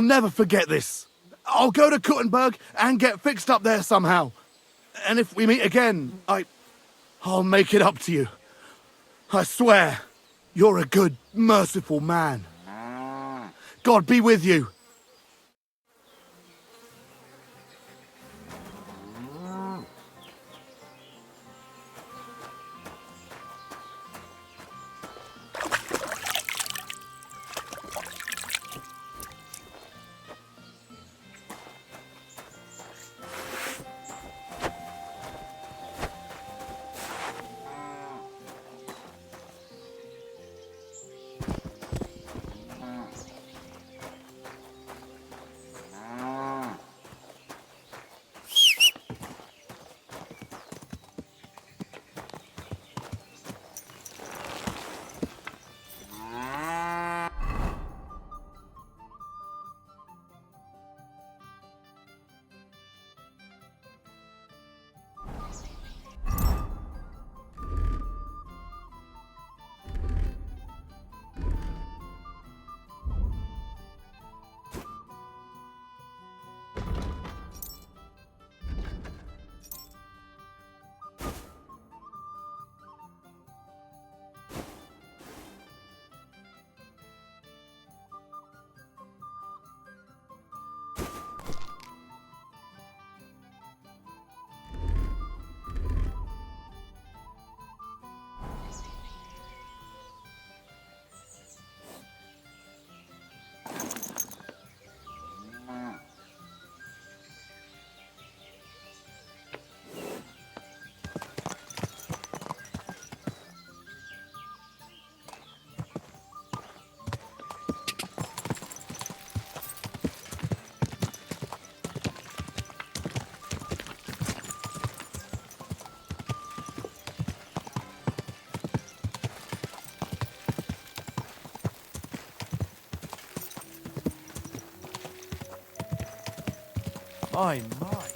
never forget this. I'll go to Kuttenberg and get fixed up there somehow. And if we meet again, I'll make it up to you. I swear, you're a good, merciful man. God be with you. My, my.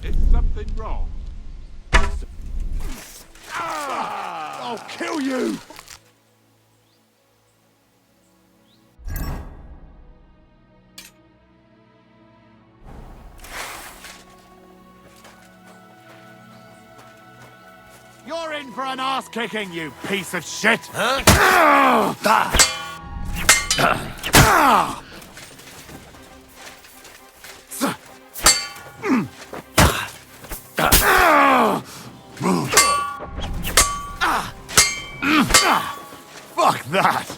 Is something wrong? I'll kill you! You're in for an ass kicking, you piece of shit! Fuck that!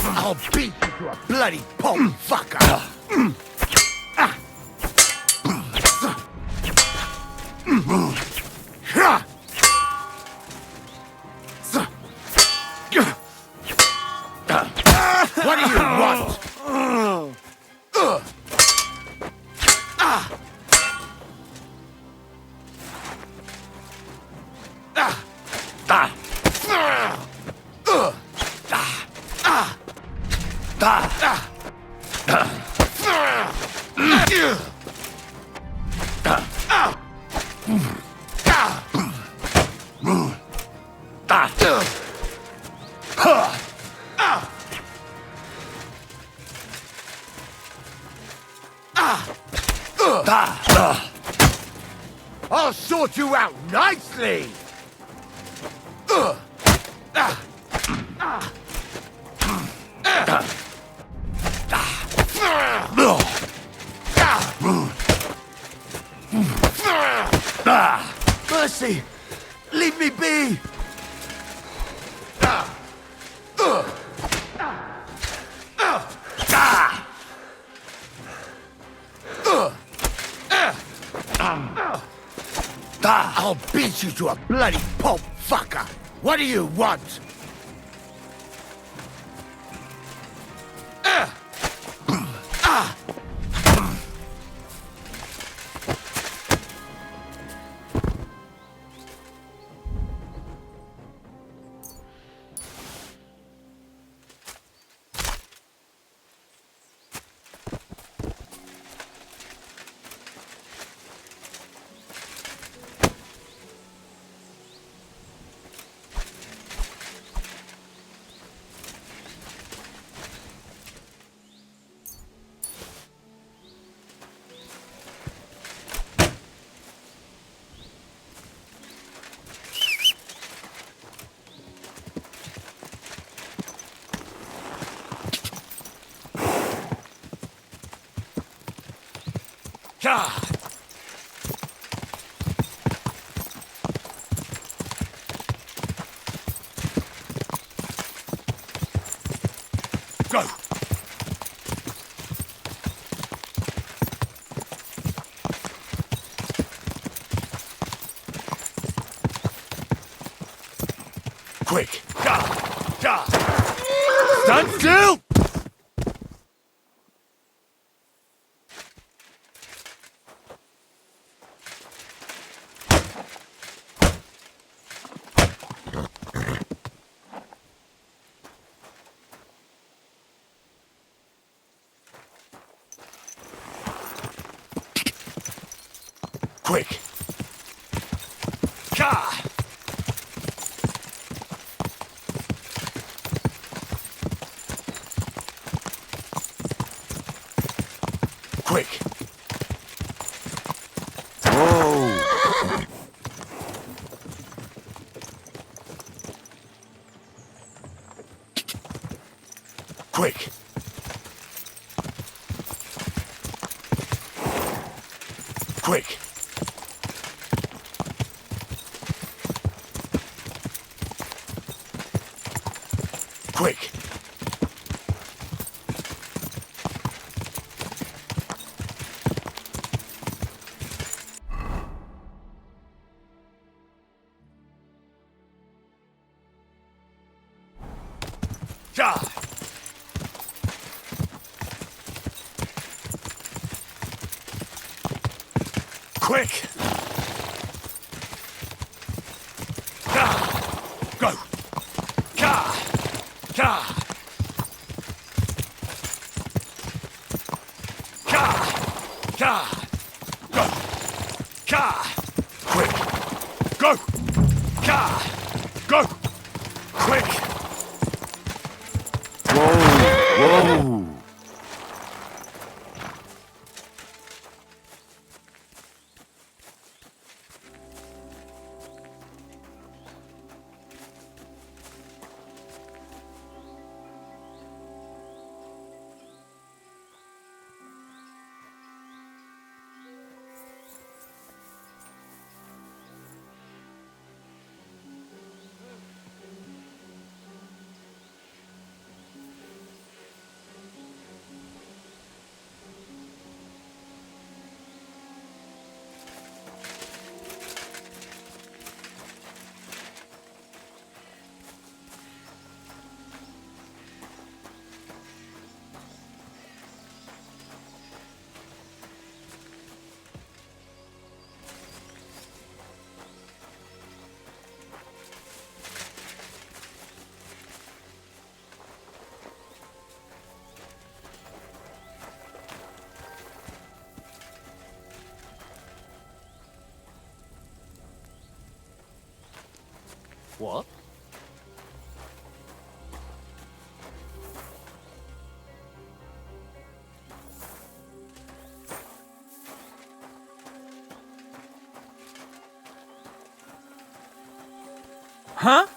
I'll beat you to a bloody pulp, fucker! What do you want? I'll sort you out nicely! Mercy! Leave me be! I'll beat you to a bloody pulp, fucker! What do you want? Go! Quick! Stand still! Quick! Ka! Quick! Whoa! Quick! Quick! Quick! Ja! Quick! Ka! Go! Ka! Ka! Ka! Ka! Go! Ka! Quick! Go! Ka! Go! Quick! Whoa! What? Huh?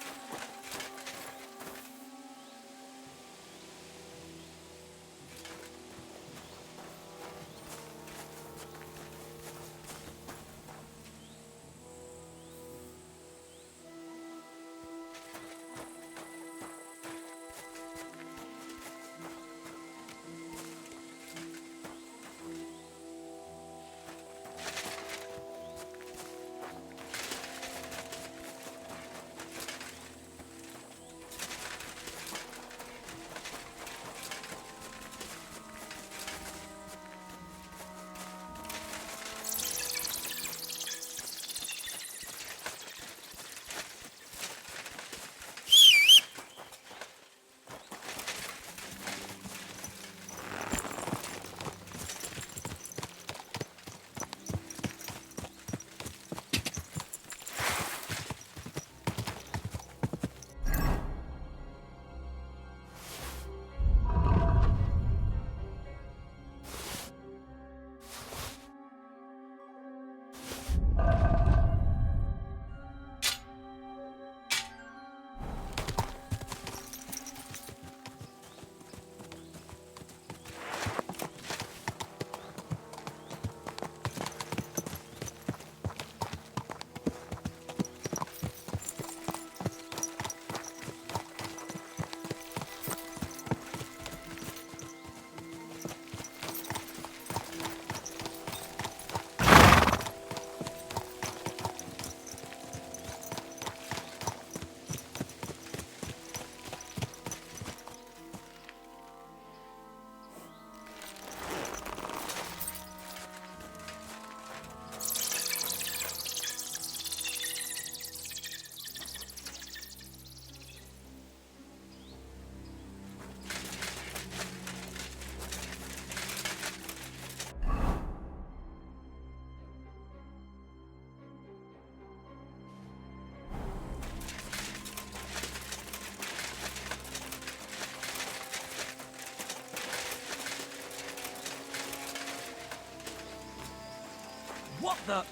the...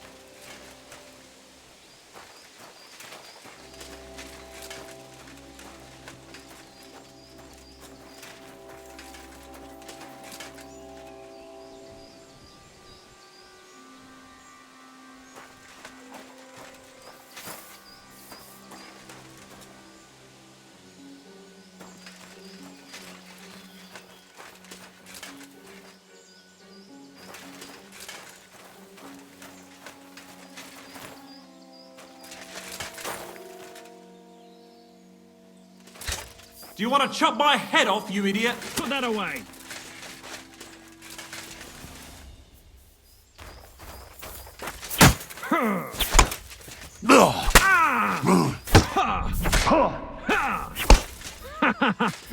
Do you want to chop my head off, you idiot? Put that away.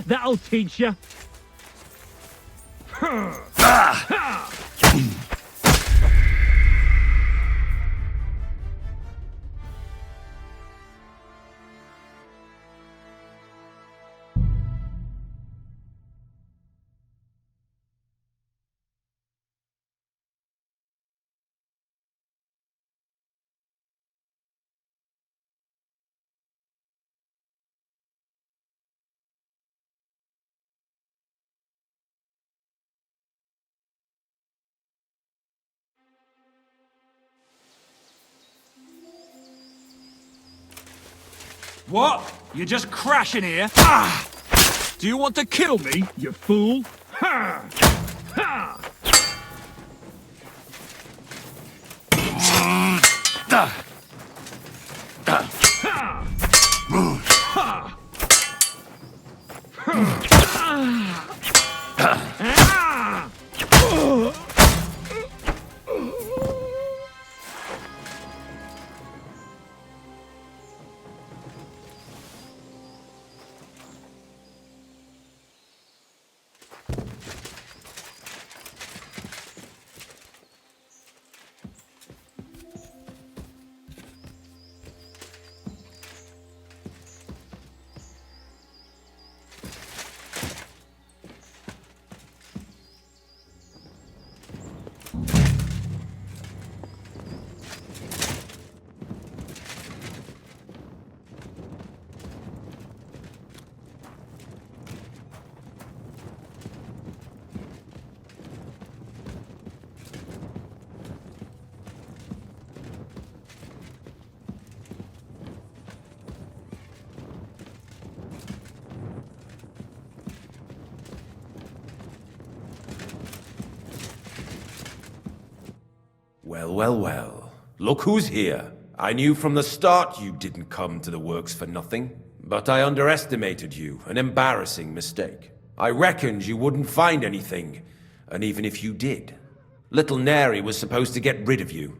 That'll teach you. What? You're just crashing here? Ah! Do you want to kill me, you fool? Ha! Ha! Well, well, well. Look who's here. I knew from the start you didn't come to the works for nothing. But I underestimated you. An embarrassing mistake. I reckoned you wouldn't find anything. And even if you did, little Neri was supposed to get rid of you.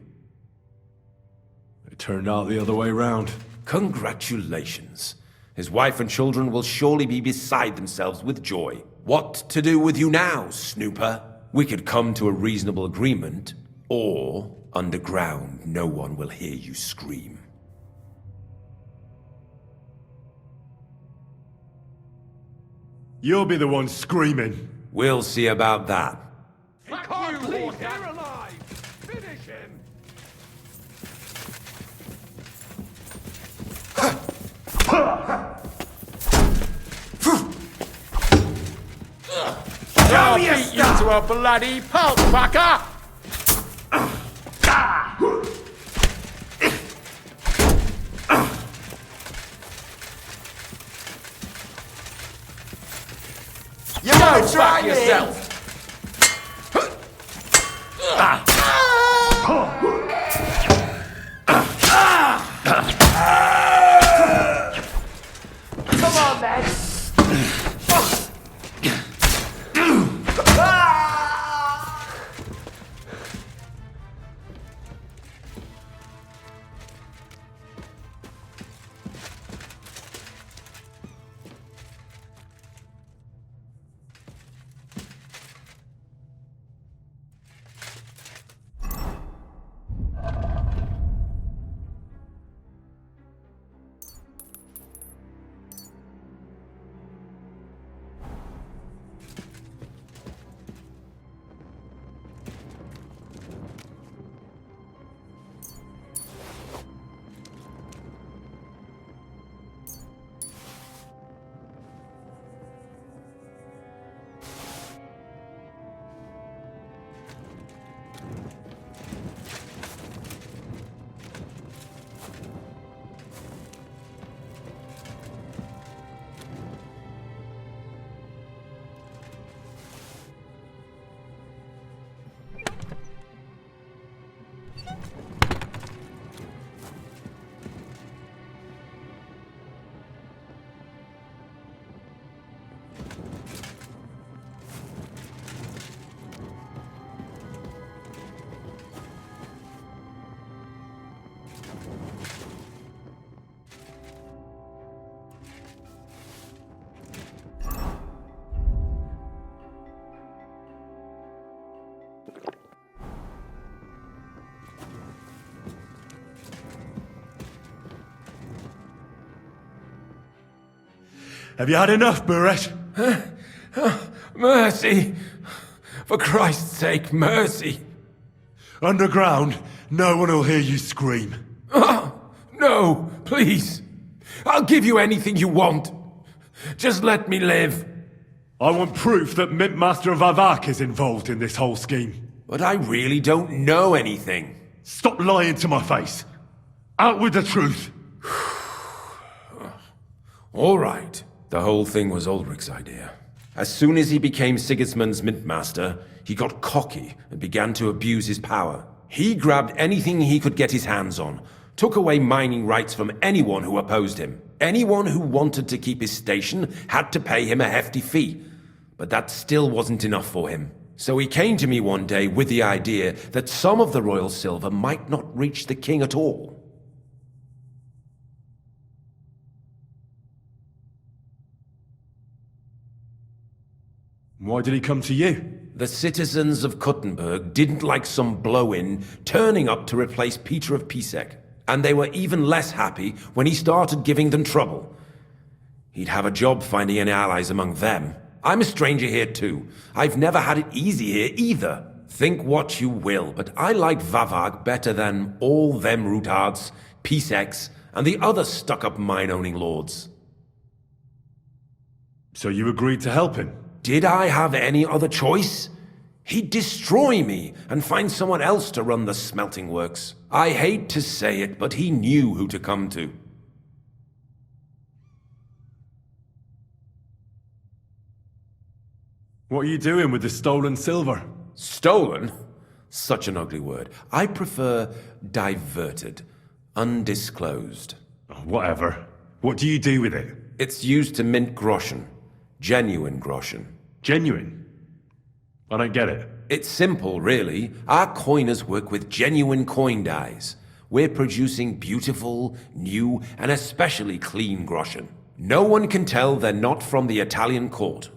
It turned out the other way round. Congratulations. His wife and children will surely be beside themselves with joy. What to do with you now, Snooper? We could come to a reasonable agreement, or underground no one will hear you scream. You'll be the one screaming. We'll see about that. He can't leave here alive! Finish him! I'll beat you to a bloody pulp, fucker! You want to try yourself? Come on, man. Have you had enough, Buresh? Mercy! For Christ's sake, mercy! Underground, no one will hear you scream. No, please. I'll give you anything you want. Just let me live. I want proof that Mintmaster Vavak is involved in this whole scheme. But I really don't know anything. Stop lying to my face. Out with the truth. All right. The whole thing was Ulrich's idea. As soon as he became Sigismund's Mintmaster, he got cocky and began to abuse his power. He grabbed anything he could get his hands on, took away mining rights from anyone who opposed him. Anyone who wanted to keep his station had to pay him a hefty fee. But that still wasn't enough for him. So he came to me one day with the idea that some of the royal silver might not reach the king at all. Why did he come to you? The citizens of Kuttenberg didn't like some blow-in turning up to replace Peter of Pisek, and they were even less happy when he started giving them trouble. He'd have a job finding any allies among them. I'm a stranger here too. I've never had it easy here either. Think what you will, but I like Vavag better than all them Rutards, Piseks, and the other stuck-up mine-owning lords. So you agreed to help him? Did I have any other choice? He'd destroy me and find someone else to run the smelting works. I hate to say it, but he knew who to come to. What are you doing with the stolen silver? Stolen? Such an ugly word. I prefer diverted, undisclosed. Whatever. What do you do with it? It's used to mint groschen. Genuine groschen. Genuine? I don't get it. It's simple, really. Our coiners work with genuine coin dyes. We're producing beautiful, new, and especially clean groschen. No one can tell they're not from the Italian court.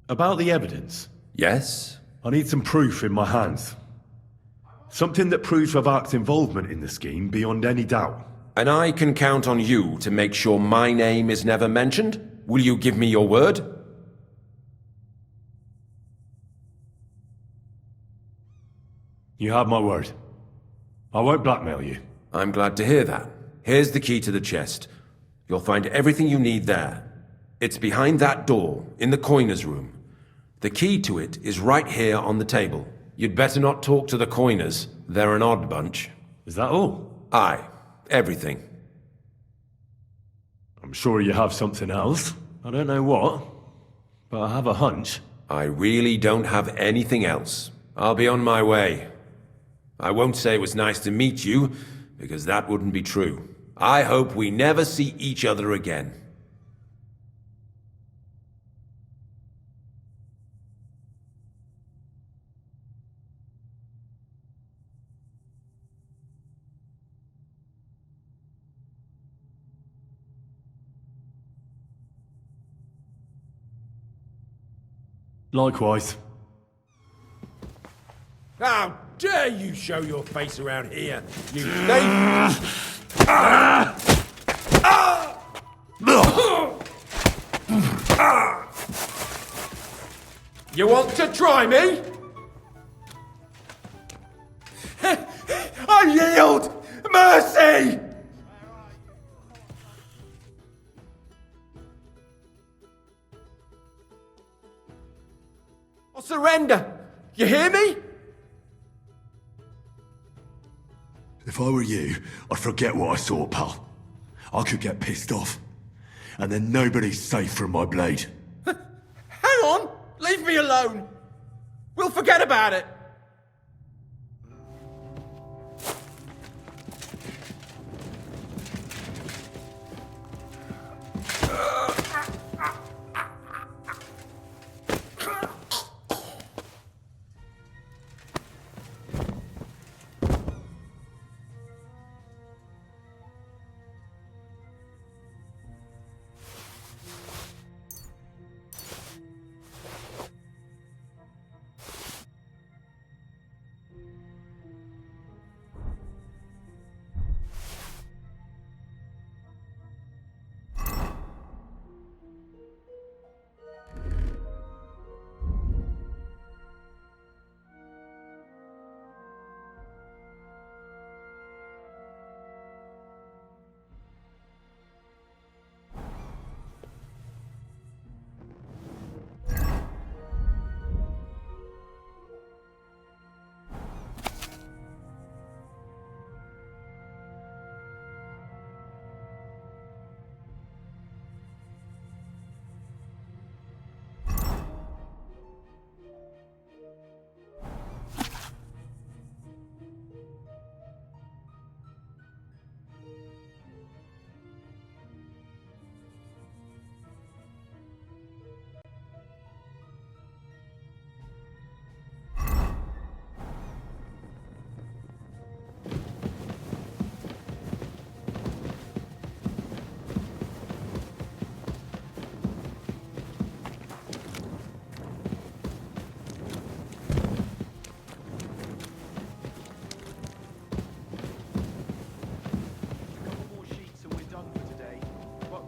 About the evidence? Yes? I need some proof in my hands. Something that proves Vavak's involvement in the scheme beyond any doubt. And I can count on you to make sure my name is never mentioned? Will you give me your word? You have my word. I won't blackmail you. I'm glad to hear that. Here's the key to the chest. You'll find everything you need there. It's behind that door, in the coiner's room. The key to it is right here on the table. You'd better not talk to the coiners. They're an odd bunch. Is that all? Aye. Everything. I'm sure you have something else. I don't know what, but I have a hunch. I really don't have anything else. I'll be on my way. I won't say it was nice to meet you, because that wouldn't be true. I hope we never see each other again. Likewise. How dare you show your face around here, you thief! You want to try me? I yield! Mercy! I'll surrender! You hear me? If I were you, I'd forget what I saw, pal. I could get pissed off. And then nobody's safe from my blade. Hang on! Leave me alone! We'll forget about it!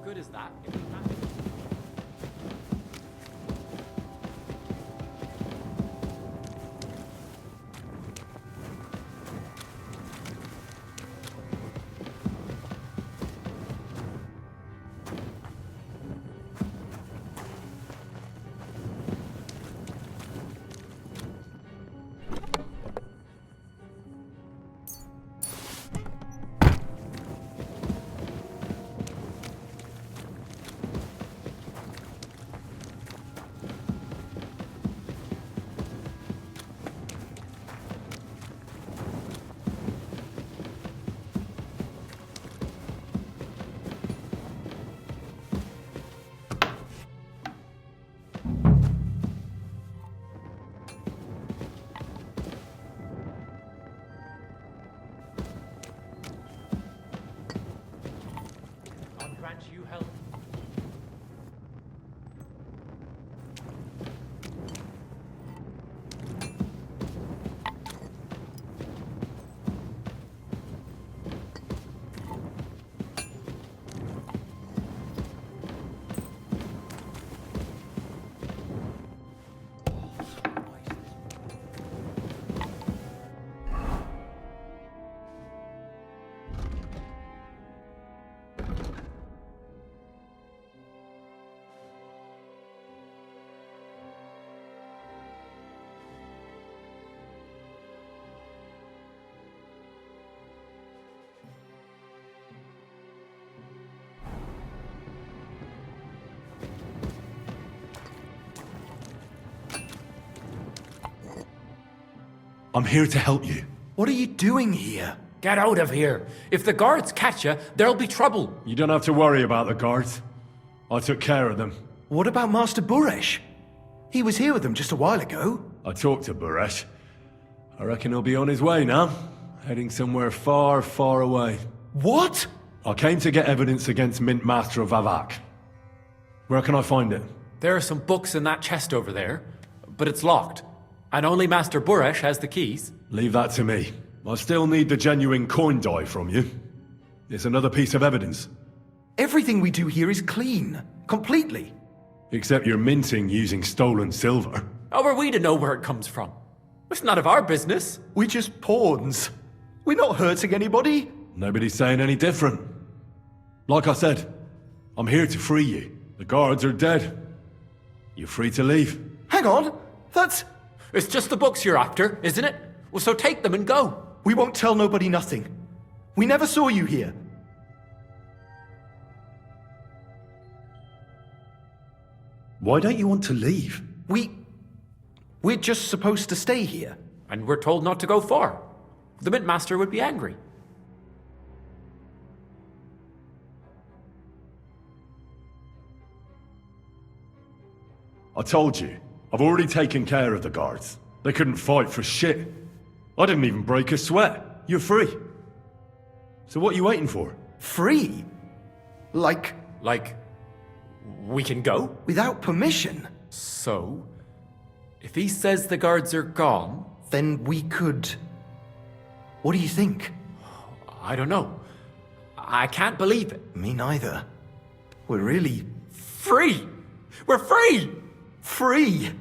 good is that? You help. I'm here to help you. What are you doing here? Get out of here. If the guards catch you, there'll be trouble. You don't have to worry about the guards. I took care of them. What about Master Buresh? He was here with them just a while ago. I talked to Buresh. I reckon he'll be on his way now, heading somewhere far, far away. What? I came to get evidence against Mint Master of Vavak. Where can I find it? There are some books in that chest over there, but it's locked. And only Master Buresh has the keys. Leave that to me. I still need the genuine coin die from you. It's another piece of evidence. Everything we do here is clean. Completely. Except you're minting using stolen silver. How are we to know where it comes from? It's none of our business. We're just pawns. We're not hurting anybody. Nobody's saying any different. Like I said, I'm here to free you. The guards are dead. You're free to leave. Hang on. That's... It's just the books you're after, isn't it? Well, so take them and go. We won't tell nobody nothing. We never saw you here. Why don't you want to leave? We're just supposed to stay here. And we're told not to go far. The Mint Master would be angry. I told you, I've already taken care of the guards. They couldn't fight for shit. I didn't even break a sweat. You're free. So what are you waiting for? Free? Like, we can go? without permission? So, if he says the guards are gone... Then we could... What do you think? I don't know. I can't believe it. Me neither. We're really... Free! We're free! Free!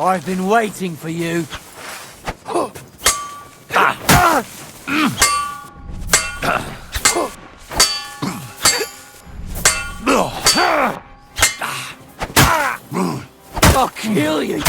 I've been waiting for you. I'll kill you.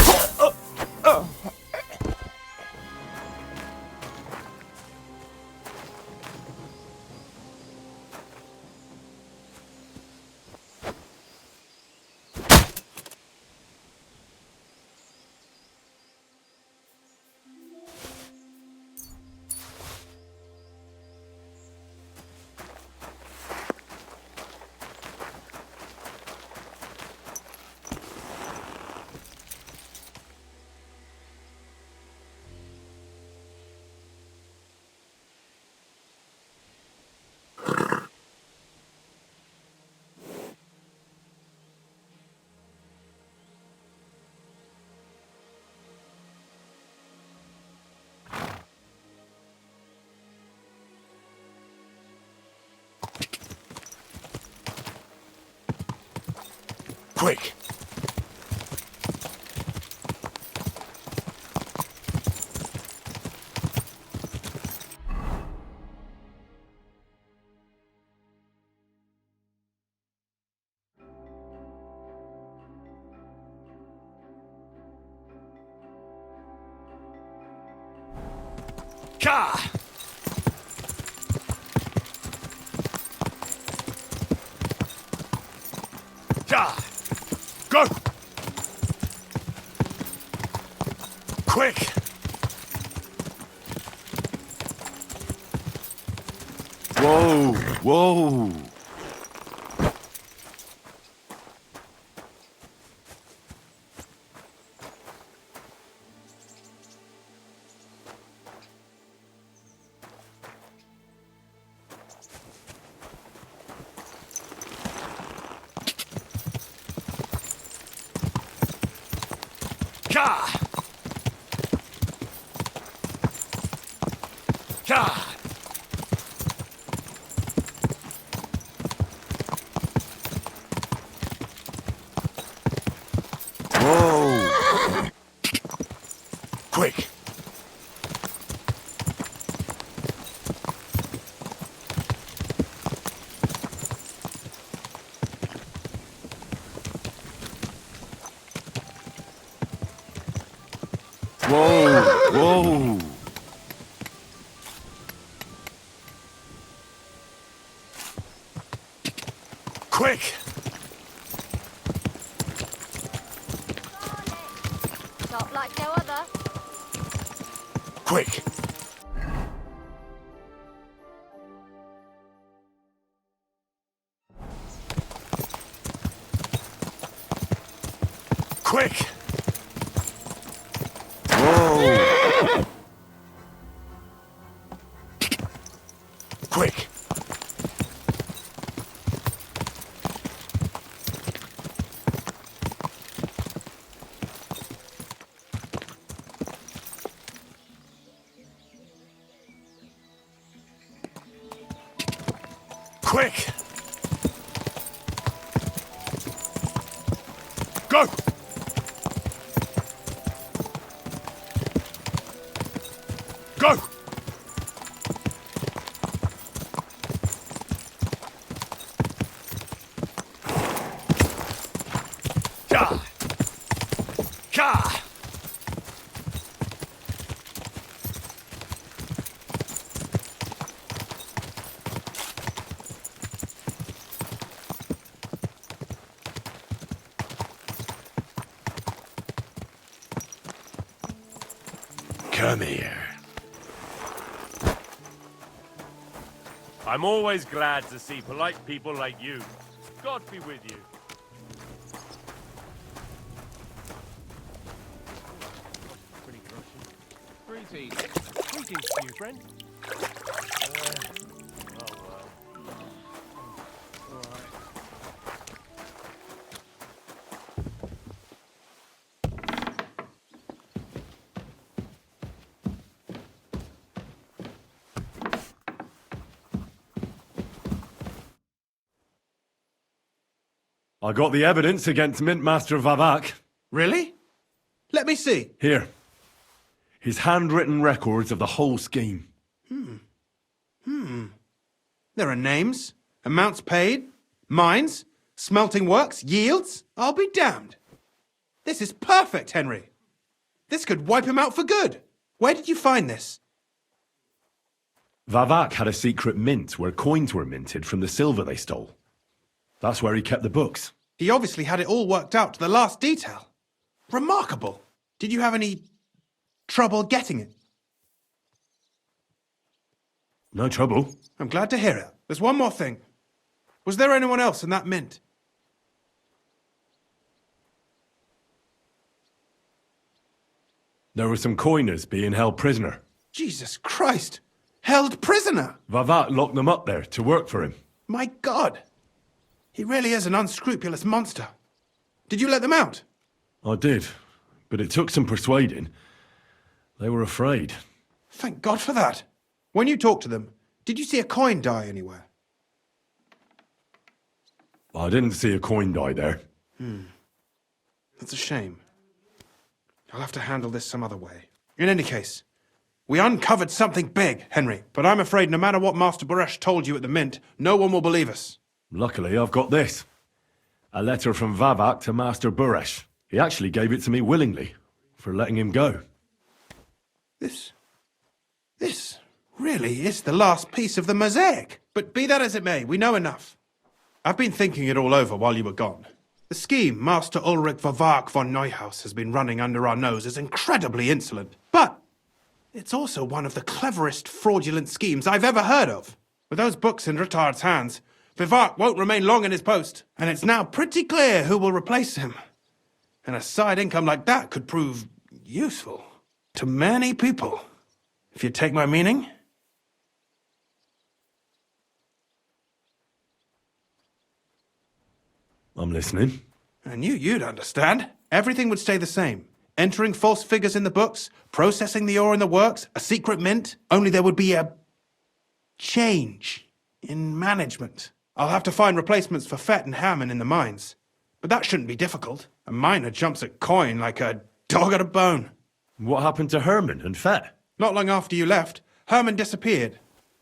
Quick! Ka! Ka! Go! Quick! Whoa! Whoa! Ka! Ka! Whoa! Quick! Whoa! Whoa! Quick! Stop like no other. Quick! Quick! Whoa! Quick! Quick! Go! Go! Ka! Ka! Come here. I'm always glad to see polite people like you. God be with you. Pretty crushing. Greetings. Greetings to you, friend. I got the evidence against Mintmaster Vavak. Really? Let me see. Here. His handwritten records of the whole scheme. There are names, amounts paid, mines, smelting works, yields. I'll be damned. This is perfect, Henry. This could wipe him out for good. Where did you find this? Vavak had a secret mint where coins were minted from the silver they stole. That's where he kept the books. He obviously had it all worked out to the last detail. Remarkable. Did you have any trouble getting it? No trouble. I'm glad to hear it. There's one more thing. Was there anyone else in that mint? There were some coiners being held prisoner. Jesus Christ! Held prisoner! Vavak locked them up there to work for him. My God! He really is an unscrupulous monster. Did you let them out? I did, but it took some persuading. They were afraid. Thank God for that. When you talked to them, did you see a coin die anywhere? I didn't see a coin die there. That's a shame. I'll have to handle this some other way. In any case, we uncovered something big, Henry. But I'm afraid no matter what Master Boresh told you at the Mint, no one will believe us. Luckily, I've got this. A letter from Vavak to Master Boresh. He actually gave it to me willingly, for letting him go. This really is the last piece of the mosaic. But be that as it may, we know enough. I've been thinking it all over while you were gone. The scheme Master Ulrich Vavak von Neuhaus has been running under our nose is incredibly insolent. But it's also one of the cleverest fraudulent schemes I've ever heard of. With those books in Retard's hands, Vivak won't remain long in his post, and it's now pretty clear who will replace him. And a side income like that could prove useful to many people, if you take my meaning. I'm listening. I knew you'd understand. Everything would stay the same. Entering false figures in the books, processing the ore in the works, a secret mint, only there would be a change in management. I'll have to find replacements for Fett and Hammond in the mines. But that shouldn't be difficult. A miner jumps at coin like a dog at a bone. What happened to Herman and Fett? Not long after you left, Herman disappeared.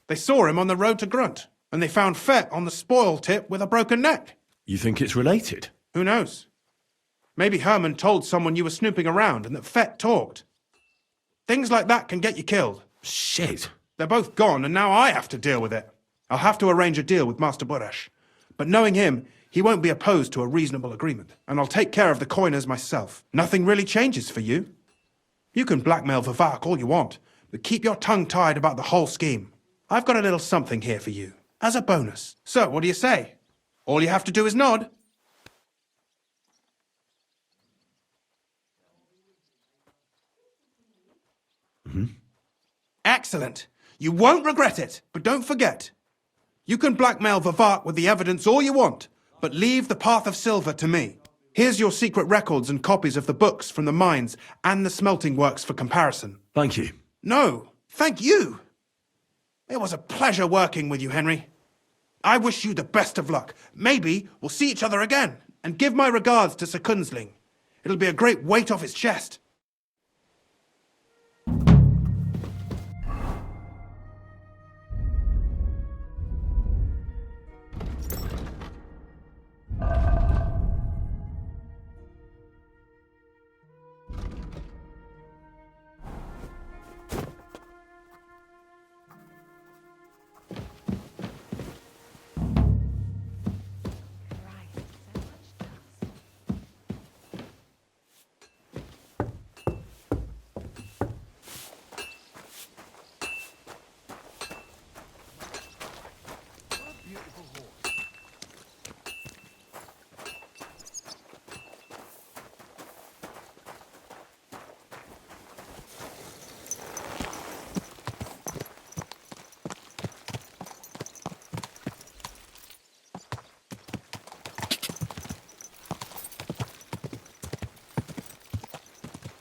They saw him on the road to Grunt, and they found Fett on the spoil tip with a broken neck. You think it's related? Who knows? Maybe Herman told someone you were snooping around and that Fett talked. Things like that can get you killed. Shit. They're both gone, and now I have to deal with it. I'll have to arrange a deal with Master Boresh. But knowing him, he won't be opposed to a reasonable agreement. And I'll take care of the coiners myself. Nothing really changes for you. You can blackmail Vavak all you want, but keep your tongue tied about the whole scheme. I've got a little something here for you, as a bonus. So, what do you say? All you have to do is nod. Excellent. You won't regret it, but don't forget. You can blackmail Vavak with the evidence all you want, but leave the Path of Silver to me. Here's your secret records and copies of the books from the mines and the smelting works for comparison. Thank you. No, thank you. It was a pleasure working with you, Henry. I wish you the best of luck. Maybe we'll see each other again. And give my regards to Sir Kunzling. It'll be a great weight off his chest.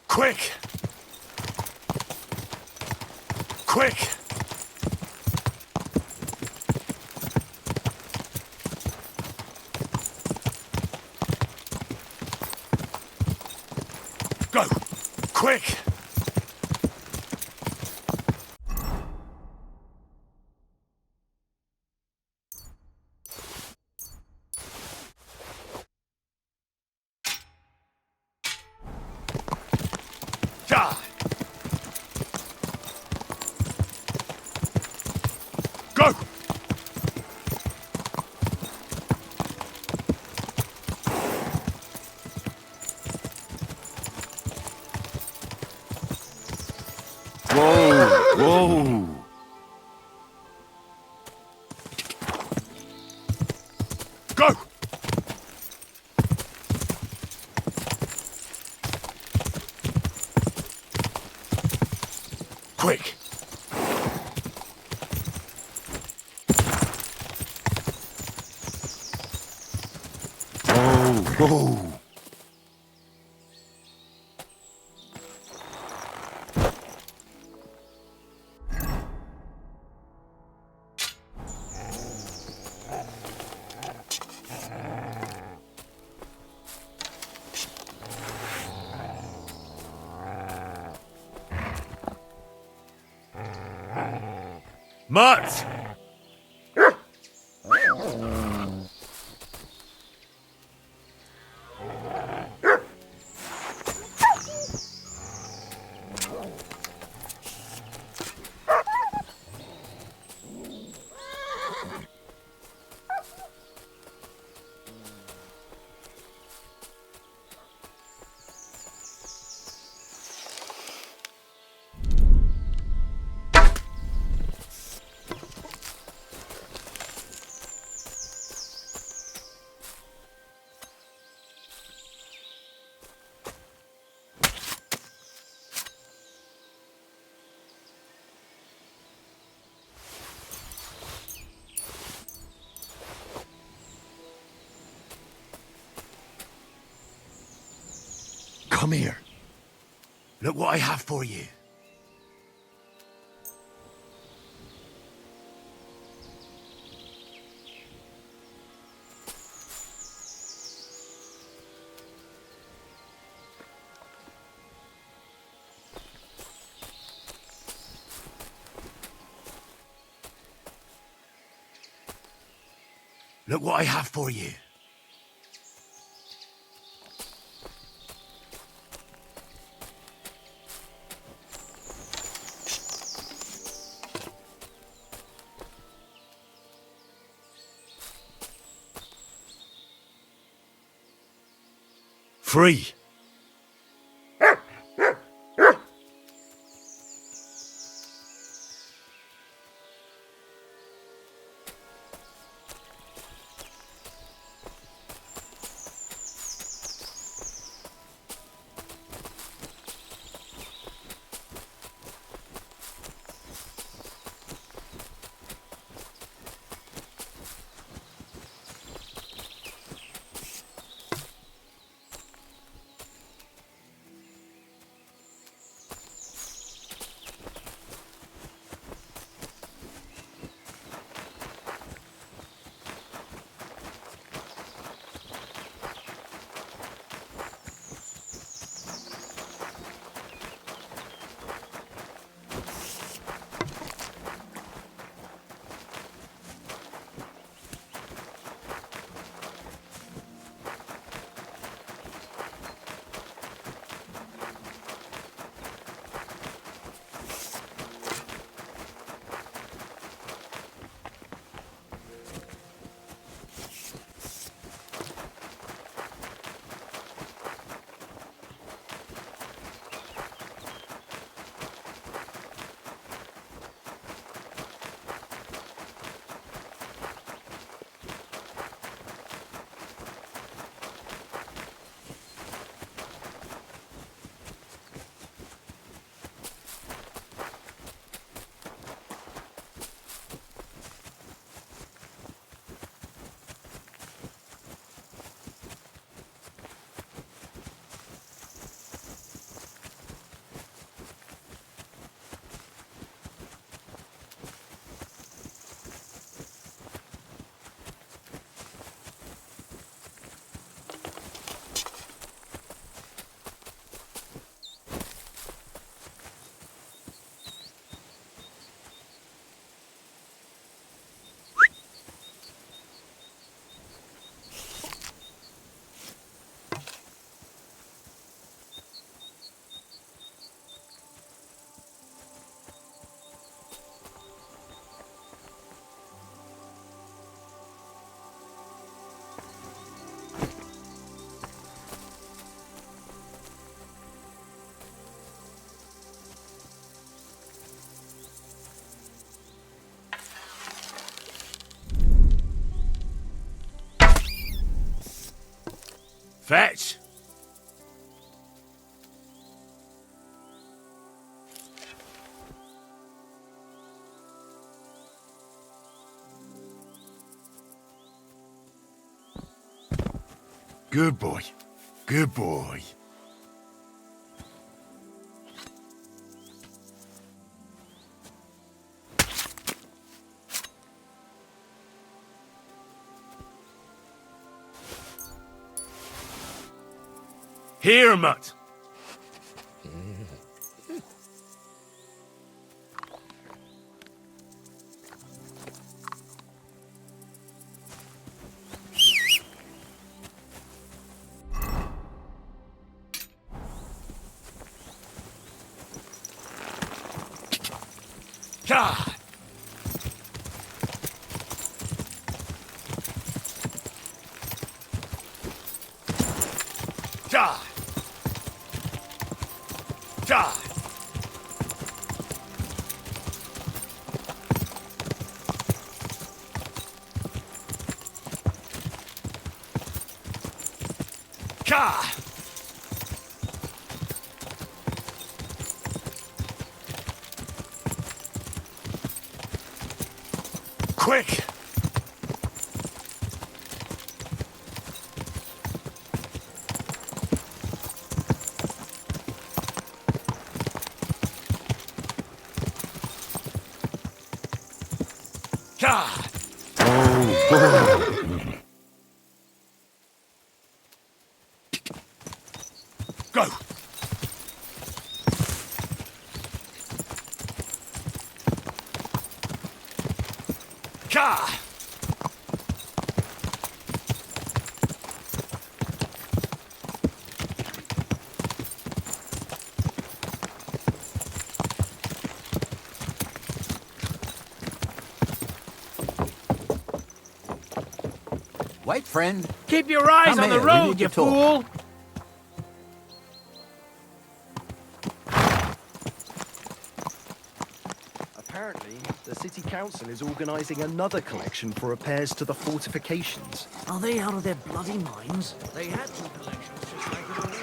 Quick! Quick! Go! Quick! Die! Go! Whoa! Whoa! Go! Quick! Whoa! Whoa! Mutt! Come here. Look what I have for you. Look what I have for you. Free. Fetch! Good boy. Good boy. Here, mutt! God! God! God! God! Quick! God! Go! God! Wait, friend. Keep your eyes Come on the here, we road, need you to talk. fool! Apparently, the city council is organising another collection for repairs to the fortifications. Are they out of their bloody minds? They had two collections just like it already.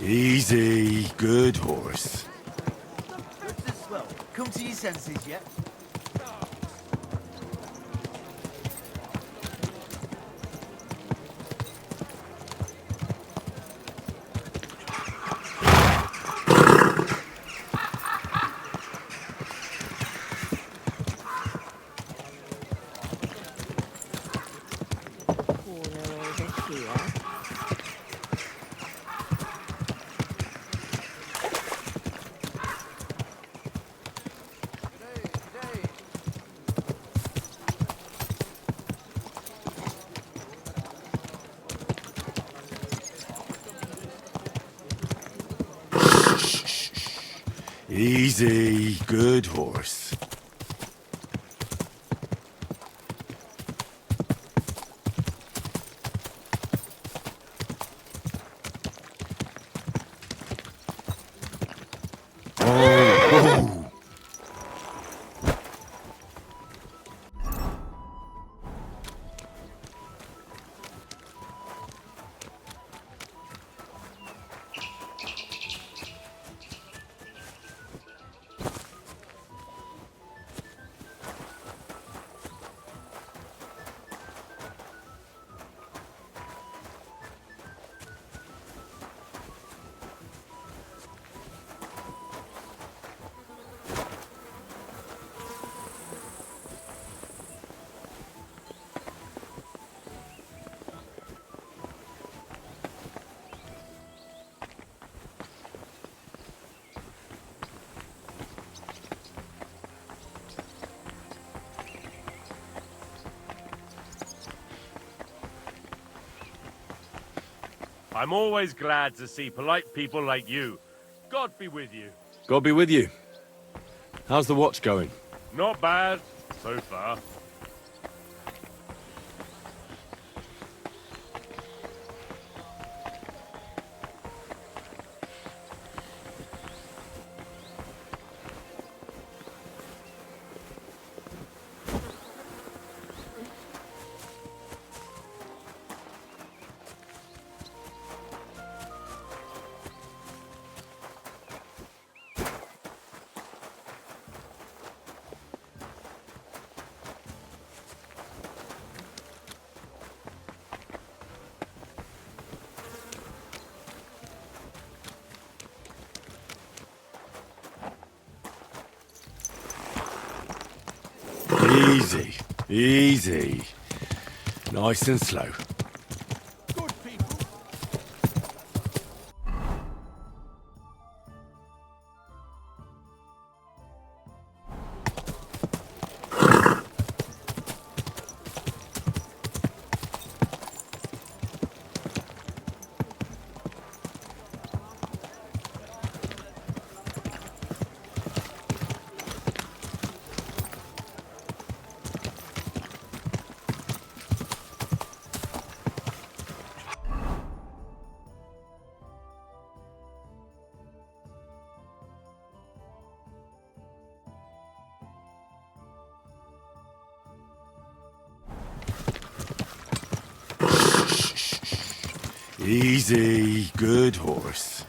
Easy. Good horse. Well, come to your senses yet? Easy. Good horse. I'm always glad to see polite people like you. God be with you. God be with you. How's the watch going? Not bad, so far. Easy, easy. Nice and slow. Easy, good horse.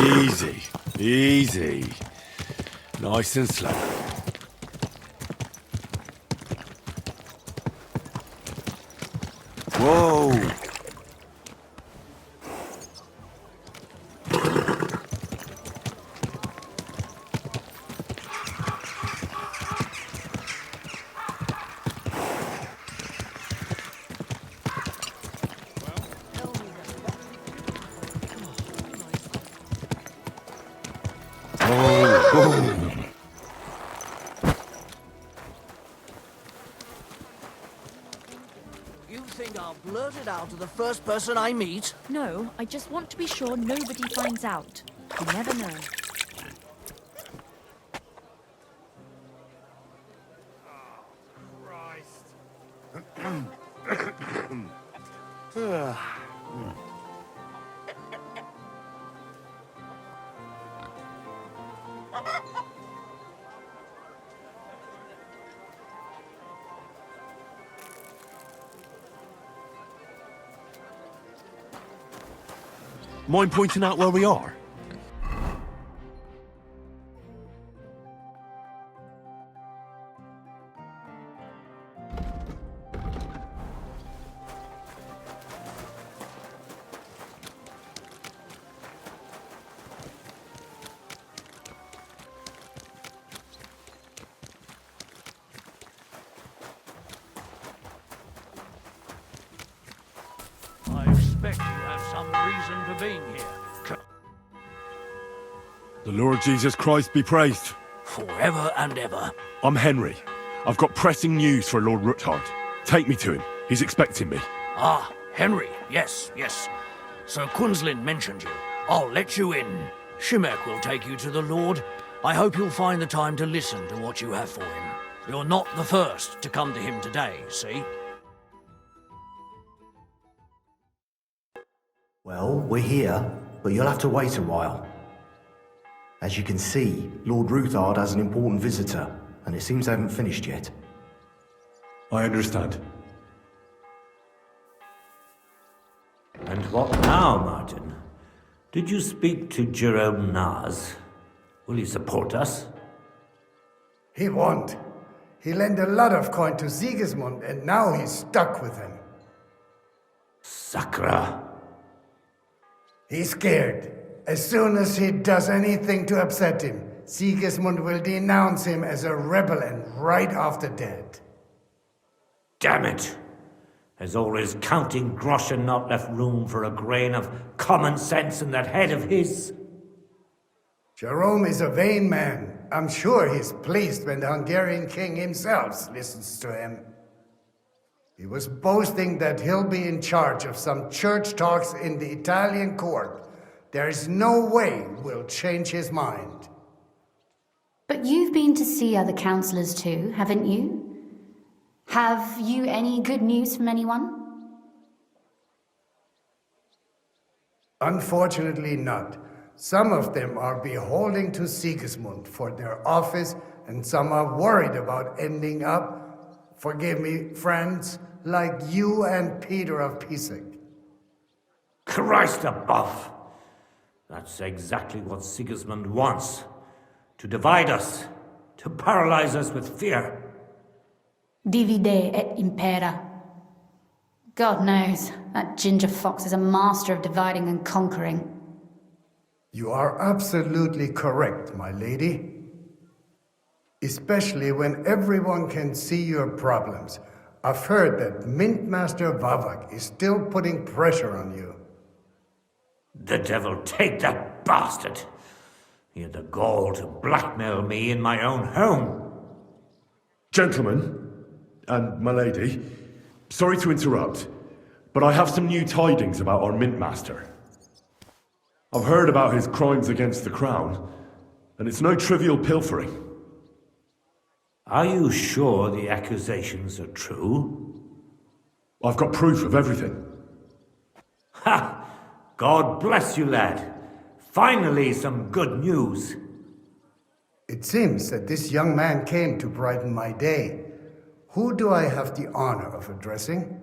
Easy, easy. Nice and slow. Whoa! You think I'll blurt it out to the first person I meet? No, I just want to be sure nobody finds out. You never know. Mind pointing out where we are? I expect you have some reason for being here. The Lord Jesus Christ be praised. Forever and ever. I'm Henry. I've got pressing news for Lord Ruthard. Take me to him. He's expecting me. Ah, Henry. Yes, yes. Sir Quinslin mentioned you. I'll let you in. Shimek will take you to the Lord. I hope you'll find the time to listen to what you have for him. You're not the first to come to him today, see? Well, we're here, but you'll have to wait a while. As you can see, Lord Ruthard has an important visitor, and it seems they haven't finished yet. I understand. And what now, Martin? Did you speak to Jerome Naz? Will he support us? He won't. He lent a lot of coin to Sigismund, and now he's stuck with him. Sakra. He's scared. As soon as he does anything to upset him, Sigismund will denounce him as a rebel and right off the dead. Damn it! Has all his counting groschen not left room for a grain of common sense in that head of his? Jerome is a vain man. I'm sure he's pleased when the Hungarian king himself listens to him. He was boasting that he'll be in charge of some church talks in the Italian court. There's no way we'll change his mind. But you've been to see other councillors too, haven't you? Have you any good news from anyone? Unfortunately not. Some of them are beholden to Sigismund for their office, and some are worried about ending up Forgive me, friends, like you and Peter of Pisek. Christ above! That's exactly what Sigismund wants. To divide us. To paralyze us with fear. Divide et impera. God knows, that ginger fox is a master of dividing and conquering. You are absolutely correct, my lady. Especially when everyone can see your problems. I've heard that Mintmaster Vavak is still putting pressure on you. The devil take that bastard! He had the gall to blackmail me in my own home. Gentlemen, and my lady, sorry to interrupt, but I have some new tidings about our Mintmaster. I've heard about his crimes against the crown, and it's no trivial pilfering. Are you sure the accusations are true? I've got proof of everything. Ha! God bless you, lad. Finally, some good news. It seems that this young man came to brighten my day. Who do I have the honor of addressing?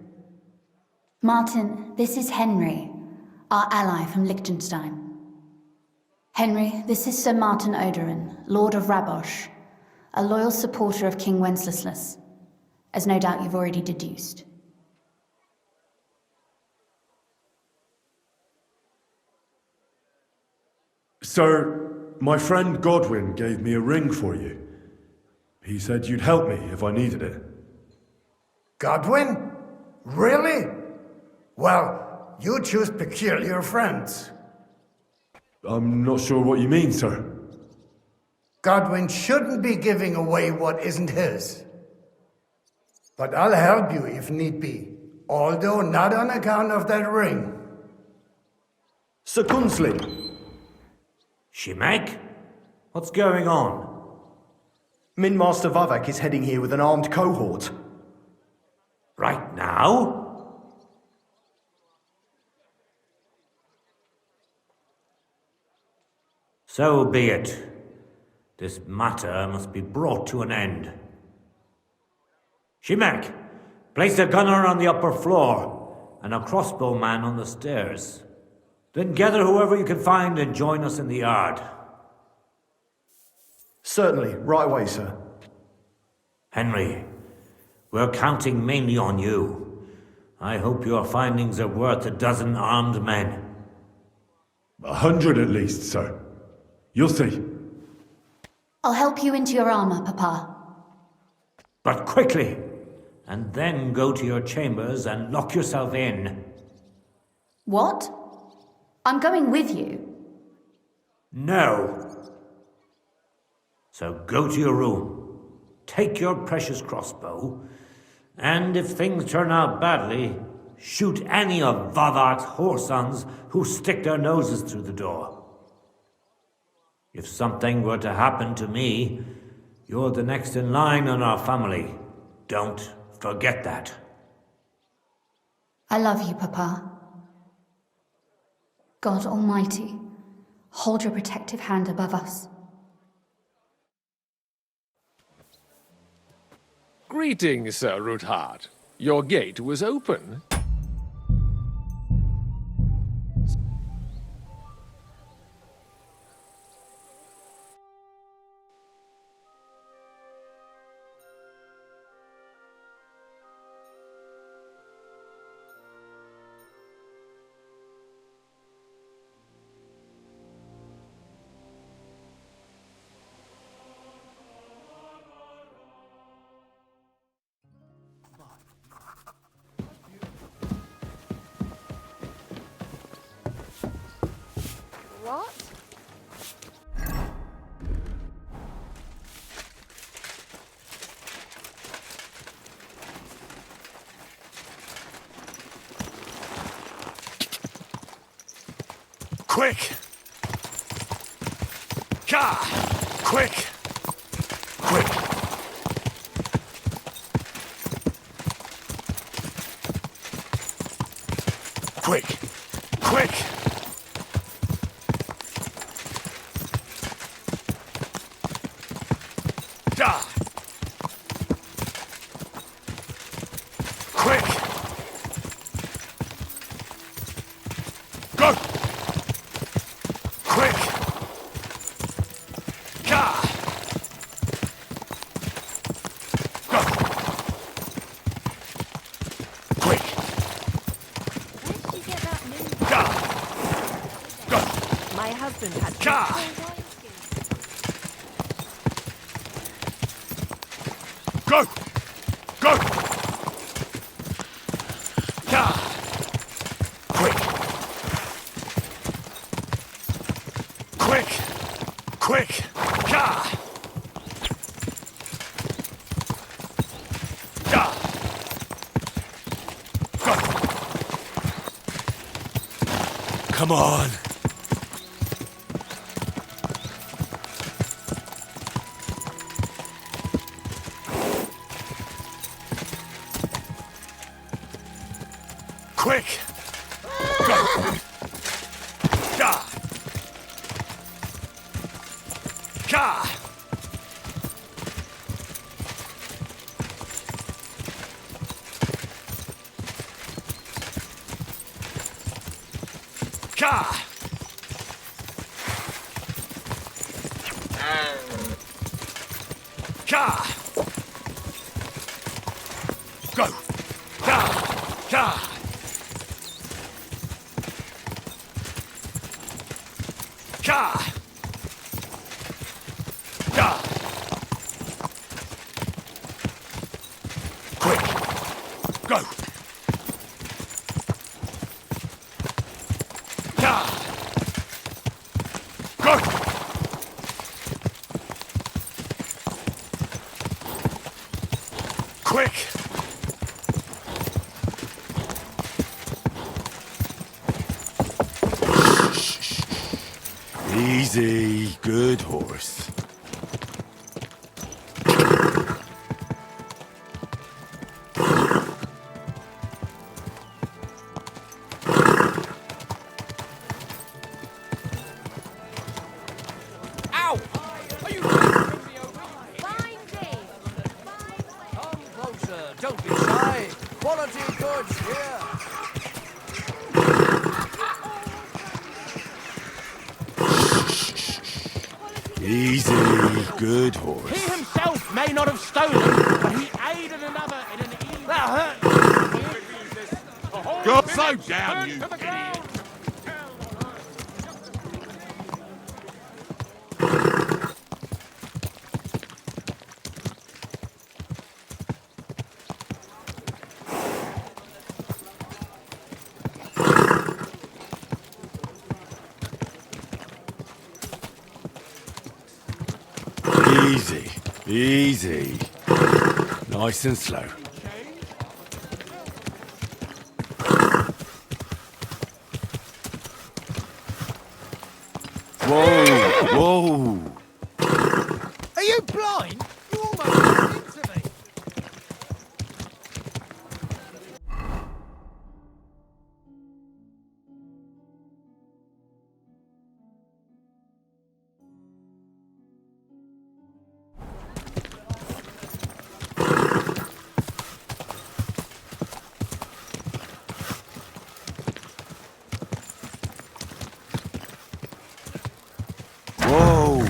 Martin, this is Henry, our ally from Liechtenstein. Henry, this is Sir Martin Odorin, Lord of Rabosh, a loyal supporter of King Wenceslas, as no doubt you've already deduced. Sir, my friend Godwin gave me a ring for you. He said you'd help me if I needed it. Godwin? Really? Well, you choose peculiar friends. I'm not sure what you mean, sir. Godwin shouldn't be giving away what isn't his. But I'll help you if need be, although not on account of that ring. Sir Gunslin! Shimek? What's going on? Mintmaster Vavak is heading here with an armed cohort. Right now? So be it. This matter must be brought to an end. Shimek, place a gunner on the upper floor and a crossbowman on the stairs. Then gather whoever you can find and join us in the yard. Certainly, right away, sir. Henry, we're counting mainly on you. I hope your findings are worth 12 armed men. 100 at least, sir. You'll see. I'll help you into your armor, Papa. But quickly, and then go to your chambers and lock yourself in. What? I'm going with you. No. So go to your room, take your precious crossbow, and if things turn out badly, shoot any of Vavak's whoresons who stick their noses through the door. If something were to happen to me, you're the next in line in our family. Don't forget that. I love you, Papa. God Almighty, hold your protective hand above us. Greetings, Sir Ruthard. Your gate was open. What? Quick! Ka! Quick! Quick! Quick! Quick! Da! Griffin had Go! Go! Quick! Quick! Quick! Go! Come on! Quick! Go! Ga! Ga! Ga! Ga! Go! Ga! Ga! Ga! Ga! Quick! Go! Ga! Go! Quick! Easy, good horse. Ow! Are you Come closer, don't be shy. Quality goods here. Easy, good horse. He himself may not have stolen, but he aided another in an evil. That hurt. Go slow down, you idiot! Easy, easy. Nice and slow. Whoa, whoa. Are you blind? You almost ran into me. Whoa.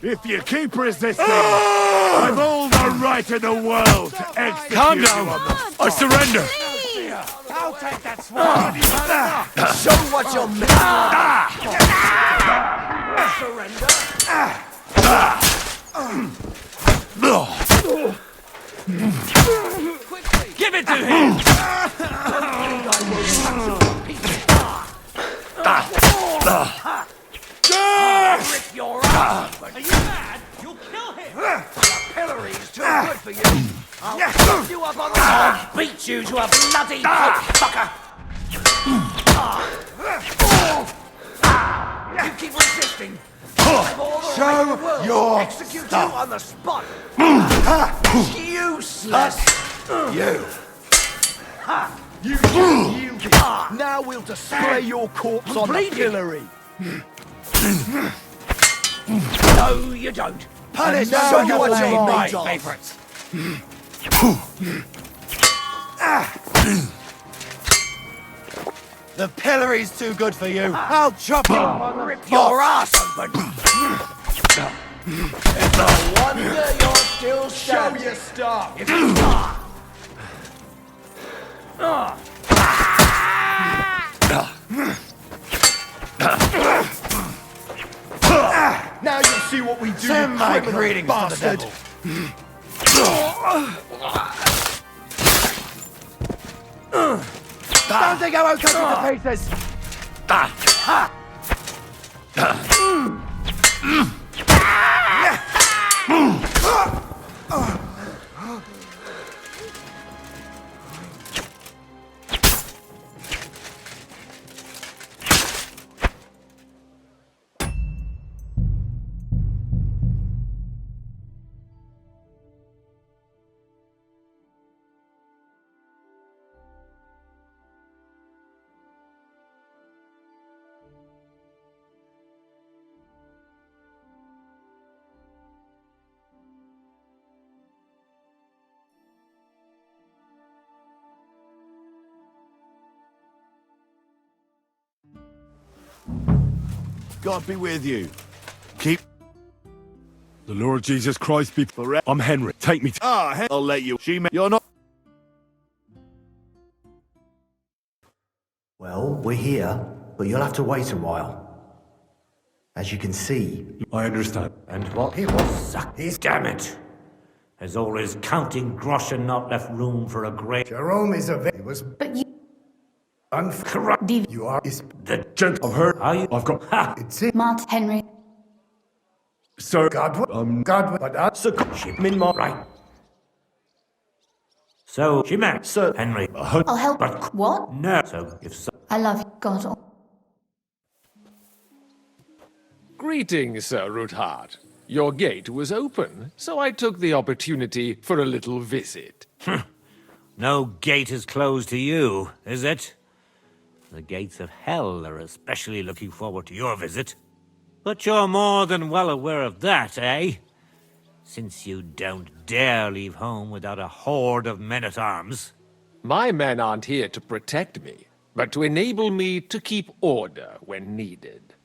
If you keep resisting, I've all the right in the world to execute Calm you down. on the I surrender. I'll take that sword. Show what you're made Surrender. Quickly, give it to him. Rip your ass. Are you mad? You'll kill him. The pillory's too good for you. I'll put you up on the I'll beat you to a bloody pulp, fucker. You keep resisting. Show your execute you on the spot. Useless. You! You yielded! Now we'll display your corpse on the pillory! No, you don't. Punish And now show you what will you're be my made of. favourites. The pillory's too good for you. I'll chop you and rip your ass open. It's a wonder you're still standing. Show your stuff. If you are. Now you'll see what we do. Send you my criminal greetings to the bastard. Don't think I won't cut you to pieces. God be with you. Keep. The Lord Jesus Christ be forever. I'm Henry. Take me to. I'll let you. You're not. Well, we're here, but you'll have to wait a while. As you can see... I understand. And what he was sucked. Damn it! Has all his counting groschen not left room for a great... Jerome is a he was But you... Corrupt. you are is The Gent, I've heard. Are you? I've got. Ha! it's it. Martin, Henry. Sir. God but us Shipman more right. So, she met Sir Henry. I'll help. But What? no. So, if so... I love you, God. Greetings, Sir Ruthard. Your gate was open, so I took the opportunity for a little visit. No gate is closed to you, is it? The gates of hell are especially looking forward to your visit. But you're more than well aware of that, eh? Since you don't dare leave home without a horde of men-at-arms. My men aren't here to protect me, but to enable me to keep order when needed.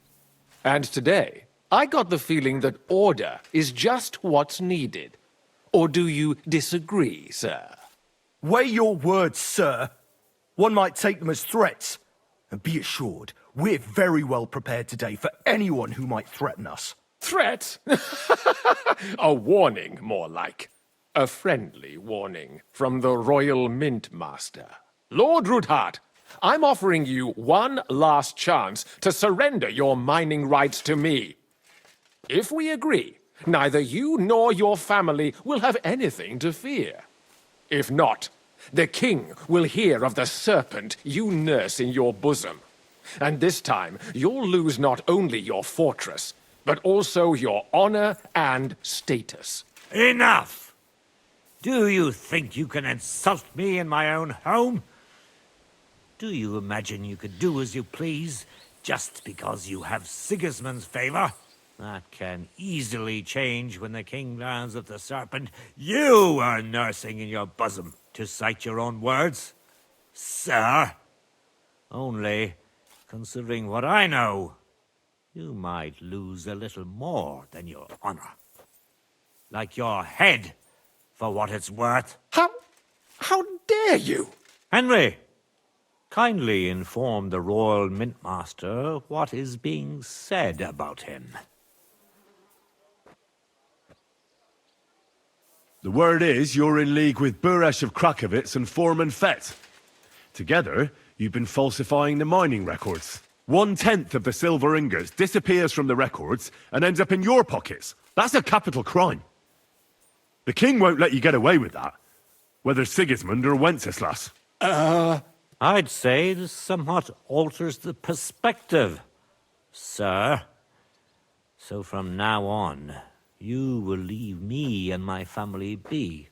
And today, I got the feeling that order is just what's needed. Or do you disagree, sir? Weigh your words, sir. One might take them as threats. And be assured, we're very well prepared today for anyone who might threaten us. Threat? A warning, more like. A friendly warning from the Royal Mint Master. Lord Ruthard, I'm offering you one last chance to surrender your mining rights to me. If we agree, neither you nor your family will have anything to fear. If not, the king will hear of the serpent you nurse in your bosom. And this time, you'll lose not only your fortress, but also your honor and status. Enough! Do you think you can insult me in my own home? Do you imagine you could do as you please, just because you have Sigismund's favor? That can easily change when the king learns of the serpent you are nursing in your bosom, to cite your own words. Sir, only, considering what I know, you might lose a little more than your honor. Like your head, for what it's worth. How dare you? Henry, kindly inform the Royal Mint Master what is being said about him. The word is you're in league with Buresh of Krakowitz and Foreman Fett. Together, you've been falsifying the mining records. 1/10 of the silver ingots disappears from the records and ends up in your pockets. That's a capital crime. The king won't let you get away with that, whether Sigismund or Wenceslas. I'd say this somewhat alters the perspective, sir. So from now on, you will leave me and my family be.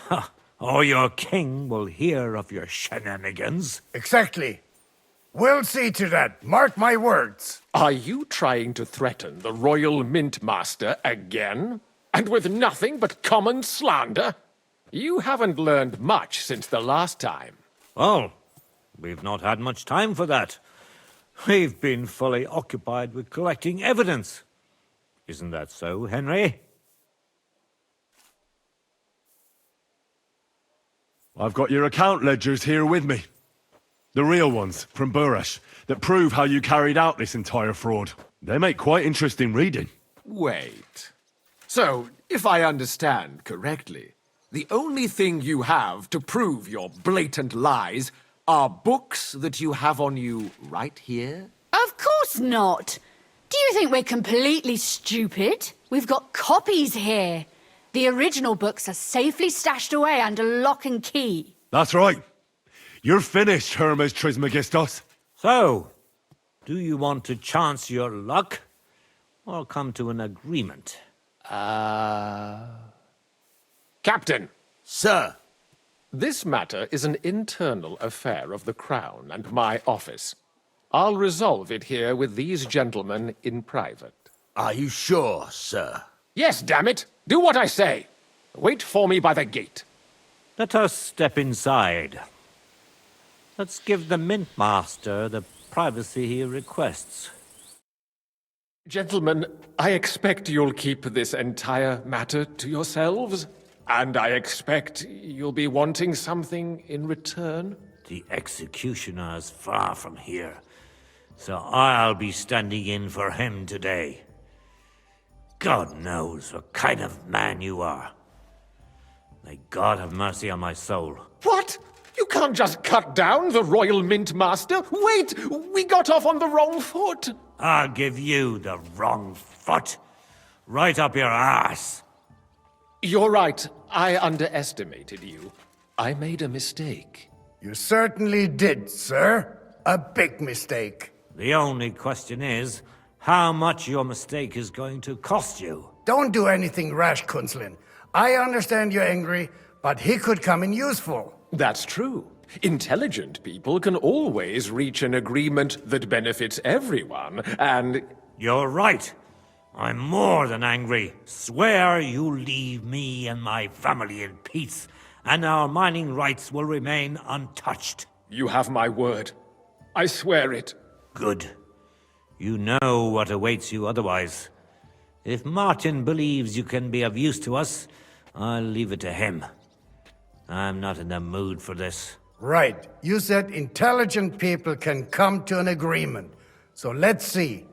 Ha! or your king will hear of your shenanigans. Exactly. We'll see to that. Mark my words. Are you trying to threaten the Royal Mint Master again? And with nothing but common slander? You haven't learned much since the last time. Well, we've not had much time for that. We've been fully occupied with collecting evidence. Isn't that so, Henry? I've got your account ledgers here with me. The real ones, from Burresh, that prove how you carried out this entire fraud. They make quite interesting reading. Wait. So, if I understand correctly, the only thing you have to prove your blatant lies are books that you have on you right here? Of course not. Do you think we're completely stupid? We've got copies here. The original books are safely stashed away under lock and key. That's right. You're finished, Hermes Trismegistos. So, do you want to chance your luck, or come to an agreement? Captain! Sir! This matter is an internal affair of the Crown and my office. I'll resolve it here with these gentlemen in private. Are you sure, sir? Yes, damn it! Do what I say! Wait for me by the gate. Let us step inside. Let's give the Mint Master the privacy he requests. Gentlemen, I expect you'll keep this entire matter to yourselves, and I expect you'll be wanting something in return. The executioner is far from here, so I'll be standing in for him today. God knows what kind of man you are. May God have mercy on my soul. What? You can't just cut down the Royal Mint Master. Wait! We got off on the wrong foot. I'll give you the wrong foot. Right up your ass. You're right. I underestimated you. I made a mistake. You certainly did, sir. A big mistake. The only question is, how much your mistake is going to cost you. Don't do anything rash, Kunslin. I understand you're angry, but he could come in useful. That's true. Intelligent people can always reach an agreement that benefits everyone, and... You're right. I'm more than angry. Swear you leave me and my family in peace, and our mining rights will remain untouched. You have my word. I swear it. Good. You know what awaits you otherwise. If Martin believes you can be of use to us, I'll leave it to him. I'm not in the mood for this. Right. You said intelligent people can come to an agreement. So let's see.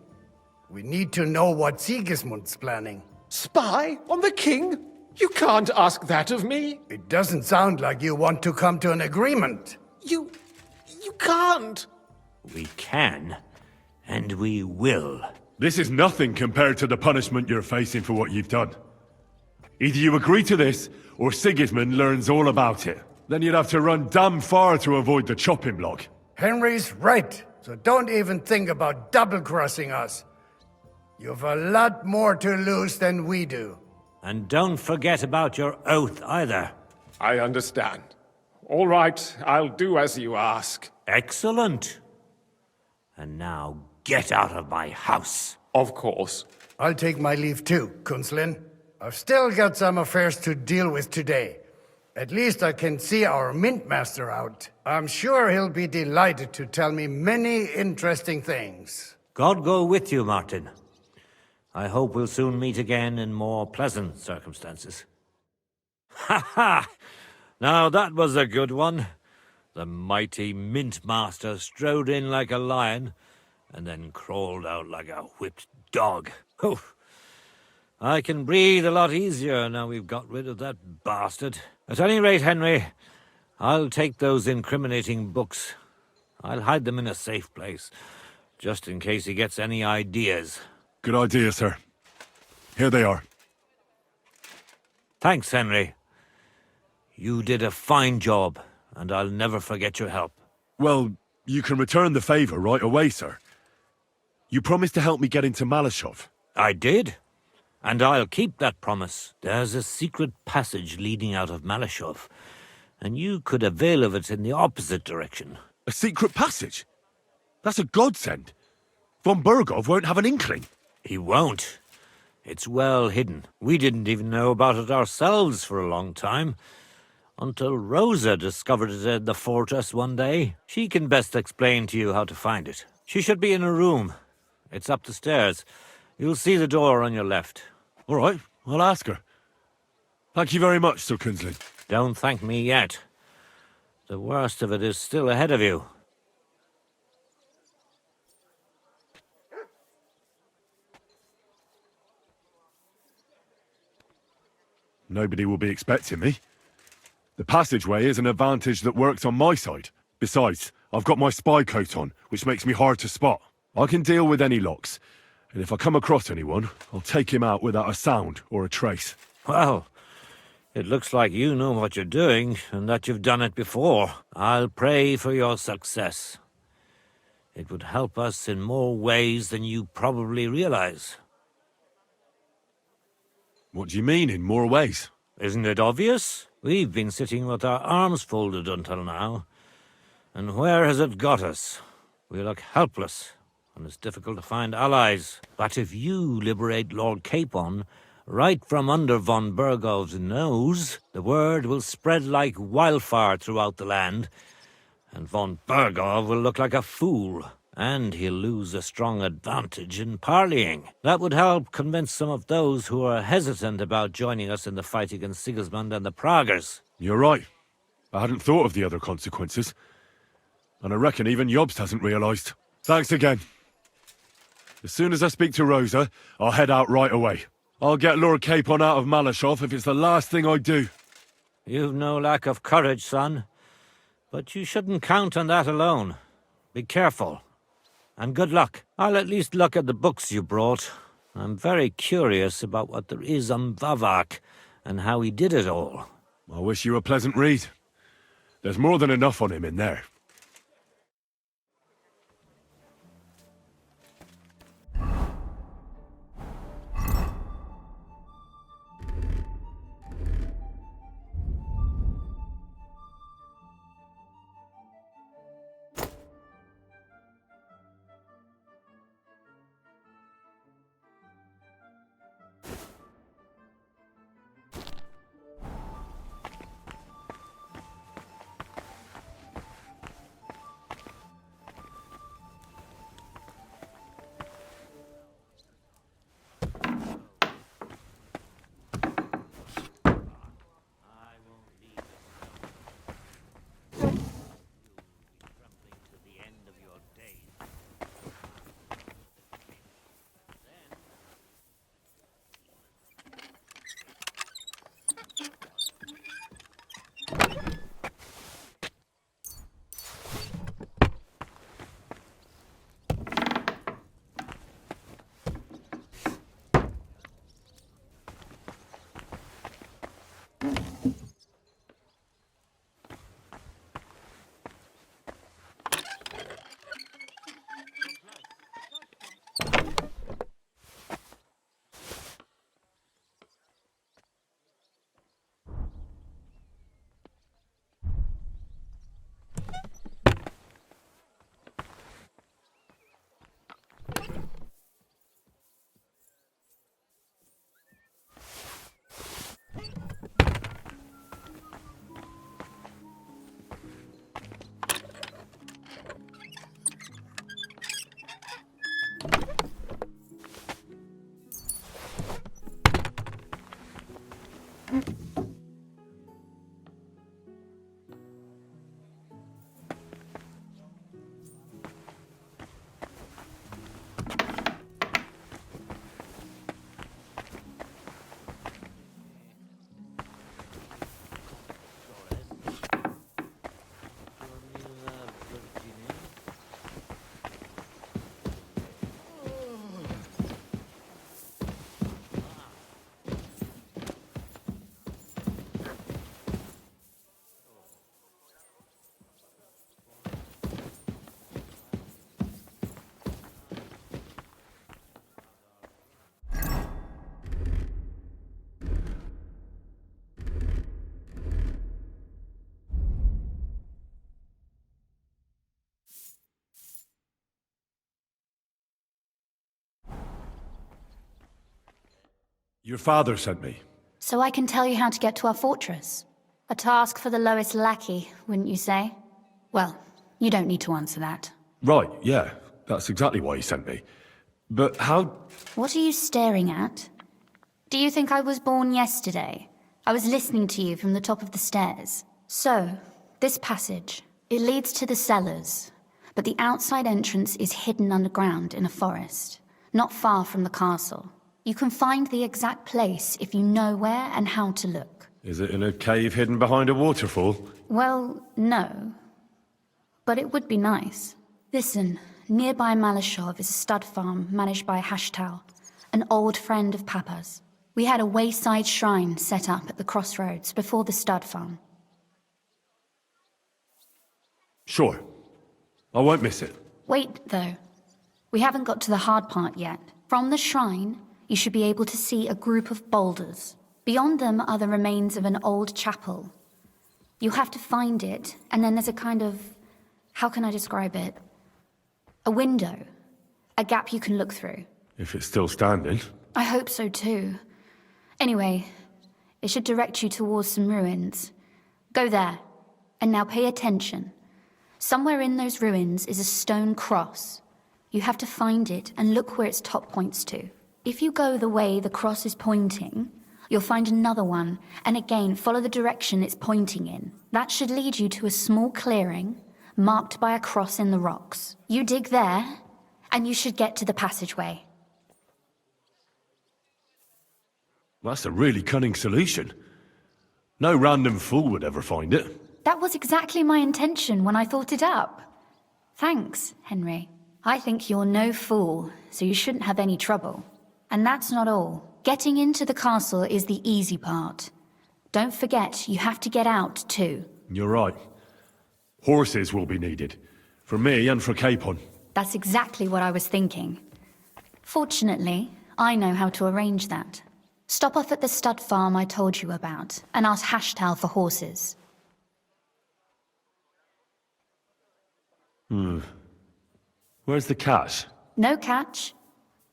We need to know what Sigismund's planning. Spy on the king? You can't ask that of me. It doesn't sound like you want to come to an agreement. You can't. We can, and we will. This is nothing compared to the punishment you're facing for what you've done. Either you agree to this, or Sigismund learns all about it. Then you'd have to run damn far to avoid the chopping block. Henry's right, so don't even think about double-crossing us. You've a lot more to lose than we do. And don't forget about your oath either. I understand. All right, I'll do as you ask. Excellent. And now get out of my house. Of course. I'll take my leave too, Kunslin. I've still got some affairs to deal with today. At least I can see our Mint Master out. I'm sure he'll be delighted to tell me many interesting things. God go with you, Martin. I hope we'll soon meet again in more pleasant circumstances. Ha ha! Now that was a good one. The mighty Mint Master strode in like a lion, and then crawled out like a whipped dog. Oof. I can breathe a lot easier now we've got rid of that bastard. At any rate, Henry, I'll take those incriminating books. I'll hide them in a safe place, just in case he gets any ideas. Good idea, sir. Here they are. Thanks, Henry. You did a fine job, and I'll never forget your help. Well, you can return the favor right away, sir. You promised to help me get into Malashov. I did. And I'll keep that promise. There's a secret passage leading out of Malashov. and you could avail of it in the opposite direction. A secret passage? That's a godsend. Von Bergov won't have an inkling. He won't. It's well hidden. We didn't even know about it ourselves for a long time. Until Rosa discovered it in the fortress one day. She can best explain to you how to find it. She should be in a room. It's up the stairs. You'll see the door on your left. All right, I'll ask her. Thank you very much, Sir Kingsley. Don't thank me yet. The worst of it is still ahead of you. Nobody will be expecting me. The passageway is an advantage that works on my side. Besides, I've got my spy coat on, which makes me hard to spot. I can deal with any locks, and if I come across anyone, I'll take him out without a sound or a trace. Well, it looks like you know what you're doing, and that you've done it before. I'll pray for your success. It would help us in more ways than you probably realize. What do you mean, in more ways? Isn't it obvious? We've been sitting with our arms folded until now. And where has it got us? We look helpless, and it's difficult to find allies. But if you liberate Lord Capon, right from under von Bergov's nose, the word will spread like wildfire throughout the land, and von Bergov will look like a fool. And he'll lose a strong advantage in parleying. That would help convince some of those who are hesitant about joining us in the fight against Sigismund and the Praguers. You're right. I hadn't thought of the other consequences. And I reckon even Jobst hasn't realised. Thanks again. As soon as I speak to Rosa, I'll head out right away. I'll get Lord Capon out of Malashov if it's the last thing I do. You've no lack of courage, son. But you shouldn't count on that alone. Be careful. And good luck. I'll at least look at the books you brought. I'm very curious about what there is on Vavak and how he did it all. I wish you a pleasant read. There's more than enough on him in there. Your father sent me. So I can tell you how to get to our fortress. A task for the lowest lackey, wouldn't you say? Well, you don't need to answer that. Right, yeah. That's exactly why he sent me. But how... What are you staring at? Do you think I was born yesterday? I was listening to you from the top of the stairs. So, this passage, it leads to the cellars, but the outside entrance is hidden underground in a forest, not far from the castle. You can find the exact place if you know where and how to look. Is it in a cave hidden behind a waterfall? Well, no. But it would be nice. Listen, nearby Malashov is a stud farm managed by Hashtal, an old friend of Papa's. We had a wayside shrine set up at the crossroads before the stud farm. Sure. I won't miss it. Wait, though. We haven't got to the hard part yet. From the shrine, you should be able to see a group of boulders. Beyond them are the remains of an old chapel. You have to find it, and then there's a kind of... how can I describe it? A window. A gap you can look through. If it's still standing. I hope so too. Anyway, it should direct you towards some ruins. Go there. And now pay attention. Somewhere in those ruins is a stone cross. You have to find it and look where its top points to. If you go the way the cross is pointing, you'll find another one, and again follow the direction it's pointing in. That should lead you to a small clearing, marked by a cross in the rocks. You dig there, and you should get to the passageway. That's a really cunning solution. No random fool would ever find it. That was exactly my intention when I thought it up. Thanks, Henry. I think you're no fool, so you shouldn't have any trouble. And that's not all. Getting into the castle is the easy part. Don't forget, you have to get out too. You're right. Horses will be needed. For me and for Capon. That's exactly what I was thinking. Fortunately, I know how to arrange that. Stop off at the stud farm I told you about, and ask Hashtal for horses. Where's the cash? No catch.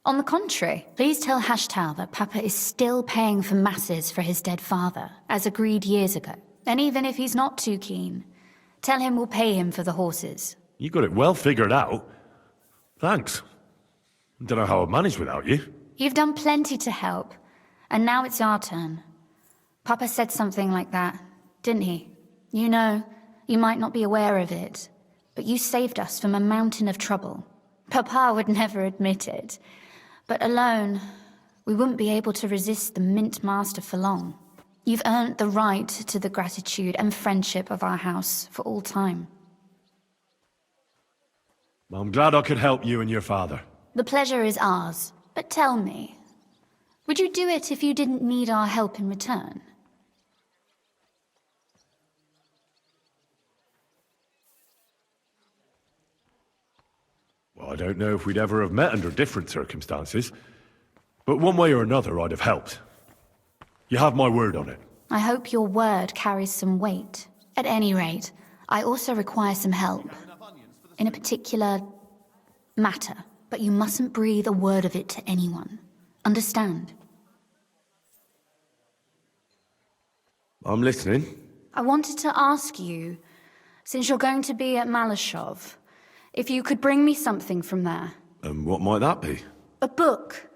On the contrary, please tell Hashtal that Papa is still paying for masses for his dead father, as agreed years ago. And even if he's not too keen, tell him we'll pay him for the horses. You got it well figured out. Thanks. Don't know how I'd manage without you. You've done plenty to help, and now it's our turn. Papa said something like that, didn't he? You know, you might not be aware of it, but you saved us from a mountain of trouble. Papa would never admit it, but alone, we wouldn't be able to resist the Mint Master for long. You've earned the right to the gratitude and friendship of our house for all time. I'm glad I could help you and your father. The pleasure is ours, but tell me, would you do it if you didn't need our help in return? Well, I don't know if we'd ever have met under different circumstances, but one way or another I'd have helped. You have my word on it. I hope your word carries some weight. At any rate, I also require some help. In a particular matter, but you mustn't breathe a word of it to anyone. Understand? I'm listening. I wanted to ask you, since you're going to be at Malashov, if you could bring me something from there. And what might that be? A book.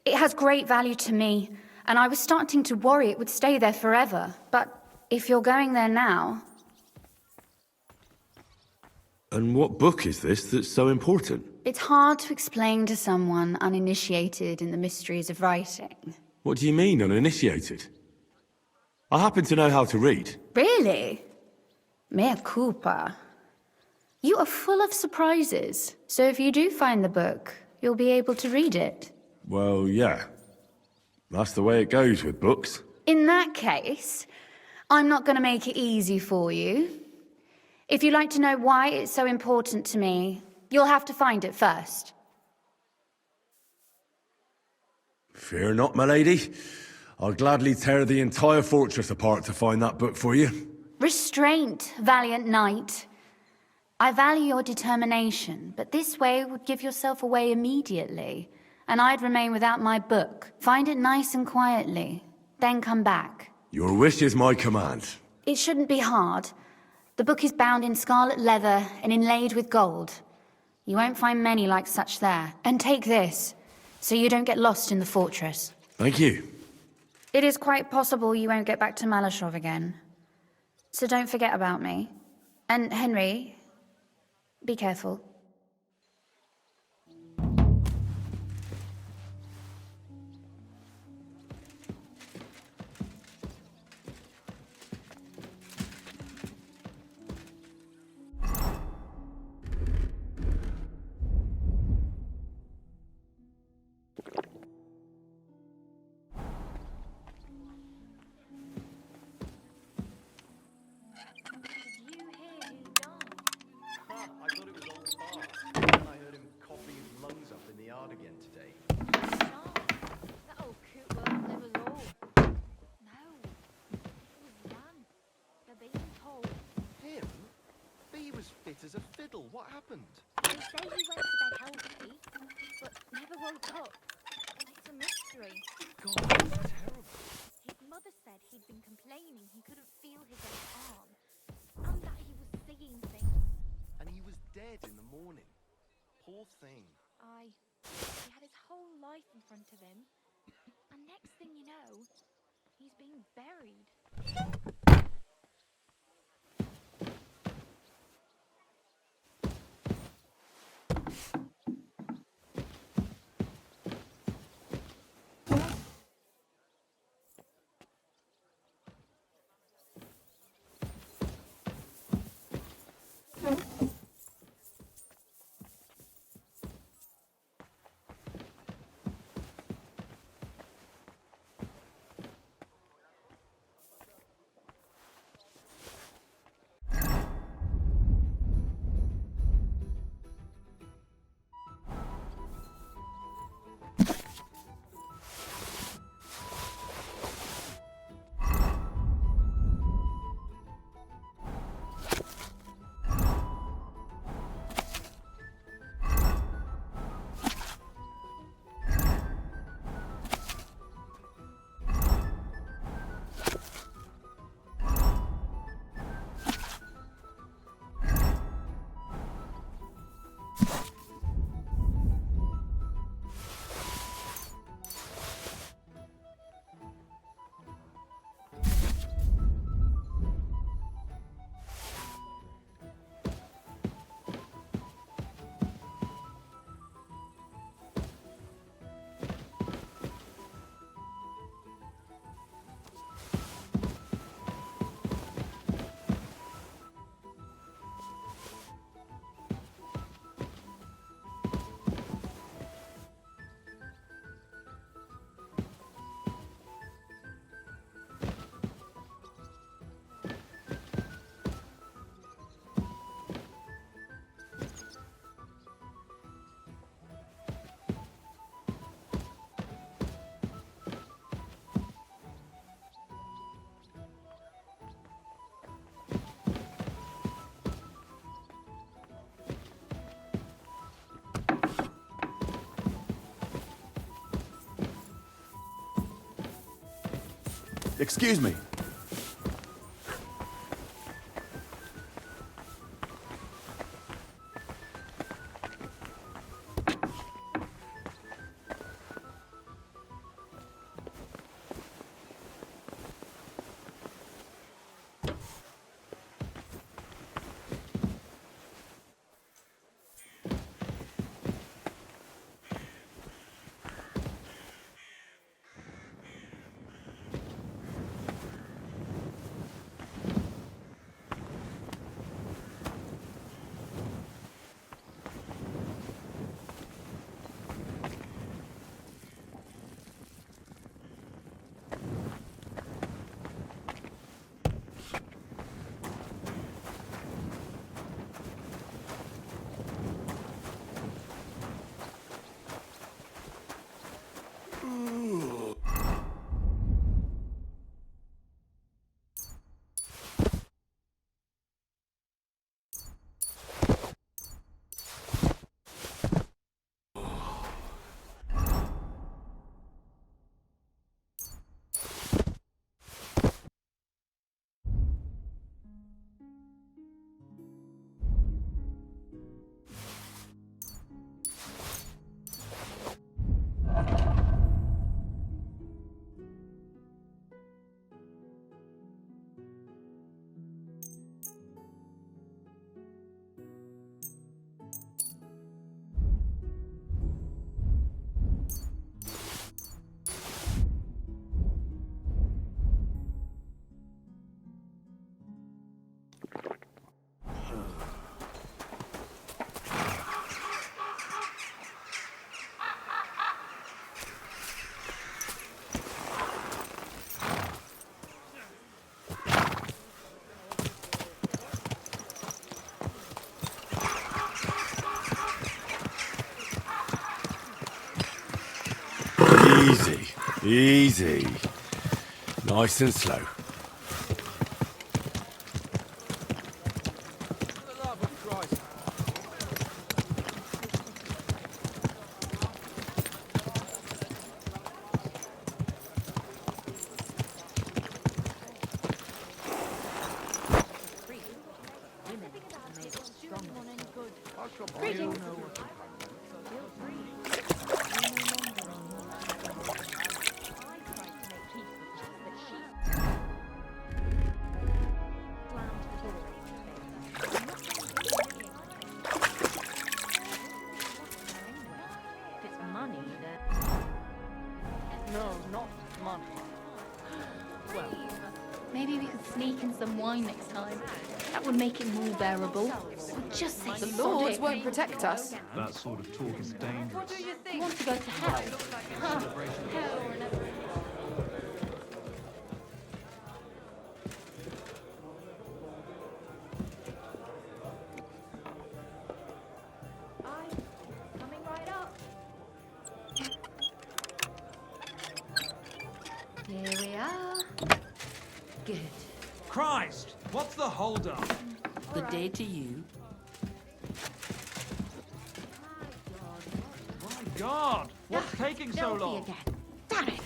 It has great value to me, and I was starting to worry it would stay there forever. But if you're going there now... And what book is this that's so important? It's hard to explain to someone uninitiated in the mysteries of writing. What do you mean, uninitiated? I happen to know how to read. Really? Mea culpa. You are full of surprises, so if you do find the book, you'll be able to read it. Well, yeah. That's the way it goes with books. In that case, I'm not going to make it easy for you. If you'd like to know why it's so important to me, you'll have to find it first. Fear not, my lady. I'll gladly tear the entire fortress apart to find that book for you. Restraint, valiant knight. I value your determination, but this way would give yourself away immediately, and I'd remain without my book. Find it nice and quietly, then come back. Your wish is my command. It shouldn't be hard. The book is bound in scarlet leather and inlaid with gold. You won't find many like such there. And take this, so you don't get lost in the fortress. Thank you. It is quite possible you won't get back to Malashov again. So don't forget about me. And Henry, be careful. As a fiddle. What happened? They say he went to bed healthy, but never woke up. It's a mystery. God, that's terrible. His mother said he'd been complaining he couldn't feel his own arm, and that he was seeing things. And he was dead in the morning. Poor thing. He had his whole life in front of him, and next thing you know, he's being buried. Excuse me. Easy. Nice and slow. No, not money. Well, maybe we could sneak in some wine next time. That would make it more bearable. Or just say The sod lords it. won't protect us. That sort of talk is dangerous. You want to go to hell? Huh. Hell or never. Coming right up. Here we are. Good. Christ! What's the hold-up? Good day to you. My God! What's taking so Filthy long? again. Damn it!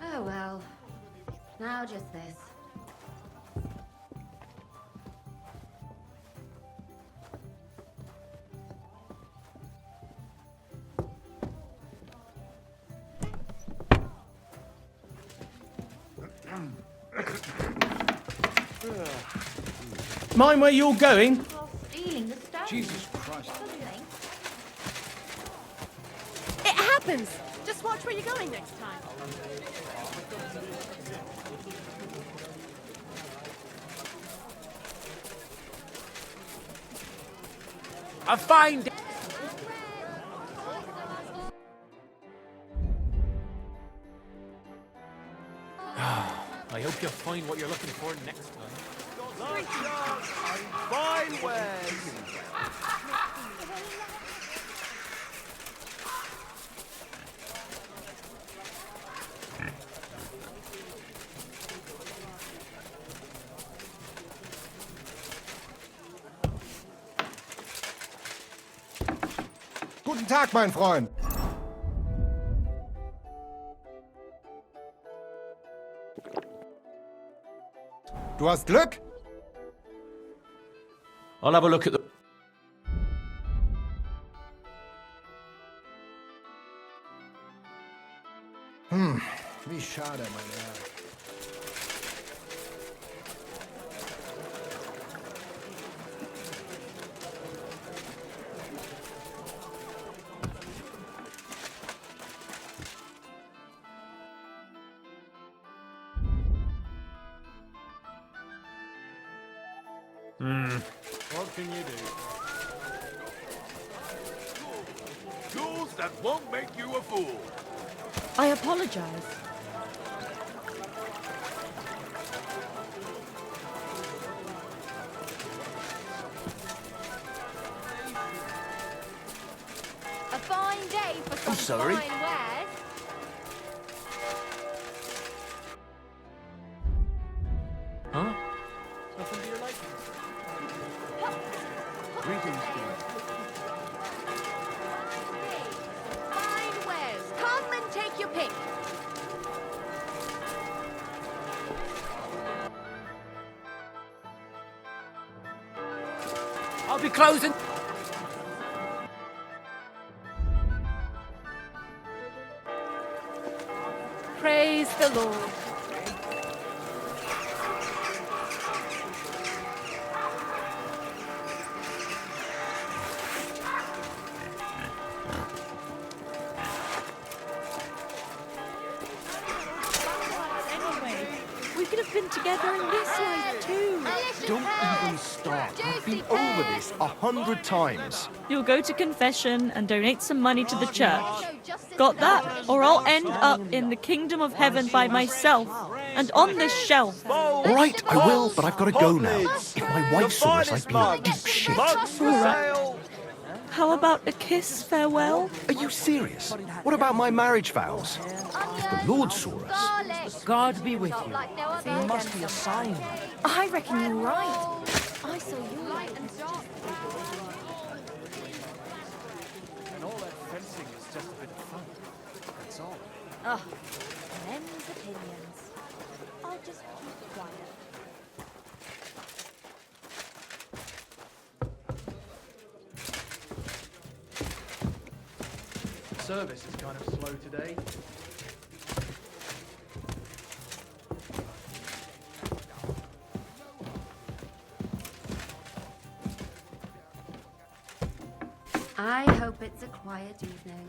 Oh well. Now just this. Mind where you're going? Stealing the stone. Jesus Christ. It happens! Just watch where you're going next time. A fine day. I hope you'll find what you're looking for next time. Fine wares. Guten Tag, mein Freund. Du hast Glück? I'll have a look at the... Wie schade, mein Herr. What can you do? Tools that won't make you a fool. I apologize. A fine day for some sorry. fine wares. Huh? Nothing to your liking. Greetings, King. Fine wares. Come and take your pick. I'll be closing. Praise the Lord. Anyway, we could have been together in this life too. Don't even start. I've been over this 100 times. You'll go to confession and donate some money to the church. Got that? Or I'll end up in the kingdom of heaven by myself and on this shelf. All right, I will, but I've got to go now. If my wife saw us, I'd be in deep shit. All right. How about a kiss farewell? Are you serious? What about my marriage vows? If the Lord saw us. God be with you. There must be a sign. I reckon you're right. I saw you. And all that fencing is just a bit of fun. That's all. Ugh. Men's opinions. I'll just keep quiet. Service is kind of slow today. I hope it's a quiet evening.